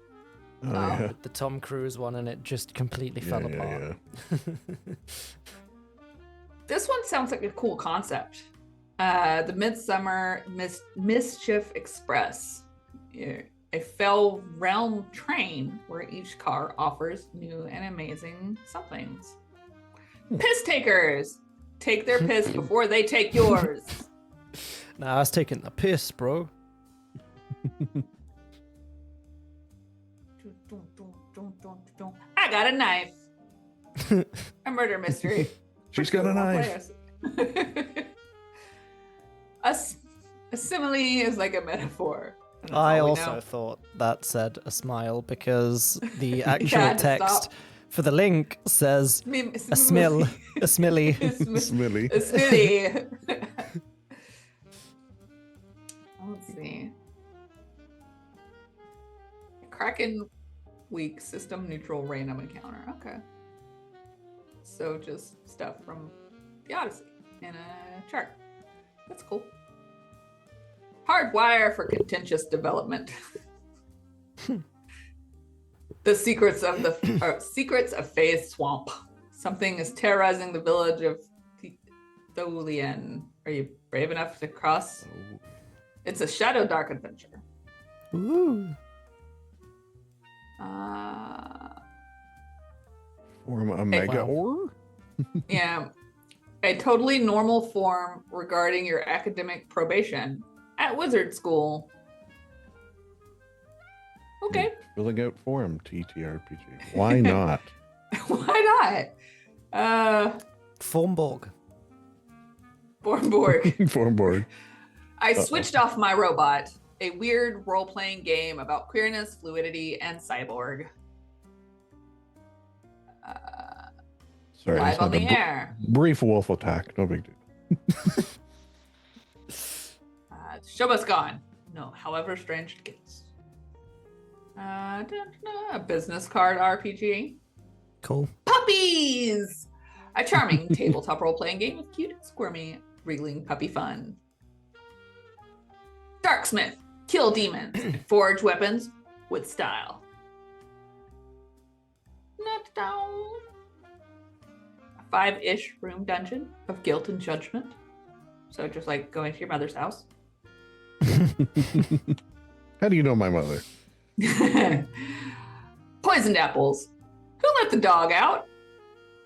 Oh, yeah. with the Tom Cruise one, and it just completely fell Yeah, apart. yeah. This one sounds like a cool concept. The Midsummer Mischief Express. Yeah, a fell realm train where each car offers new and amazing somethings. Piss takers. Take their piss before they take yours. Nah, I was taking the piss, bro. I got a knife. A murder mystery. She's got a knife. A simile is like a metaphor. and that's I all we also know. thought that said a smile because the actual had to text stop. for the link says a smell, a smilly. Smilly. A smilly. Let's see. Kraken week system neutral random encounter. Okay. So just stuff from the Odyssey in a chart. That's cool. Hardwire for contentious development. The secrets of Faye's Swamp. Something is terrorizing the village of Tholian. Are you brave enough to cross? It's a Shadow Dark adventure. Ooh. Form a mega wow. horror? Yeah. A totally normal form regarding your academic probation at wizard school. Okay. Filling out form, TTRPG. Why not? Why not? Formborg. Bornborg. Form board. I switched off my robot. A weird role-playing game about queerness, fluidity, and cyborg. Sorry, I Live just on had the a air. brief wolf attack. No big deal. Show must gone. No, however strange it gets. A business card RPG. Cool. Puppies! A charming tabletop role-playing game with cute, squirmy, wriggling puppy fun. Darksmith. Kill demons and forge weapons with style. A 5-ish room dungeon of guilt and judgment. So just like going to your mother's house. How do you know my mother? Poisoned apples. Who let the dog out?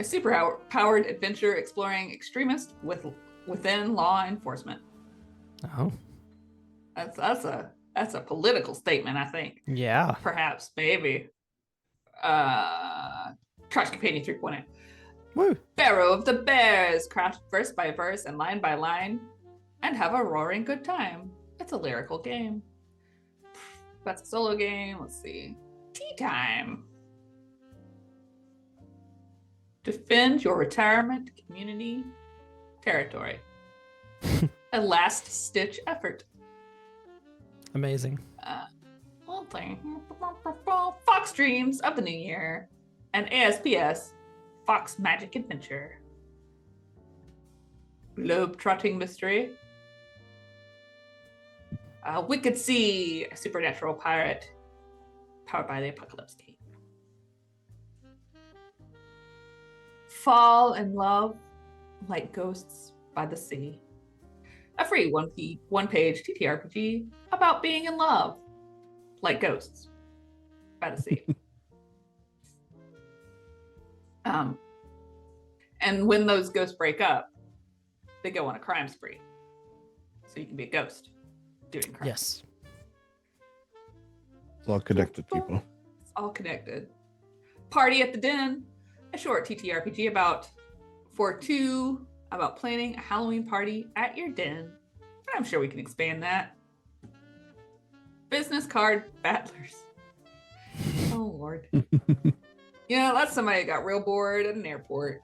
A super powered adventure exploring extremists within law enforcement. Oh. That's a political statement, I think. Yeah. Perhaps, maybe. Trash Companion 3.0. Woo. Pharaoh of the Bears, craft verse by verse and line by line, and have a roaring good time. It's a lyrical game. That's a solo game. Let's see. Tea time. Defend your retirement community territory. A last-stitch effort. Amazing. One thing. Fox Dreams of the New Year. And ASPS, Fox Magic Adventure. Globe-trotting mystery. Wicked Sea, a supernatural pirate. Powered by the Apocalypse Game. Fall in Love, like ghosts by the sea. A free one-page TTRPG about being in love, like ghosts by the sea. And when those ghosts break up, they go on a crime spree. So you can be a ghost doing crime. Yes. It's all connected, people. It's all connected. Party at the Den, a short TTRPG about planning a Halloween party at your den. I'm sure we can expand that. Business card battlers. Oh Lord. That's somebody that got real bored at an airport.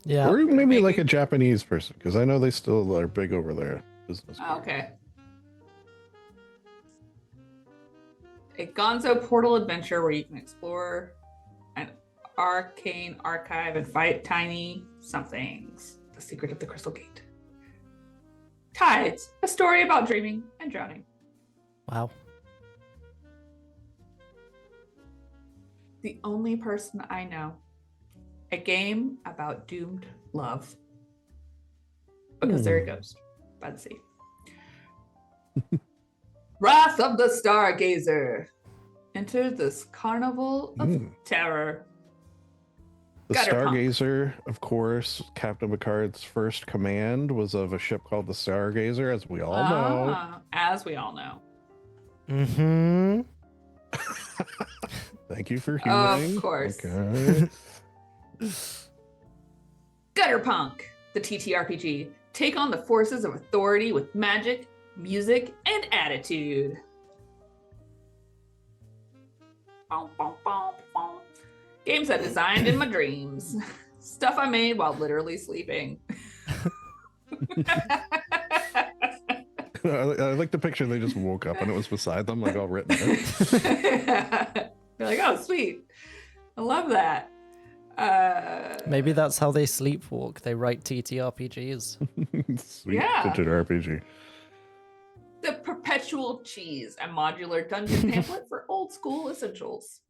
Yeah. Or maybe like a Japanese person, because I know they still are big over there. Business cards. Okay. A Gonzo portal adventure where you can explore an arcane archive and fight tiny somethings. The secret of the Crystal Gate. Tides, a story about dreaming and drowning. Wow. The Only Person I Know. A game about doomed love. Because they're a ghost by the sea. Wrath of the Stargazer. Enter this carnival of terror. The Gutterpunk. Stargazer, of course, Captain Picard's first command was of a ship called the Stargazer, as we all know. As we all know. Mm-hmm. Thank you for humouring. Of course. Okay. Gutterpunk, the TTRPG. Take on the forces of authority with magic, music, and attitude. Bom, bom, bom, bom. Games I designed in my dreams. Stuff I made while literally sleeping. I like the picture. They just woke up and it was beside them, like all written there. You're like, oh, sweet. I love that. Maybe that's how they sleepwalk. They write TTRPGs. Sweet Yeah. tinted RPG. The Perpetual Cheese, a modular dungeon pamphlet for old school essentials.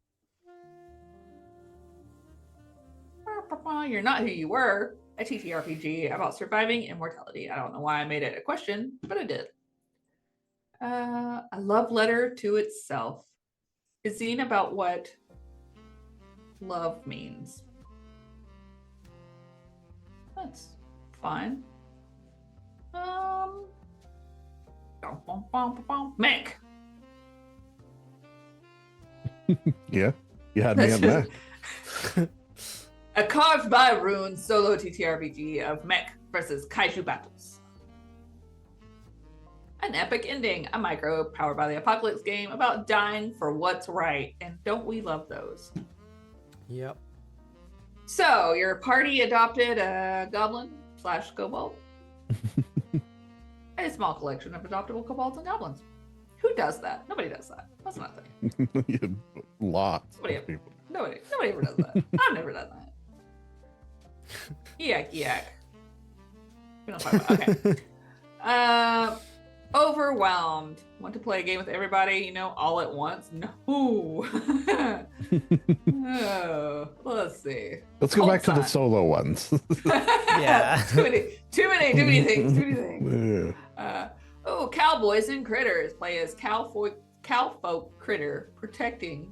You're Not Who You Were, a TTRPG about surviving immortality. I don't know why I made it a question, but I did. A love letter to itself. A zine about what love means. That's fine. Mech. Yeah, you had me at that. A Carved by Runes solo TTRPG of mech versus kaiju battles. An epic ending, a micro powered by the Apocalypse game about dying for what's right. And don't we love those? Yep. So your party adopted a goblin / kobold. A small collection of adoptable kobolds and goblins. Who does that? Nobody does that. That's not a thing. Lots Somebody- of people. Nobody ever does that. I've never done that. Yak. We don't talk about okay. Overwhelmed. Want to play a game with everybody, all at once? No. Oh, let's see. Let's go Hold back to the on. solo ones. Yeah. Too many things. Yeah. Cowboys and Critters. Play as cowfolk critter protecting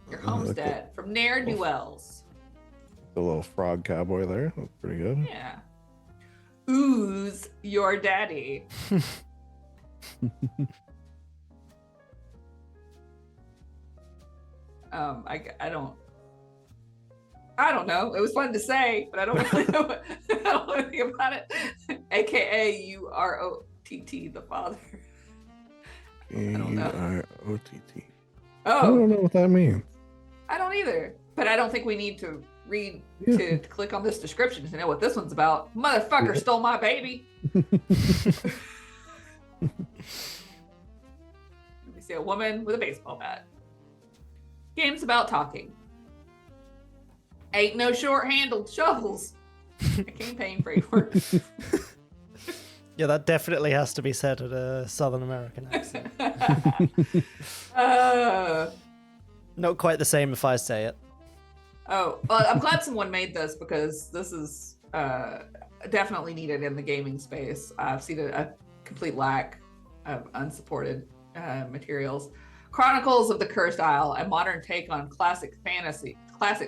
your homestead from ne'er-do-wells. The little frog cowboy there. That's pretty good. Yeah. Ooze your daddy. I don't know. It was fun to say, but I don't really know I don't know anything about it. AKA UROTT, the father. don't know. AROTT. I Oh, don't know what that means. I don't either. But I don't think we need to read Yeah. to click on this description to know what this one's about. Motherfucker Yeah. stole my baby. We see a woman with a baseball bat. Games about talking. Ain't no short-handled shovels. A campaign framework. Yeah, that definitely has to be said at a Southern American accent. uh, Not quite the same if I say it. oh, well, I'm glad someone made this because this is definitely needed in the gaming space. I've seen a complete lack of unsupported materials. Chronicles of the Cursed Isle, a modern take on classic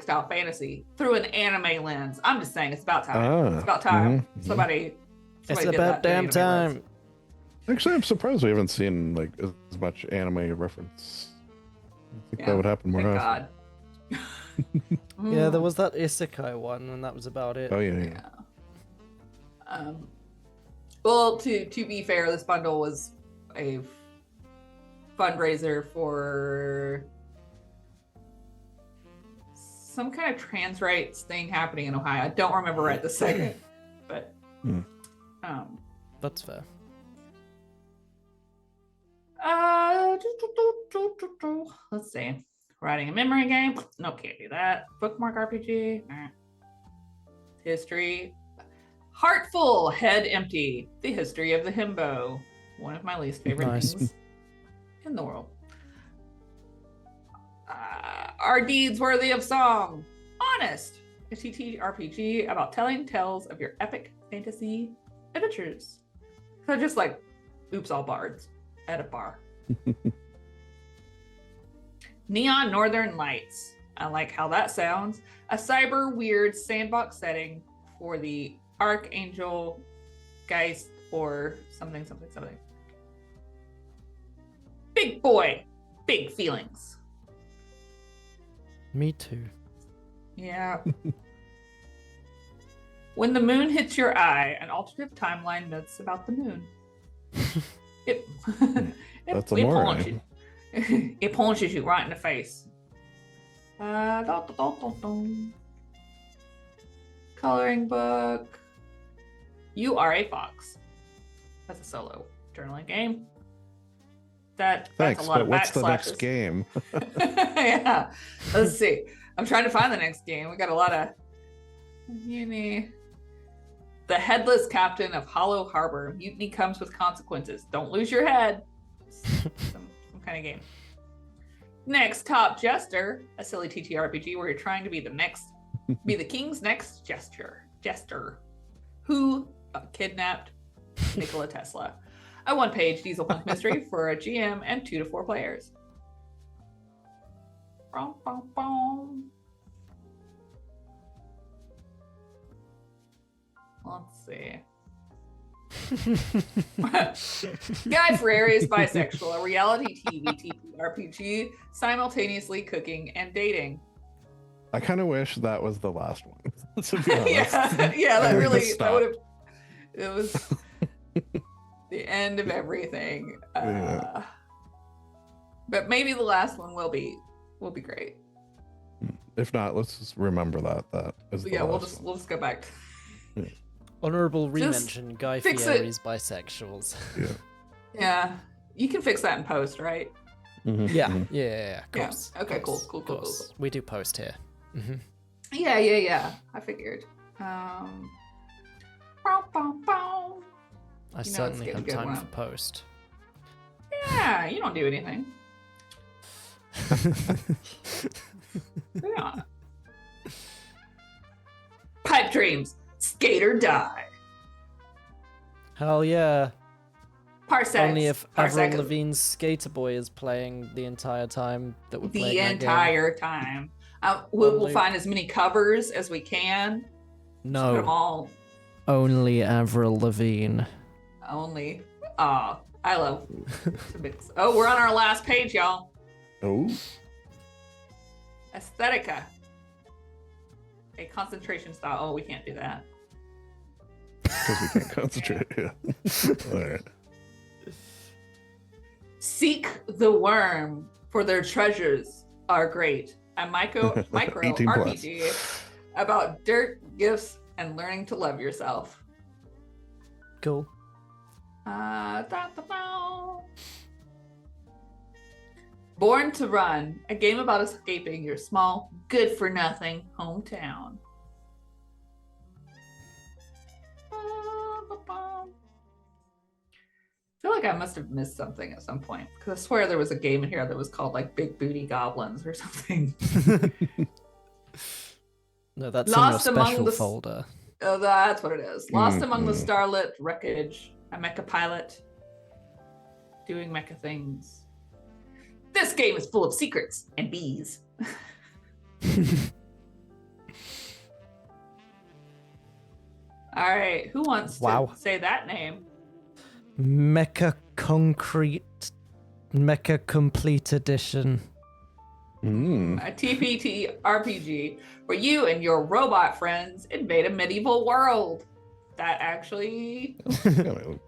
style fantasy through an anime lens. I'm just saying, it's about time. It's about time. Somebody It's did about that through damn anime time. lens. Actually, I'm surprised we haven't seen like as much anime reference. I think Yeah, that would happen more Thank often. God. Yeah, there was that isekai one, and that was about it. Oh yeah. Well, to be fair, this bundle was a fundraiser for some kind of trans rights thing happening in Ohio. I don't remember right this second, but That's fair. let's see. Writing a memory game. No, can't do that. Bookmark RPG. History. Heartful, head empty. The history of the himbo. One of my least favorite Nice. things in the world. Are deeds worthy of song? Honest. A TTRPG about telling tales of your epic fantasy adventures. So just like Oops All Bards at a bar. Neon Northern Lights. I like how that sounds. A cyber weird sandbox setting for the Archangel Geist or something. Big boy, big feelings. Me too. Yeah. When the moon hits your eye, an alternative timeline myths about the moon. It, That's amore. punches, it punches you right in the face. Coloring book. You Are a Fox. That's a solo journaling game. That's Thanks, a lot but of what's the next backslashes. game? Yeah. Let's see. I'm trying to find the next game. We got a lot of mutiny. The Headless Captain of Hollow Harbor. Mutiny comes with consequences. Don't lose your head. Some kind of game. Next, Top Jester, a silly TTRPG where you're trying to be the king's next jester, who kidnapped Nikola Tesla. A one-page dieselpunk mystery for a GM and 2 to 4 players. Let's see. Guy Fieri is bisexual, a reality TV TTRPG, simultaneously cooking and dating. I kind of wish that was the last one. To be honest. yeah, that I really just that would have. stopped. It was the end of everything. Yeah. But maybe the last one will be great. If not, let's just remember that is the Yeah, we'll last just go back. Honorable Just remention: Guy fix it. Fieri's bisexuals. one. Yeah, you can fix that in post, right? Mhm, Yeah, mhm. yeah, of Yeah, course. okay, of cool, course, cool, of cool, cool, course. cool. We do post here. Hmm. Yeah. I figured. I it's certainly getting have good time one. for post. Yeah, you don't do anything. Yeah. Pipe dreams. Skate or die. Hell yeah! Parsecs. Only if Avril Parsec- Lavigne's Skater Boy is playing the entire time that we're the playing that game. entire time. We'll Only- find as many covers as we can. Put them No, all only Avril Lavigne. only. I love to mix. Oh, we're on our last page, y'all. Oh, Aesthetica. A concentration style. Oh, we can't do that. because we can't concentrate. Yeah. All right. Seek the worm, for their treasures are great. A micro 18 plus. RPG about dirt, gifts, and learning to love yourself. Cool. Born to Run, a game about escaping your small, good-for-nothing hometown. I feel like I must have missed something at some point because I swear there was a game in here that was called like Big Booty Goblins or something. No, that's Lost in your among special the folder. Oh, that's what it is. Lost among the Mhm. starlit wreckage, a mecha pilot doing mecha things. This game is full of secrets and bees. All right, who wants Wow. to say that name? Mecha Concrete, Mecha Complete Edition. A TPT RPG where you and your robot friends invade a medieval world. That actually,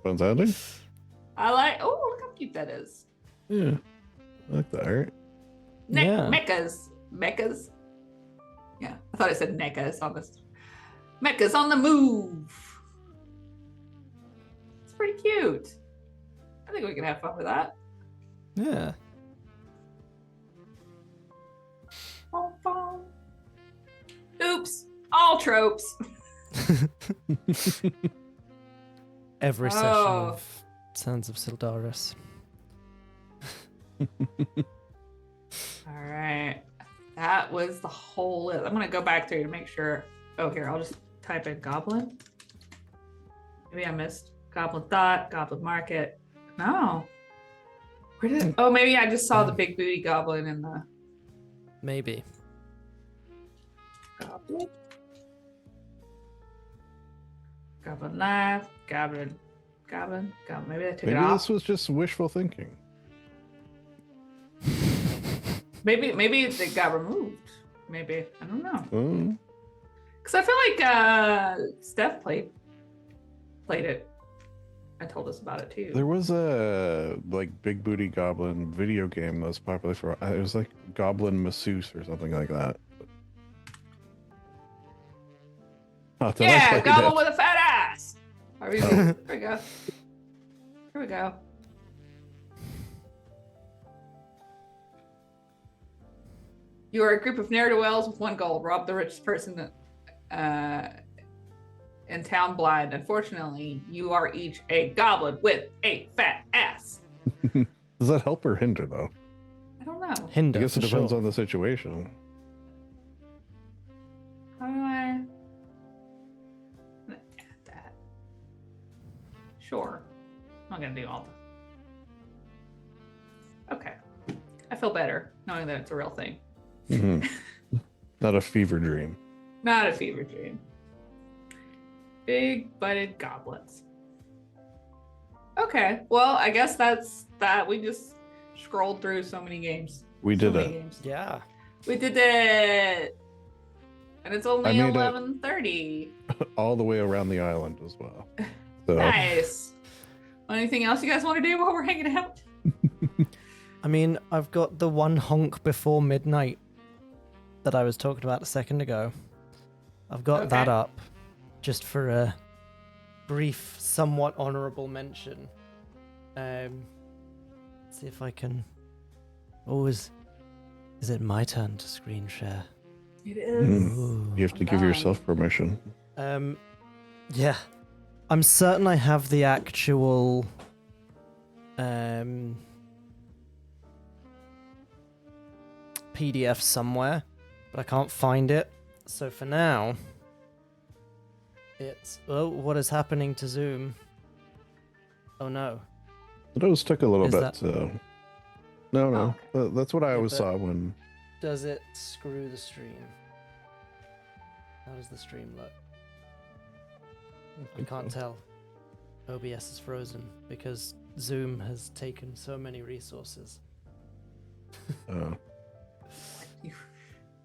Fantastic. I like. Oh, look how cute that is. Yeah. I like that art. Yeah. Mechas. Yeah, I thought it said mechas on this. Mechas on the move. It's pretty cute. I think we can have fun with that. Yeah. Bum, bum. Oops, all tropes. Every session Oh. of Sands of Sildaris. All right, that was the whole list. I'm gonna go back through to make sure. Oh, here, I'll just type in goblin. Maybe I missed Goblin Thought, Goblin Market. No. Where did? Oh, maybe I just saw the big booty goblin in the Maybe. goblin. Goblin Life, Goblin. Maybe I took Maybe it off. this was just wishful thinking. Maybe it got removed. Maybe I don't know. Oh. Because I feel like Steph played it. I told us about it too. There was a like big booty goblin video game that was popular for. It was like Goblin Masseuse or something like that. Not that I Yeah, played goblin it. with a fat ass. Here we go. Here we go. You are a group of ne'er-do-wells with one goal: rob the richest person in town blind. Unfortunately, you are each a goblin with a fat ass. Does that help or hinder though? I don't know. Hinder. I guess it for depends sure. on the situation. How do I I'm gonna add that? Sure. I'm not gonna do all the. Okay. I feel better knowing that it's a real thing. Mhm. Not a fever dream. Not a fever dream. Big butted goblins. Okay. Well, I guess that's that. We just scrolled through so many games. We So did many it. games. Yeah. We did it. And it's only I made it. 11:30. All the way around the island as well. So Nice. Anything else you guys want to do while we're hanging out? I mean, I've got the one honk before midnight that I was talking about a second ago. I've got that Okay. up just for a brief, somewhat honorable mention. See if I can. Oh, is it my turn to screen share? It is. Ooh. you have to give Fine. yourself permission. Yeah. I'm certain I have the actual PDF somewhere, but I can't find it. So for now, it's what is happening to Zoom? Oh no. Those took a little Is bit. that- So no, no, that's what I Yeah, always but- saw when. Does it screw the stream? How does the stream look? I can't tell. OBS is frozen because Zoom has taken so many resources. Ah, Too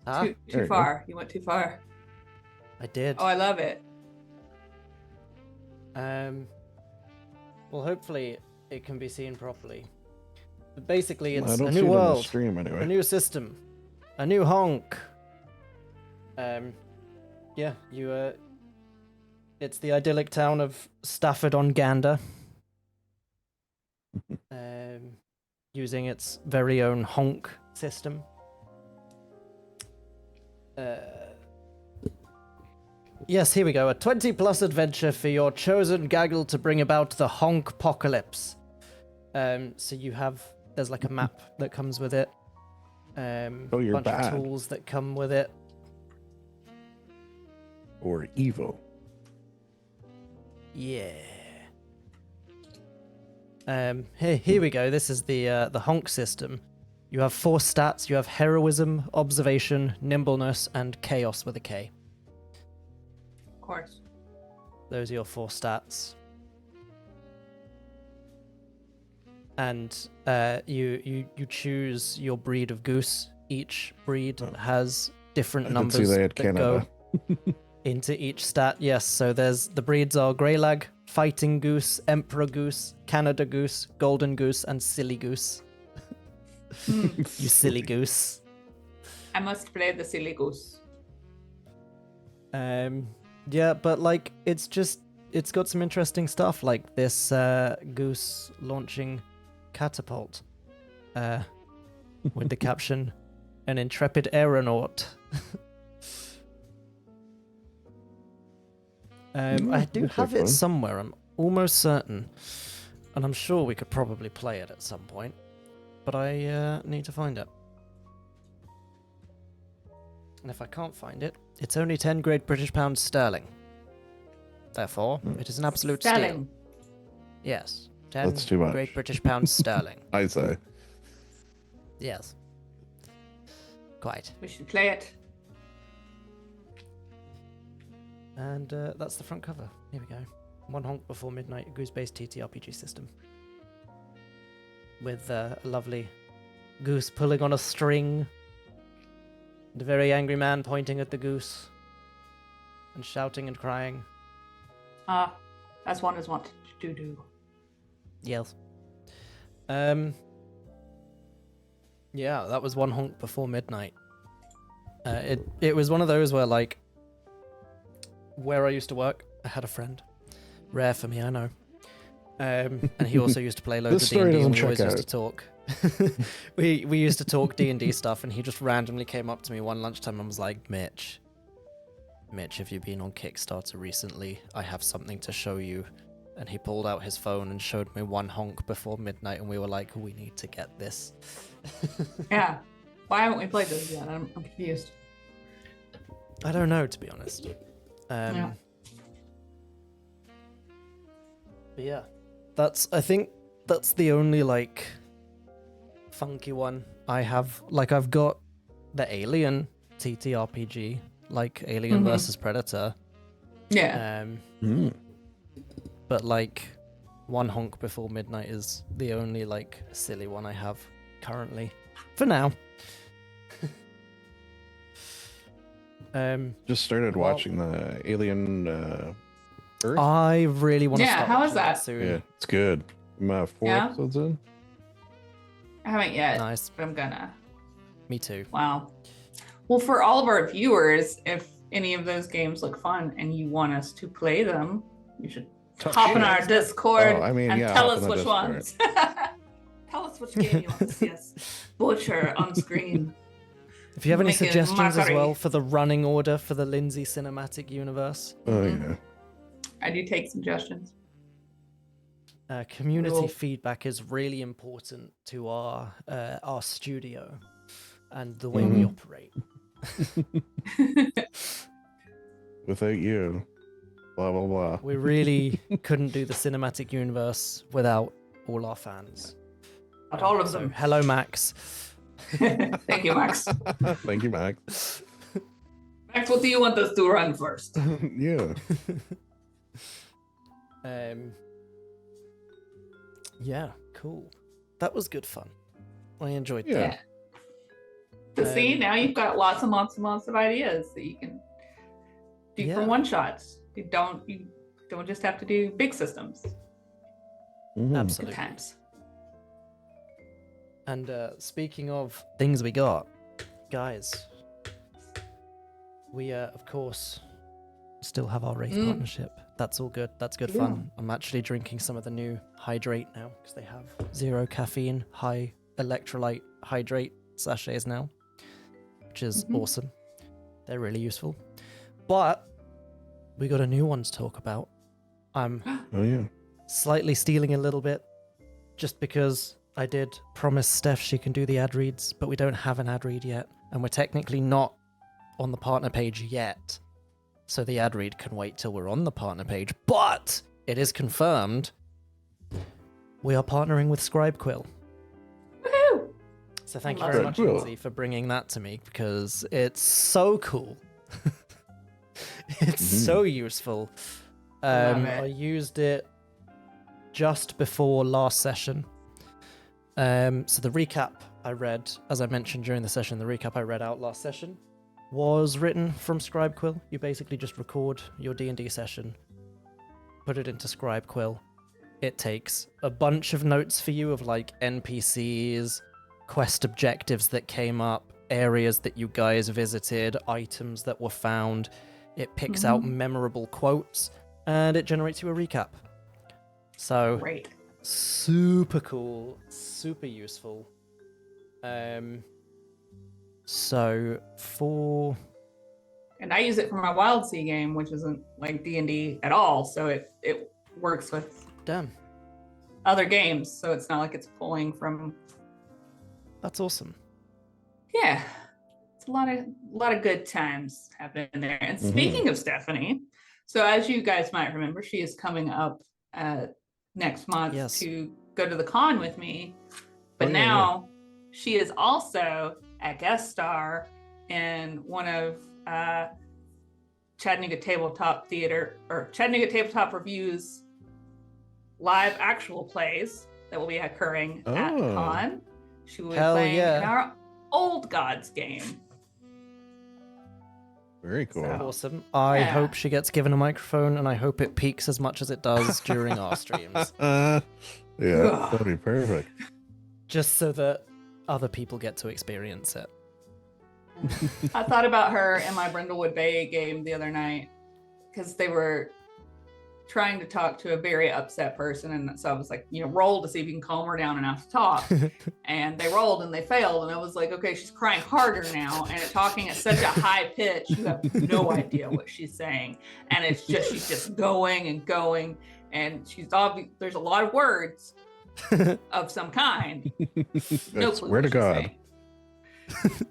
There you go. far. You went too far. I did. Oh, I love it. Well, hopefully it can be seen properly. But basically, I it's don't a see new it on the world, stream a anyway. new system, a new honk. yeah, you it's the idyllic town of Stafford-on-Gander. Using its very own honk system. Yes, here we go. A 20+ adventure for your chosen gaggle to bring about the honk apocalypse. So there's like a map that comes with it. Oh, you're bunch bad. of tools that come with it. Or evil. Yeah. Here we go. This is the honk system. You have 4 stats. You have heroism, observation, nimbleness, and chaos with a K. Of course. Those are your 4 stats. And you choose your breed of goose. Each breed has different I did numbers see they had that Canada. go into each stat. Yes, so the breeds are Greylag, Fighting Goose, Emperor Goose, Canada Goose, Golden Goose, and Silly Goose. You silly goose. I must play the silly goose. Yeah, but like it's got some interesting stuff like this goose launching catapult with the caption an intrepid aeronaut. I do looks have like it fun. somewhere, I'm almost certain, and I'm sure we could probably play it at some point, but I need to find it. And if I can't find it, it's only 10 Great British Pounds sterling. Therefore, it is an absolute steal. Sterling. Yes, 10 That's too much. Great British Pounds sterling. I say. Yes. Quite. We should play it. And that's the front cover. Here we go. One Honk Before Midnight, a goose-based TTRPG system. With a lovely goose pulling on a string. And a very angry man pointing at the goose. And shouting and crying. Ah, as one is wont to do. Yes. Yeah, that was One Honk Before Midnight. It was one of those where, like, where I used to work, I had a friend. Rare for me, I know. And he also used to play loads This of story D&D, and doesn't we always check used to talk. we used to talk D&D stuff, and he just randomly came up to me one lunchtime and was like, Mitch, have you been on Kickstarter recently? I have something to show you. And he pulled out his phone and showed me One Honk Before Midnight, and we were like, we need to get this. Yeah. Why haven't we played this yet? I'm confused. I don't know, to be honest. Yeah. But yeah, I think that's the only, like, funky one I have. Like, I've got the Alien TTRPG, like Alien versus Predator. Yeah. But, like, One Honk Before Midnight is the only, like, silly one I have currently. For now. Just started Well- watching the Alien Earth. I really want to Yeah, start how is watching that? soon. Yeah, it's good. I'm 4 Yeah? episodes in. I haven't yet, Nice. but I'm gonna. Me too. Wow. Well, for all of our viewers, if any of those games look fun and you want us to play them, you should hop in our Discord Oh, I mean, and yeah, tell hop us in the which Discord. ones. Tell us which game you want to see us butcher on screen. If you have any Make it suggestions as mockery. well for the running order for the Lindsay Cinematic Universe, Oh yeah. I do take suggestions. community Cool. feedback is really important to our studio and the way we operate. Without you, blah blah blah. We really couldn't do the Cinematic Universe without all our fans. Not all of So, them. hello, Max. Thank you, Max. Thank you, Max. Max, what do you want us to run first? Yeah. Yeah, cool. That was good fun. I enjoyed Yeah. that. To see, now you've got lots and lots and lots of ideas that you can do Yeah. from one shots. You don't just have to do big systems. Mhm. Good Absolutely. times. And speaking of things we got, guys, we of course still have our Wraith partnership. That's all good. That's good fun. I'm actually drinking some of the new Hydrate now because they have 0 caffeine, high electrolyte Hydrate sachets now, which is awesome. They're really useful. But we got a new one to talk about. I'm Oh yeah. slightly stealing a little bit just because I did promise Steph she can do the ad reads, but we don't have an ad read yet, and we're technically not on the partner page yet. So the ad read can wait till we're on the partner page, but it is confirmed we are partnering with ScribeQuill. Woohoo! So thank you Love very it. much, Cool. Lindsay, for bringing that to me because it's so cool. It's so useful. Love it. I used it just before last session. So the recap I read, as I mentioned during the session, the recap I read out last session was written from ScribeQuill. You basically just record your D&D session, put it into ScribeQuill. It takes a bunch of notes for you of like NPCs, quest objectives that came up, areas that you guys visited, items that were found. It picks out memorable quotes and it generates you a recap. So Great. super cool, super useful. So for And I use it for my Wild Sea game, which isn't like D&D at all. So it works with damn, other games. So it's not like it's pulling from. that's awesome. Yeah, it's a lot of good times happening there. And speaking of Stephanie, so as you guys might remember, she is coming up next month Yes. to go to the con with me. But Oh, yeah, now she is also a guest star in one of Chattanooga Tabletop Theater or Chattanooga Tabletop Reviews live actual plays that will be occurring at the Oh. con. She will be Hell playing yeah. in our Old Gods game. Very cool. So- Awesome. I Yeah. hope she gets given a microphone and I hope it peaks as much as it does during our streams. Yeah, Ugh. that'd be perfect. Just so that other people get to experience it. I thought about her in my Brindlewood Bay game the other night because they were trying to talk to a very upset person. And so I was like, roll to see if you can calm her down enough to talk. And they rolled and they failed. And I was like, okay, she's crying harder now and talking at such a high pitch. You have no idea what she's saying. And she's just going and going. And there's a lot of words of some kind. No I clue swear to what she's God. saying.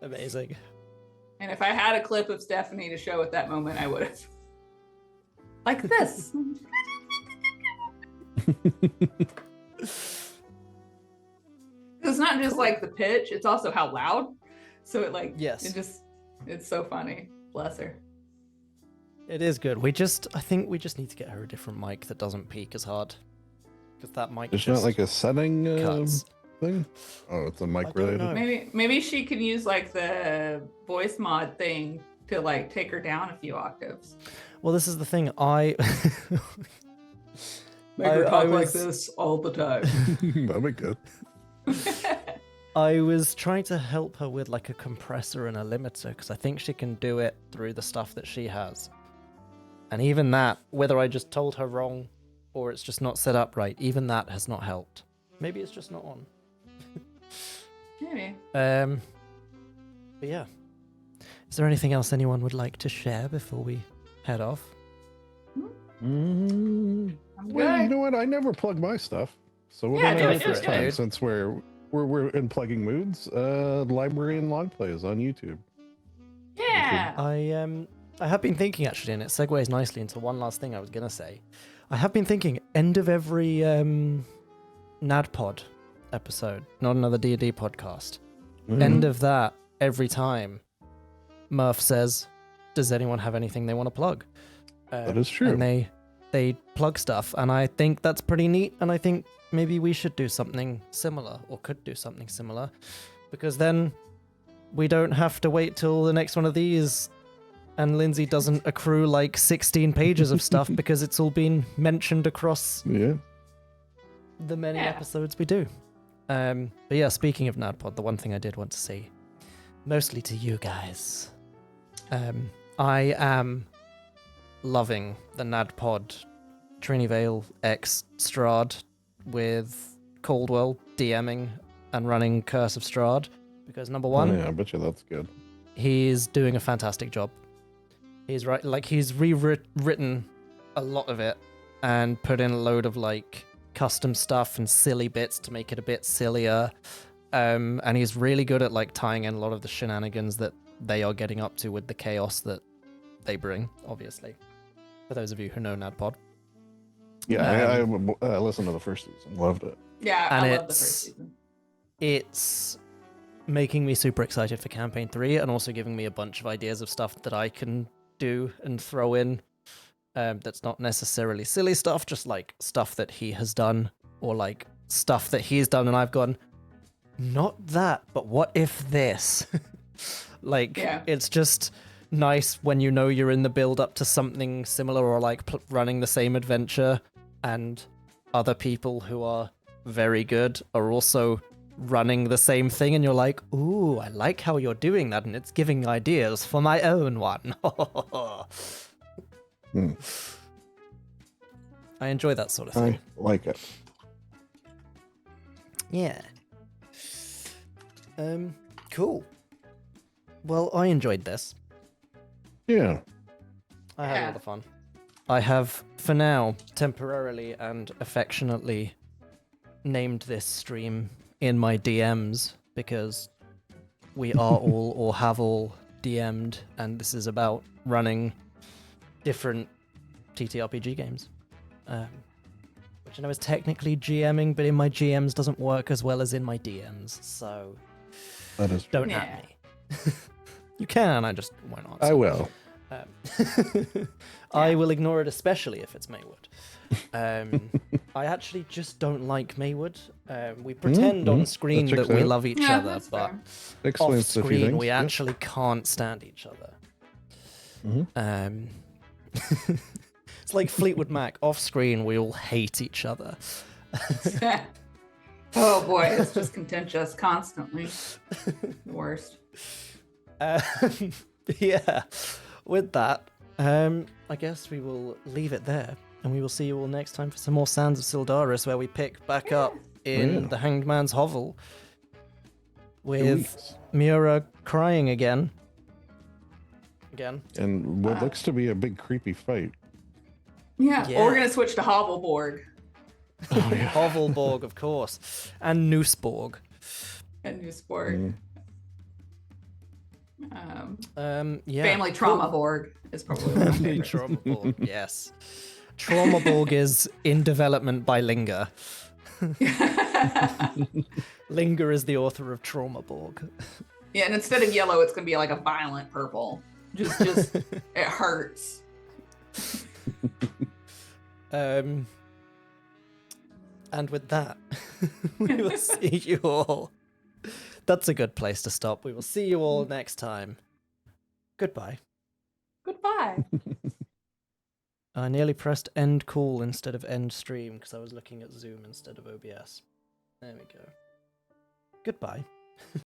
Amazing. And if I had a clip of Stephanie to show at that moment, I would have. Like this. It's not just like the pitch, it's also how loud. So Yes. it's so funny. Bless her. It is good. I think we just need to get her a different mic that doesn't peak as hard. Because that mic There's just not like a setting cuts. thing. Oh, it's a mic I don't related. know. Maybe she could use like the voice mod thing to like take her down a few octaves. Well, this is the thing. I Make her I talk like was- this all the time. That'd be good. I was trying to help her with like a compressor and a limiter because I think she can do it through the stuff that she has. And even that, whether I just told her wrong or it's just not set up right, even that has not helped. Maybe it's just not on. Maybe. But yeah. Is there anything else anyone would like to share before we head off? Mm, I'm well, you good. know what? I never plug my stuff. So what Yeah, do do I it, do do this it, time? dude. Since we're in plugging moods, library and log plays on YouTube. Yeah. I have been thinking actually, and it segues nicely into one last thing I was gonna say. I have been thinking end of every NADPod episode, not another D&D podcast. End of that every time. Murph says, "Does anyone have anything they want to plug?" That is true. And they plug stuff, and I think that's pretty neat. And I think maybe we should do something similar, or could do something similar, because then we don't have to wait till the next one of these, and Lindsay doesn't accrue like 16 pages of stuff because it's all been mentioned across Yeah. the many Yeah. episodes we do. But yeah, speaking of NADPod, the one thing I did want to say, mostly to you guys, I am loving the NADPod Trini Vale X Strahd with Caldwell DMing and running Curse of Strahd because number one, Oh, yeah, I bet you that's good. he's doing a fantastic job. He's rewritten a lot of it and put in a load of like custom stuff and silly bits to make it a bit sillier. And he's really good at like tying in a lot of the shenanigans that they are getting up to with the chaos that they bring, obviously. For those of you who know NADPod. Yeah, I listened to the first season, loved it. Yeah, And I love the first season. It's making me super excited for campaign 3 and also giving me a bunch of ideas of stuff that I can do and throw in. That's not necessarily silly stuff, just like stuff that he has done or like stuff that he's done and I've gone, not that, but what if this? Like, Yeah. it's just nice when you know you're in the build up to something similar or like running the same adventure and other people who are very good are also running the same thing and you're like, ooh, I like how you're doing that and it's giving ideas for my own one. Hmm. I enjoy that sort of thing. I like it. Yeah. Cool. Well, I enjoyed this. Yeah. I had a Yeah. lot of fun. I have, for now, temporarily and affectionately named this stream in my DMs because we are all or have all DM'd, and this is about running different TTRPG games. Which I know is technically GMing, but in my GMs doesn't work as well as in my DMs, so That is true. don't Yeah. at me. You can, I just won't answer. I will. I will ignore it, especially if it's Maywood. I actually just don't like Maywood. We pretend on screen That that checks we out. love each Yeah, other, that's but fair. off Explains a few screen things. we yeah. actually can't stand each other. Mhm. It's like Fleetwood Mac. Off screen, we all hate each other. Oh boy, it's just contentious constantly. The worst. Yeah. With that, I guess we will leave it there, and we will see you all next time for some more Sands of Sildaris, where we pick back up in Yeah. the Hanged Man's Hovel 2 with weeks. Miura crying again. And what looks to be a big creepy fight. Yeah. Yeah. Or we're gonna switch to Hovelborg Oh, yeah. Hovelborg, of course, and Nooseborg. and New Sport. Yeah. Family Trauma Borg is probably one of my Family favorites. Traumaborg, yes. Traumaborg is in development by Linger. Linger is the author of Traumaborg. Yeah, and instead of yellow, it's gonna be like a violent purple. Just it hurts. And with that, we will see you all. That's a good place to stop. We will see you all next time. Goodbye. Goodbye. I nearly pressed end call instead of end stream because I was looking at Zoom instead of OBS. There we go. Goodbye.